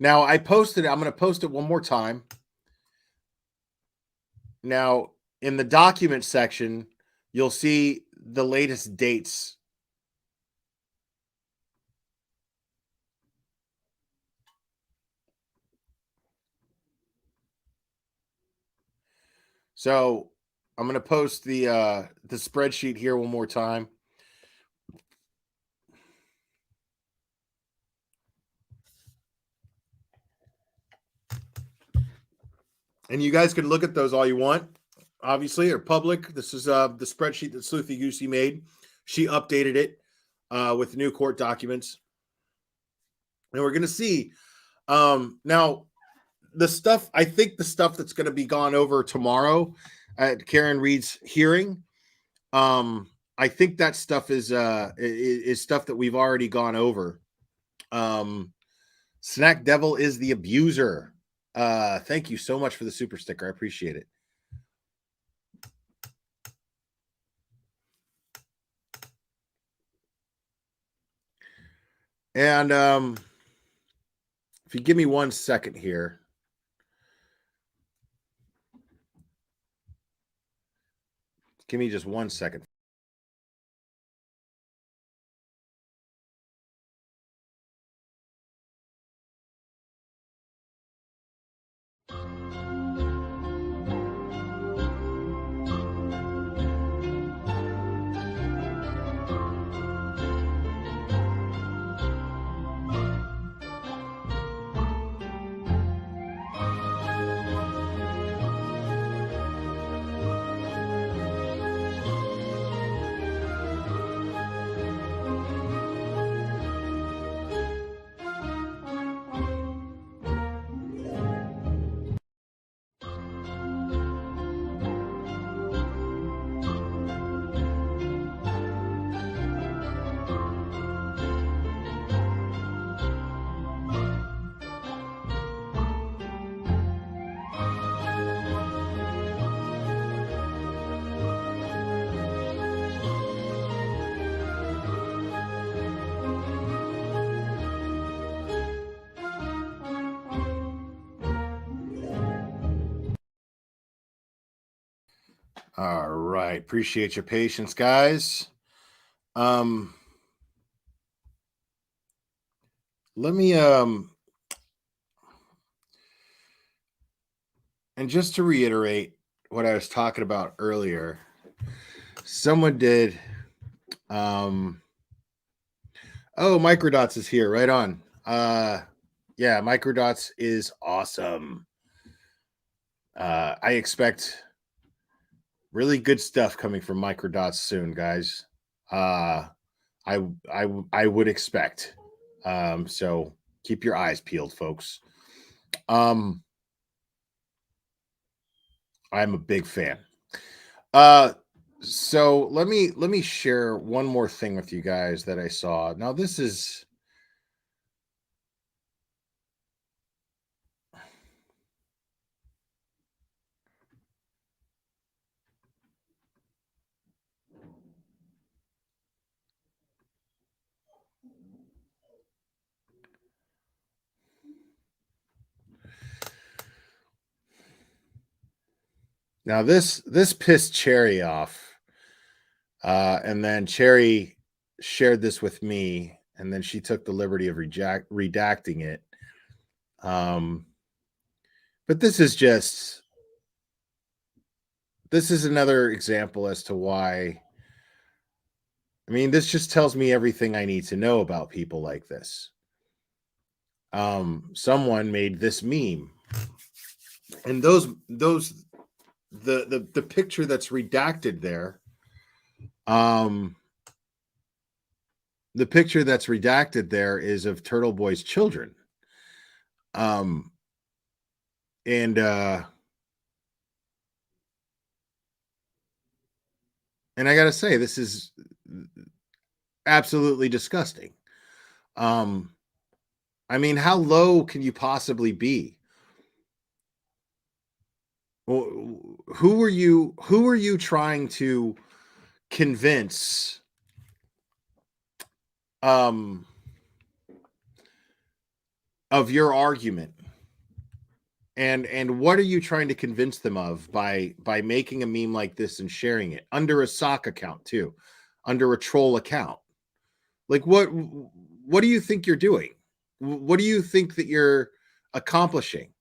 I posted it. I'm going to post it one more time. Now in the document section, you'll see the latest dates. So I'm going to post the spreadsheet here one more time. And you guys can look at those all you want. Obviously, they're public. This is the spreadsheet that Sleuthy Goosey made. She updated it with new court documents. And we're going to see. Now, the stuff, I think the stuff that's going to be gone over tomorrow at Karen Reed's hearing, I think that stuff is stuff that we've already gone over. Snack Devil is the abuser. Thank you so much for the super sticker. I appreciate it. And if you give me 1 second here. Give me just 1 second. All right. Appreciate your patience, guys. Let me and just to reiterate what I was talking about earlier, someone did oh, Microdots is here. Right on. Yeah, Microdots is awesome. I expect really good stuff coming from Microdots soon, guys. I would expect. So keep your eyes peeled, folks. I'm a big fan. So let me share one more thing with you guys that I saw. Now this is now this pissed Cherry off. And then Cherry shared this with me, and then she took the liberty of redacting it. But this is another example as to why I mean, this just tells me everything I need to know about people like this. Someone made this meme, and the picture that's redacted there, the picture that's redacted there is of Turtle Boy's children. And I gotta say, this is absolutely disgusting. I mean, how low can you possibly be? Well, who are you trying to convince of your argument? And what are you trying to convince them of by making a meme like this and sharing it under a sock account too, under a troll account? Like what do you think you're doing? What do you think that you're accomplishing?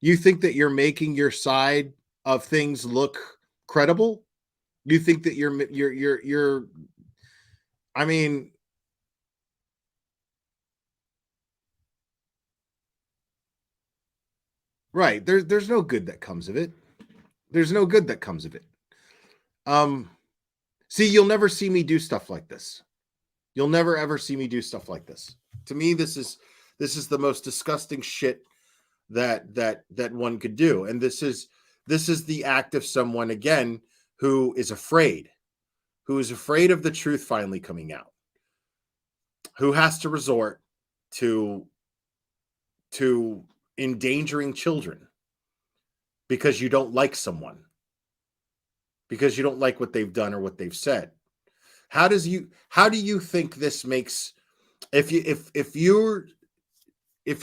You think that you're making your side of things look credible? You think that you're I mean, right. There's no good that comes of it. There's no good that comes of it. See, you'll never see me do stuff like this. You'll never ever see me do stuff like this. To me, this is the most disgusting shit that one could do. And this is the act of someone, again, who is afraid of the truth finally coming out, who has to resort to endangering children because you don't like someone, because you don't like what they've done or what they've said. How do you think this makes, if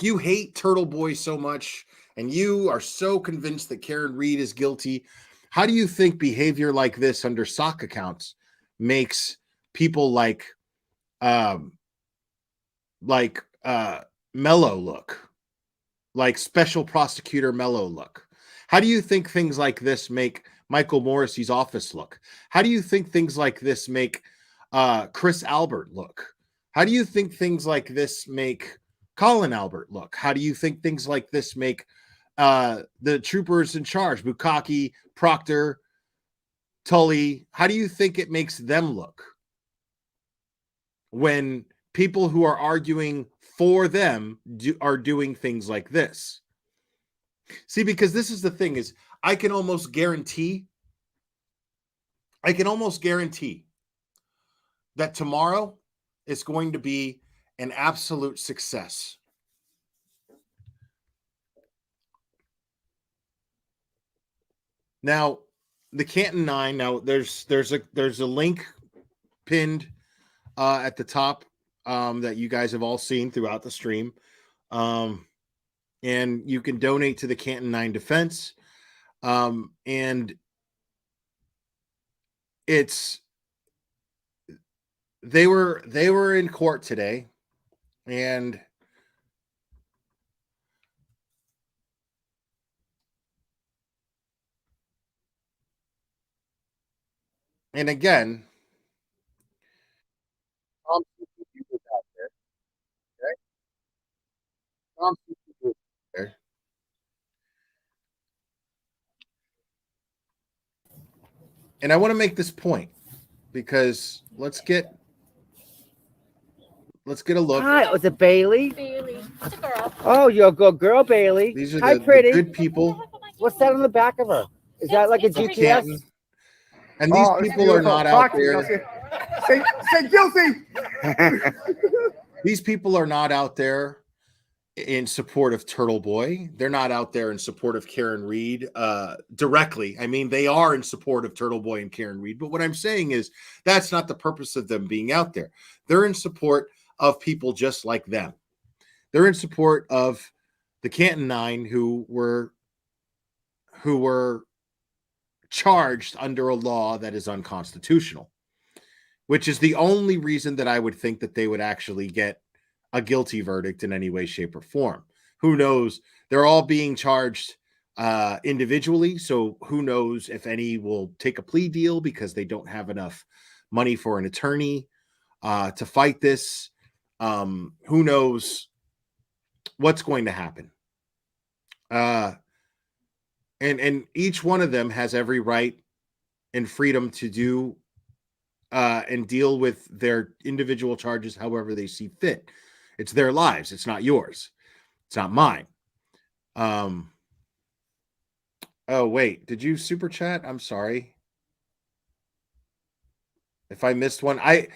you hate Turtle Boy so much and you are so convinced that Karen Read is guilty, how do you think behavior like this under sock accounts makes people like Mello look, like Special Prosecutor Mello look? How do you think things like this make Michael Morrissey's office look? How do you think things like this make Chris Albert look? How do you think things like this make Colin Albert look? How do you think things like this make the troopers in charge, Bukaki, Proctor, Tully? How do you think it makes them look when people who are arguing for them are doing things like this? See, because this is the thing, is I can almost guarantee that tomorrow is going to be an absolute success. Now, the Canton 9, now there's a link pinned at the top that you guys have all seen throughout the stream. And you can donate to the Canton 9 Defense. And they were in court today, and again, and I want to make this point because let's get a look. Hi, was it Bailey? Bailey. It's a girl. Oh, you're a good girl, Bailey. These are Hi, the pretty. good people. What's that on the back of her? Is that like a of GPS? Canton. And these people are not out there. Say guilty. These people are not out there in support of Turtle Boy. They're not out there in support of Karen Read directly. I mean, they are in support of Turtle Boy and Karen Read. But what I'm saying is that's not the purpose of them being out there. They're in support of people just like them. They're in support of the Canton 9 who were charged under a law that is unconstitutional, which is the only reason that I would think that they would actually get a guilty verdict in any way, shape, or form. Who knows? They're all being charged individually, so who knows if any will take a plea deal because they don't have enough money for an attorney, to fight this. Who knows what's going to happen? And each one of them has every right and freedom to do and deal with their individual charges however they see fit. It's their lives. It's not yours. It's not mine. Oh, wait. Did you super chat? I'm sorry. If I missed one, I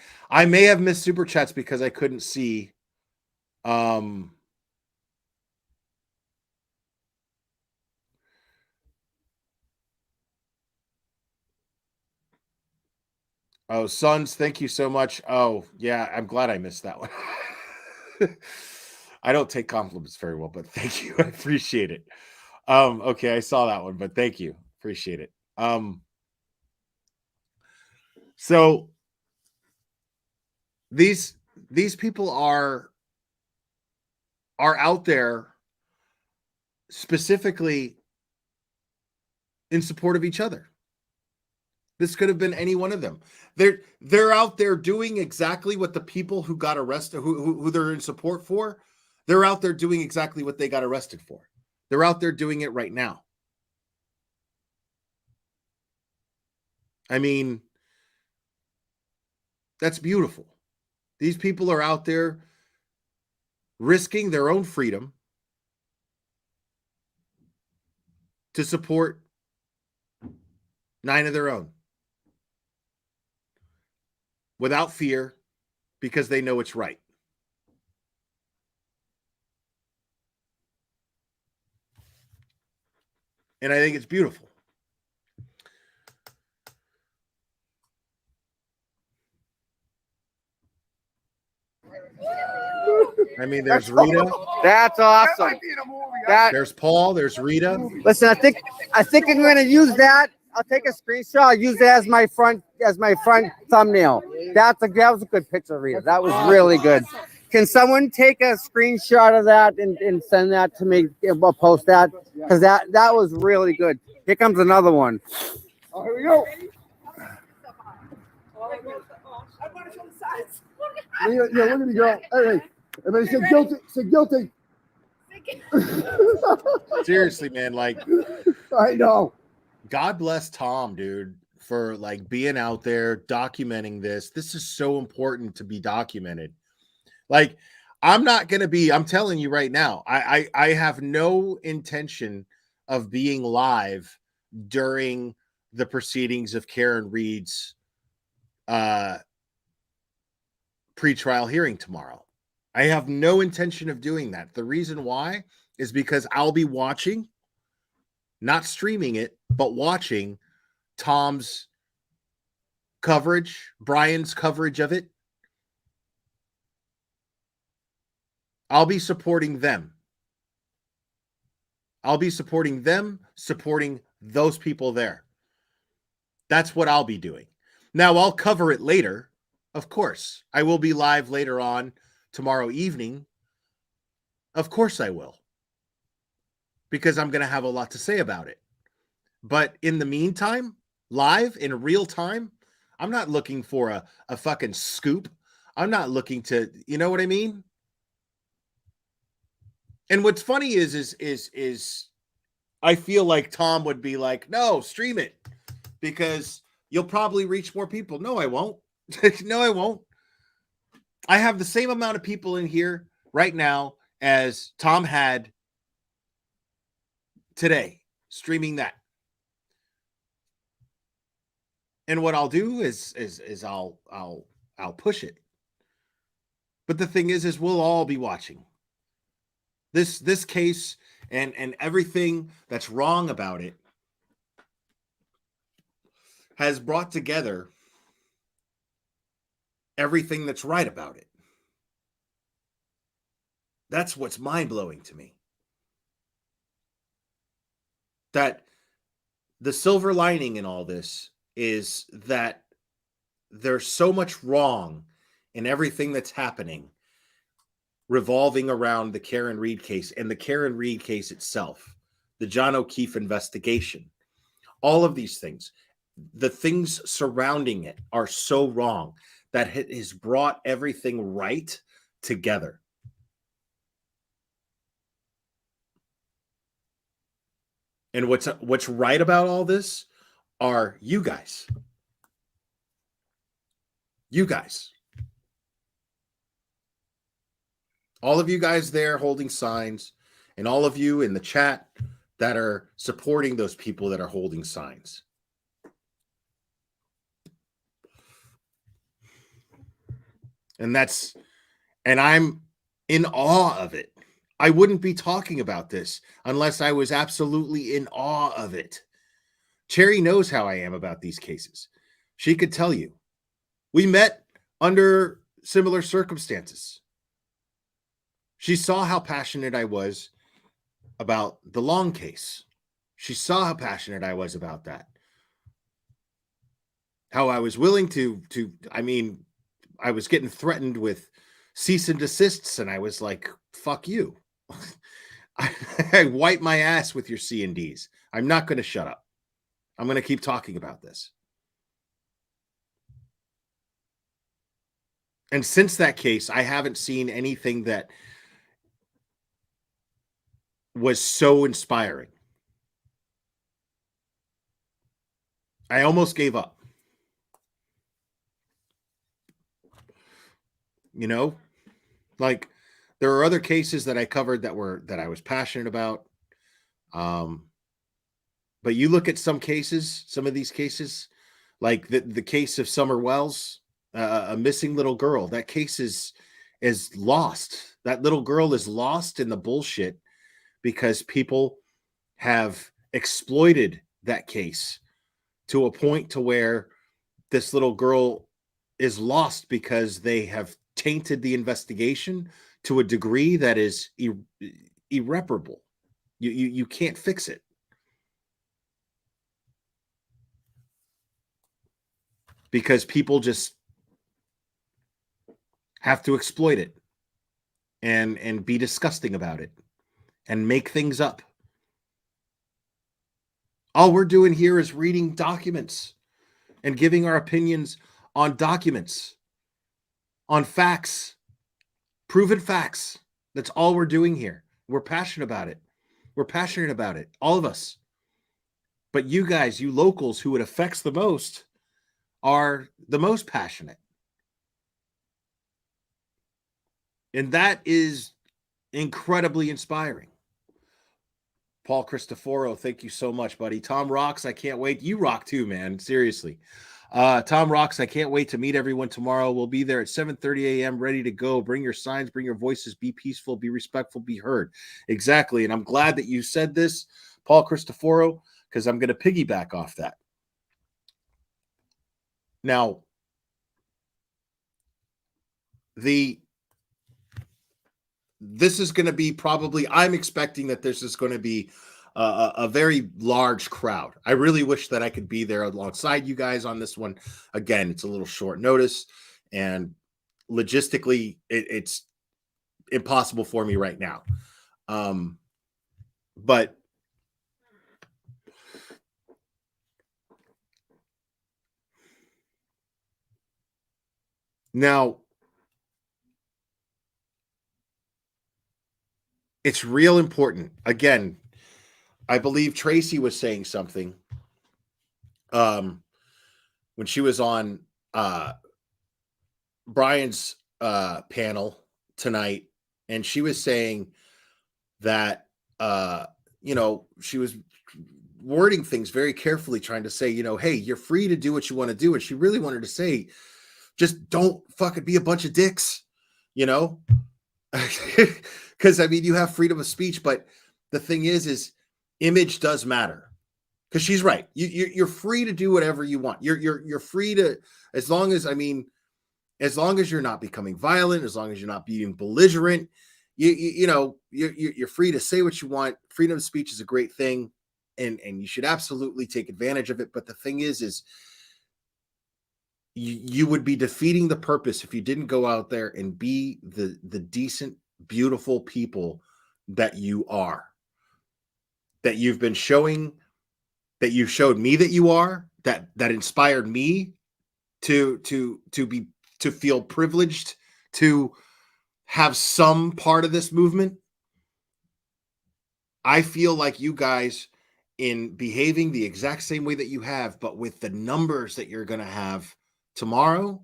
may have missed super chats because I couldn't see. Oh, Sons, thank you so much. Oh, yeah, I'm glad I missed that one. I don't take compliments very well, but thank you. I appreciate it. Okay, I saw that one, but thank you. Appreciate it. So these people are out there specifically in support of each other. This could have been any one of them. They're out there doing exactly what the people who got arrested, who they're in support for, they're out there doing exactly what they got arrested for. They're out there doing it right now. I mean, that's beautiful. These people are out there risking their own freedom to support 9 of their own without fear because they know it's right. And I think it's beautiful. I mean, there's Rita. That's awesome. There's Paul. There's Rita. Listen, I think I'm going to use that. I'll take a screenshot. I'll use that as my front thumbnail. That was a good picture, Rita. That was really good. Can someone take a screenshot of that and send that to me? I'll post that because that was really good. Here comes another one. Oh, here we go. Yeah, look at the girl. Hey, everybody say guilty. Say guilty. Seriously, man, like I know. God bless Tom, dude, for like being out there documenting this. This is so important to be documented. Like, I'm telling you right now, I have no intention of being live during the proceedings of Karen Reed's pretrial hearing tomorrow. I have no intention of doing that. The reason why is because I'll be watching, not streaming it, but watching Tom's coverage, Brian's coverage of it. I'll be supporting them. I'll be supporting them, supporting those people there. That's what I'll be doing. Now, I'll cover it later. Of course, I will be live later on tomorrow evening. Of course I will. Because I'm going to have a lot to say about it. But in the meantime, live in real time, I'm not looking for a fucking scoop. I'm not looking to, you know what I mean? And what's funny is I feel like Tom would be like, no, stream it because you'll probably reach more people. No, I won't. No, I won't. I have the same amount of people in here right now as Tom had today, streaming that. And what I'll do is I'll push it. But the thing is we'll all be watching. This case and everything that's wrong about it has brought together everything that's right about it. That's what's mind-blowing to me. That the silver lining in all this is that there's so much wrong in everything that's happening revolving around the Karen Reed case and the Karen Reed case itself, the John O'Keefe investigation, all of these things, the things surrounding it are so wrong that has brought everything right together. And what's right about all this are you guys. You guys. All of you guys there holding signs, and all of you in the chat that are supporting those people that are holding signs. And I'm in awe of it. I wouldn't be talking about this unless I was absolutely in awe of it. Cherry knows how I am about these cases. She could tell you. We met under similar circumstances. She saw how passionate I was about the Long case. She saw how passionate I was about that. How I was willing I was getting threatened with cease and desists, and I was like, fuck you. I wipe my ass with your C&Ds. I'm not going to shut up. I'm going to keep talking about this. And since that case, I haven't seen anything that was so inspiring. I almost gave up. You know, like there are other cases that I covered that I was passionate about. But you look at some of these cases, like the case of Summer Wells, a missing little girl. That case is lost. That little girl is lost in the bullshit because people have exploited that case to a point to where this little girl is lost because they have tainted the investigation to a degree that is irreparable. You can't fix it. Because people just have to exploit it and be disgusting about it and make things up. All we're doing here is reading documents and giving our opinions on documents, on facts, proven facts. That's all we're doing here. We're passionate about it. We're passionate about it, all of us. But you guys, you locals who it affects the most, are the most passionate. And that is incredibly inspiring. Paul Cristoforo, thank you so much, buddy. Tom Rocks, I can't wait. You rock too, man. Seriously. Tom Rocks, I can't wait to meet everyone tomorrow. We'll be there at 7:30 a.m. ready to go. Bring your signs, bring your voices, be peaceful, be respectful, be heard. Exactly. And I'm glad that you said this, Paul Cristoforo, because I'm going to piggyback off that. Now, this is going to be probably, I'm expecting that this is going to be a very large crowd. I really wish that I could be there alongside you guys on this one. Again, it's a little short notice, and logistically, it's impossible for me right now. But now, it's real important. Again, I believe Tracy was saying something when she was on Brian's panel tonight, and she was saying that, she was wording things very carefully, trying to say, hey, you're free to do what you want to do. And she really wanted to say, just don't fucking be a bunch of dicks, because you have freedom of speech, but the thing is image does matter. Because she's right. You're free to do whatever you want. You're free to, as long as you're not becoming violent, as long as you're not being belligerent, you're free to say what you want. Freedom of speech is a great thing, and you should absolutely take advantage of it. But the thing is you would be defeating the purpose if you didn't go out there and be the decent, beautiful people that you are, that you've been showing, that you showed me that you are, that inspired me to be to feel privileged to have some part of this movement. I feel like you guys, in behaving the exact same way that you have, but with the numbers that you're going to have tomorrow,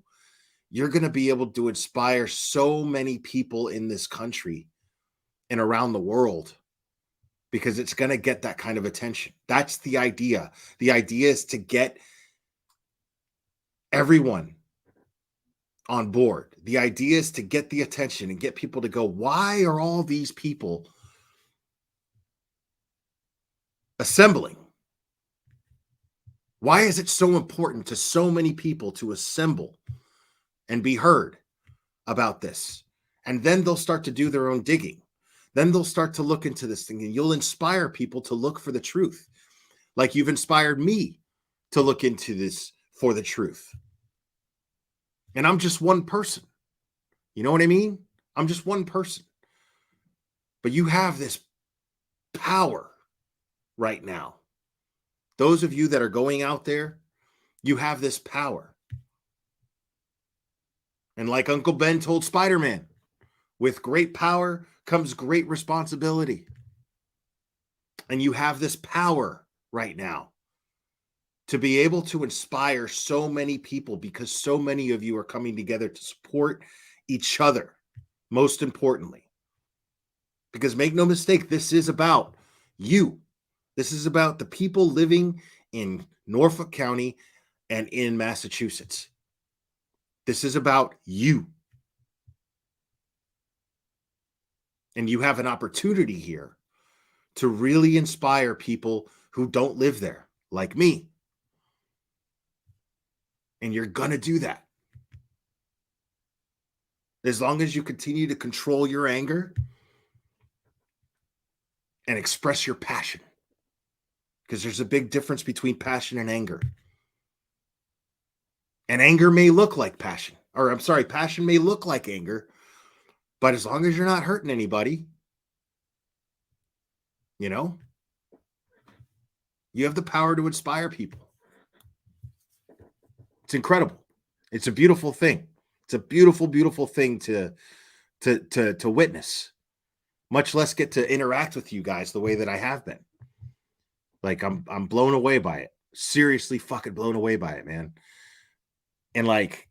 you're going to be able to inspire so many people in this country and around the world, because it's going to get that kind of attention. That's the idea. The idea is to get everyone on board. The idea is to get the attention and get people to go, why are all these people assembling? Why is it so important to so many people to assemble and be heard about this? And then they'll start to do their own digging. Then they'll start to look into this thing, and you'll inspire people to look for the truth. Like you've inspired me to look into this for the truth. And I'm just one person. You know what I mean? I'm just one person. But you have this power right now. Those of you that are going out there, you have this power. And like Uncle Ben told Spider-Man, with great power comes great responsibility. And you have this power right now to be able to inspire so many people, because so many of you are coming together to support each other, most importantly. Because make no mistake, this is about you. This is about the people living in Norfolk County and in Massachusetts. This is about you. And you have an opportunity here to really inspire people who don't live there, like me. And you're going to do that. As long as you continue to control your anger and express your passion. Because there's a big difference between passion and anger. And anger may look like passion. Or I'm sorry, passion may look like anger. But as long as you're not hurting anybody, you know, you have the power to inspire people. It's incredible. It's a beautiful thing. It's a beautiful, beautiful thing to witness, much less get to interact with you guys the way that I have been. Like I'm blown away by it. Seriously fucking blown away by it, man. And like,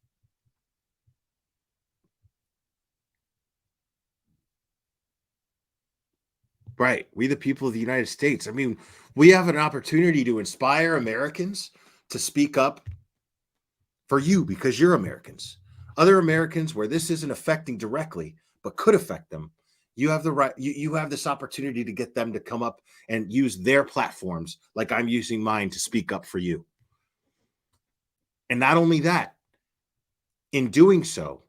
right, we the people of the United States. I mean, we have an opportunity to inspire Americans to speak up for you, because you're Americans. Other Americans where this isn't affecting directly, but could affect them. You have the right, you have this opportunity to get them to come up and use their platforms like I'm using mine to speak up for you. And not only that, in doing so,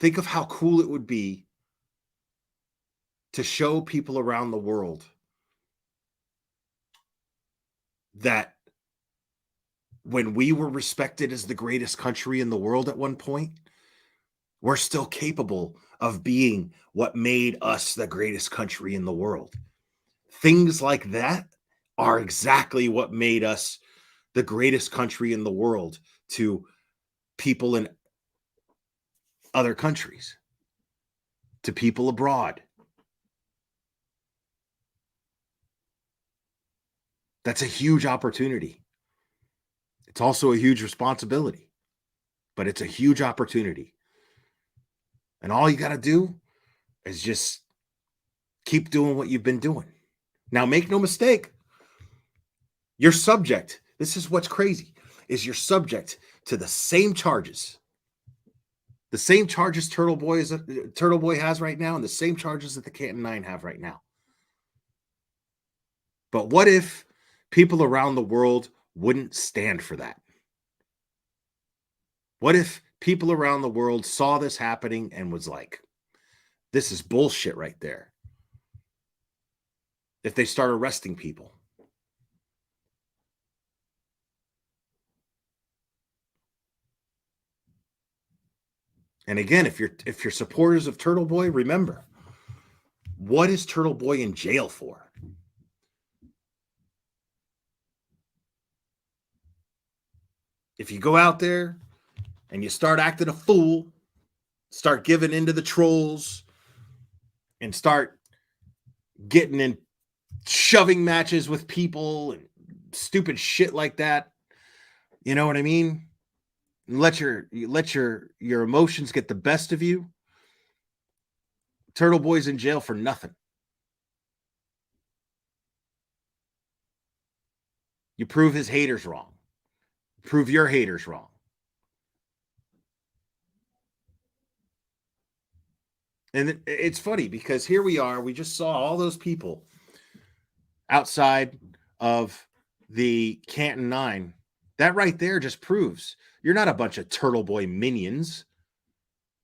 think of how cool it would be to show people around the world that when we were respected as the greatest country in the world at one point, we're still capable of being what made us the greatest country in the world. Things like that are exactly what made us the greatest country in the world to people in other countries, to people abroad. That's a huge opportunity. It's also a huge responsibility, but it's a huge opportunity. And all you got to do is just keep doing what you've been doing. Now, make no mistake, you're subject. This is what's crazy, is you're subject to the same charges. The same charges Turtle Boy has right now, and the same charges that the Canton Nine have right now. But what if people around the world wouldn't stand for that? What if people around the world saw this happening and was like, this is bullshit right there? If they start arresting people. And again, if you're supporters of Turtle Boy, remember, what is Turtle Boy in jail for? If you go out there and you start acting a fool, start giving into the trolls, and start getting in shoving matches with people and stupid shit like that, you know what I mean? Let your emotions get the best of you. Turtle Boy's in jail for nothing. You prove his haters wrong. Prove your haters wrong. And it's funny because here we are. We just saw all those people outside of the Canton 9. That right there just proves you're not a bunch of Turtle Boy minions.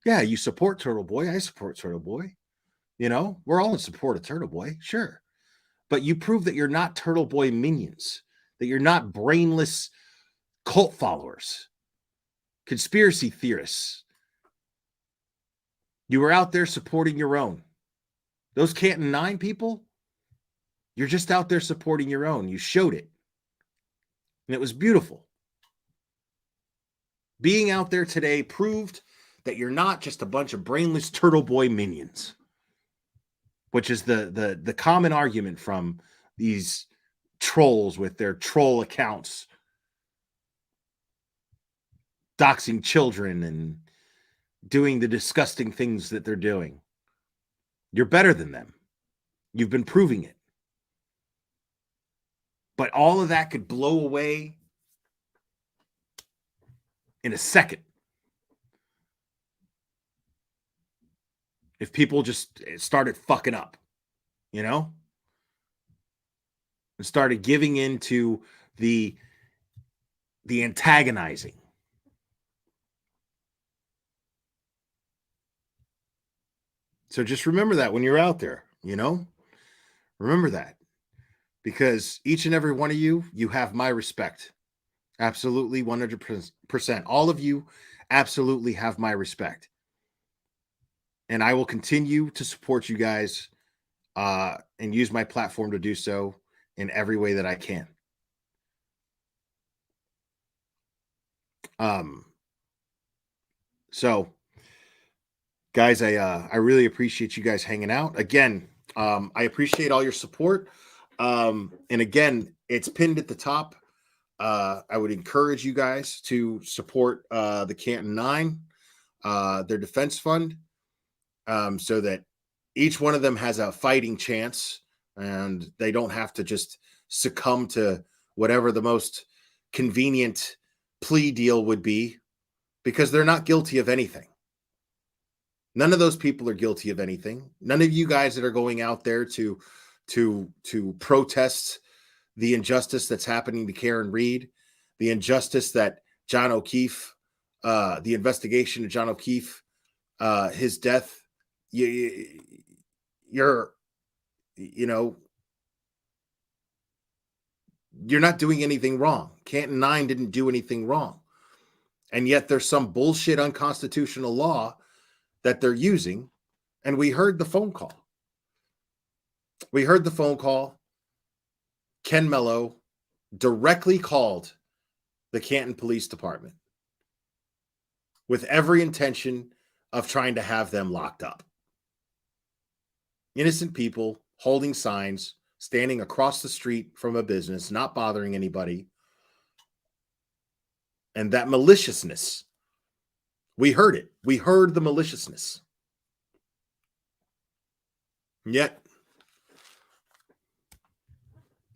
Yeah, you support Turtle Boy. I support Turtle Boy. You know, we're all in support of Turtle Boy. Sure. But you prove that you're not Turtle Boy minions, that you're not brainless cult followers, conspiracy theorists. You were out there supporting your own. Those Canton 9 people, you're just out there supporting your own. You showed it. And it was beautiful. Being out there today proved that you're not just a bunch of brainless Turtle Boy minions, which is the common argument from these trolls with their troll accounts, doxing children and doing the disgusting things that they're doing. You're better than them. You've been proving it. But all of that could blow away in a second if people just started fucking up, you know? And started giving into the antagonizing. So just remember that when you're out there, you know? Remember that. Because each and every one of you, you have my respect. Absolutely, 100%. All of you absolutely have my respect. And I will continue to support you guys and use my platform to do so in every way that I can. So, guys, I really appreciate you guys hanging out. Again, I appreciate all your support. And again, it's pinned at the top. I would encourage you guys to support the Canton 9, their defense fund, so that each one of them has a fighting chance and they don't have to just succumb to whatever the most convenient plea deal would be, because they're not guilty of anything. None of those people are guilty of anything. None of you guys that are going out there to protest the injustice that's happening to Karen Read, the injustice that John O'Keefe, the investigation of John O'Keefe, his death, you're not doing anything wrong. Canton 9 didn't do anything wrong. And yet there's some bullshit unconstitutional law that they're using. And we heard the phone call. Ken Mello directly called the Canton Police Department with every intention of trying to have them locked up. Innocent people holding signs, standing across the street from a business, not bothering anybody. And that maliciousness, we heard it. We heard the maliciousness. And yet,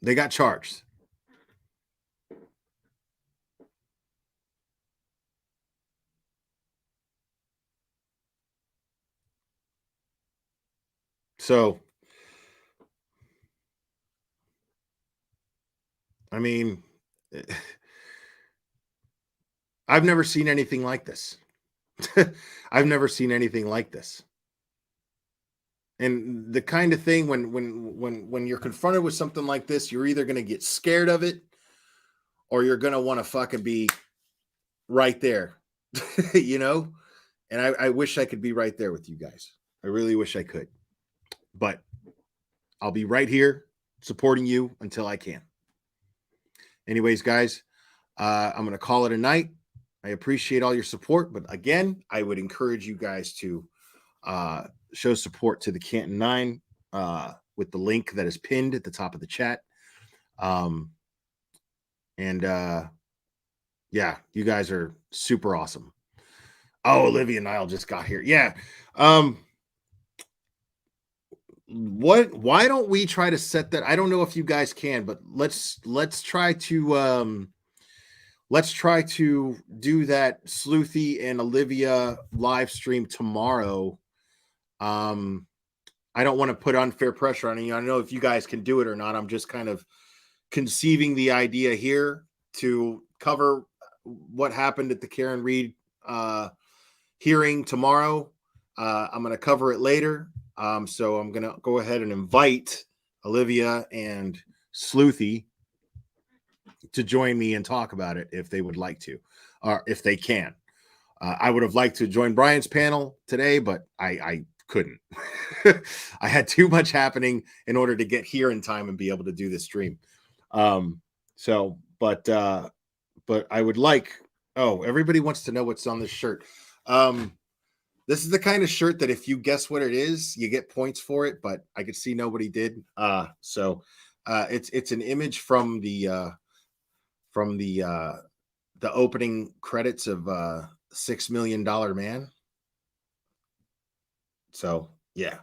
they got charged. So, I mean, I've never seen anything like this. I've never seen anything like this. And the kind of thing when you're confronted with something like this, you're either going to get scared of it or you're going to want to fucking be right there, you know? And I wish I could be right there with you guys. I really wish I could. But I'll be right here supporting you until I can. Anyways, guys, I'm going to call it a night. I appreciate all your support, but again, I would encourage you guys to show support to the Canton 9 with the link that is pinned at the top of the chat. Yeah, you guys are super awesome. Oh, Olivia Nile just got here. Yeah. Why don't we try to set that? I don't know if you guys can, but let's try to do that Sleuthy and Olivia live stream tomorrow. I don't want to put unfair pressure on you. I don't know if you guys can do it or not. I'm just kind of conceiving the idea here to cover what happened at the Karen Read hearing tomorrow. I'm going to cover it later. So I'm going to go ahead and invite Olivia and Sleuthy to join me and talk about it if they would like to, or if they can. I would have liked to join Brian's panel today, but I couldn't. I had too much happening in order to get here in time and be able to do this stream. But I would like, everybody wants to know what's on this shirt. This is the kind of shirt that if you guess what it is, you get points for it, but I could see nobody did. It's an image from the opening credits of $6 Million Man. So yeah.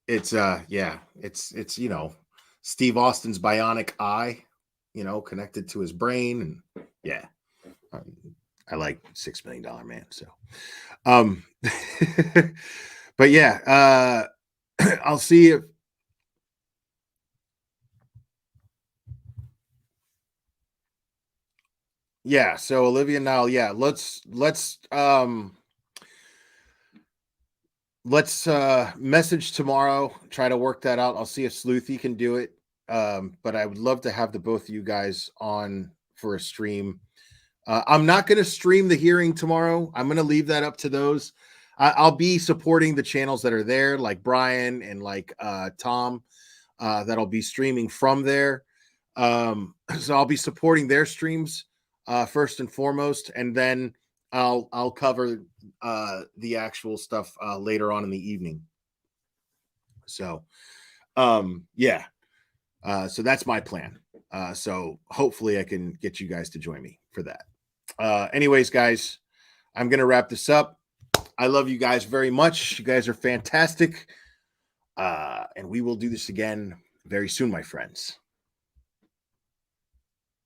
It's Steve Austin's bionic eye, connected to his brain, and yeah. I like $6 Million Man. So, but yeah, I'll see if. Yeah. So Olivia Nile. Yeah. Let's message tomorrow. Try to work that out. I'll see if Sleuthy can do it. But I would love to have the both of you guys on for a stream. I'm not going to stream the hearing tomorrow. I'm going to leave that up to those. I'll be supporting the channels that are there, like Brian and like Tom, that'll be streaming from there. So I'll be supporting their streams first and foremost, and then I'll cover the actual stuff later on in the evening. So, yeah. So that's my plan. So hopefully I can get you guys to join me for that. Anyways, guys, I'm going to wrap this up. I love you guys very much. You guys are fantastic. And we will do this again very soon, my friends.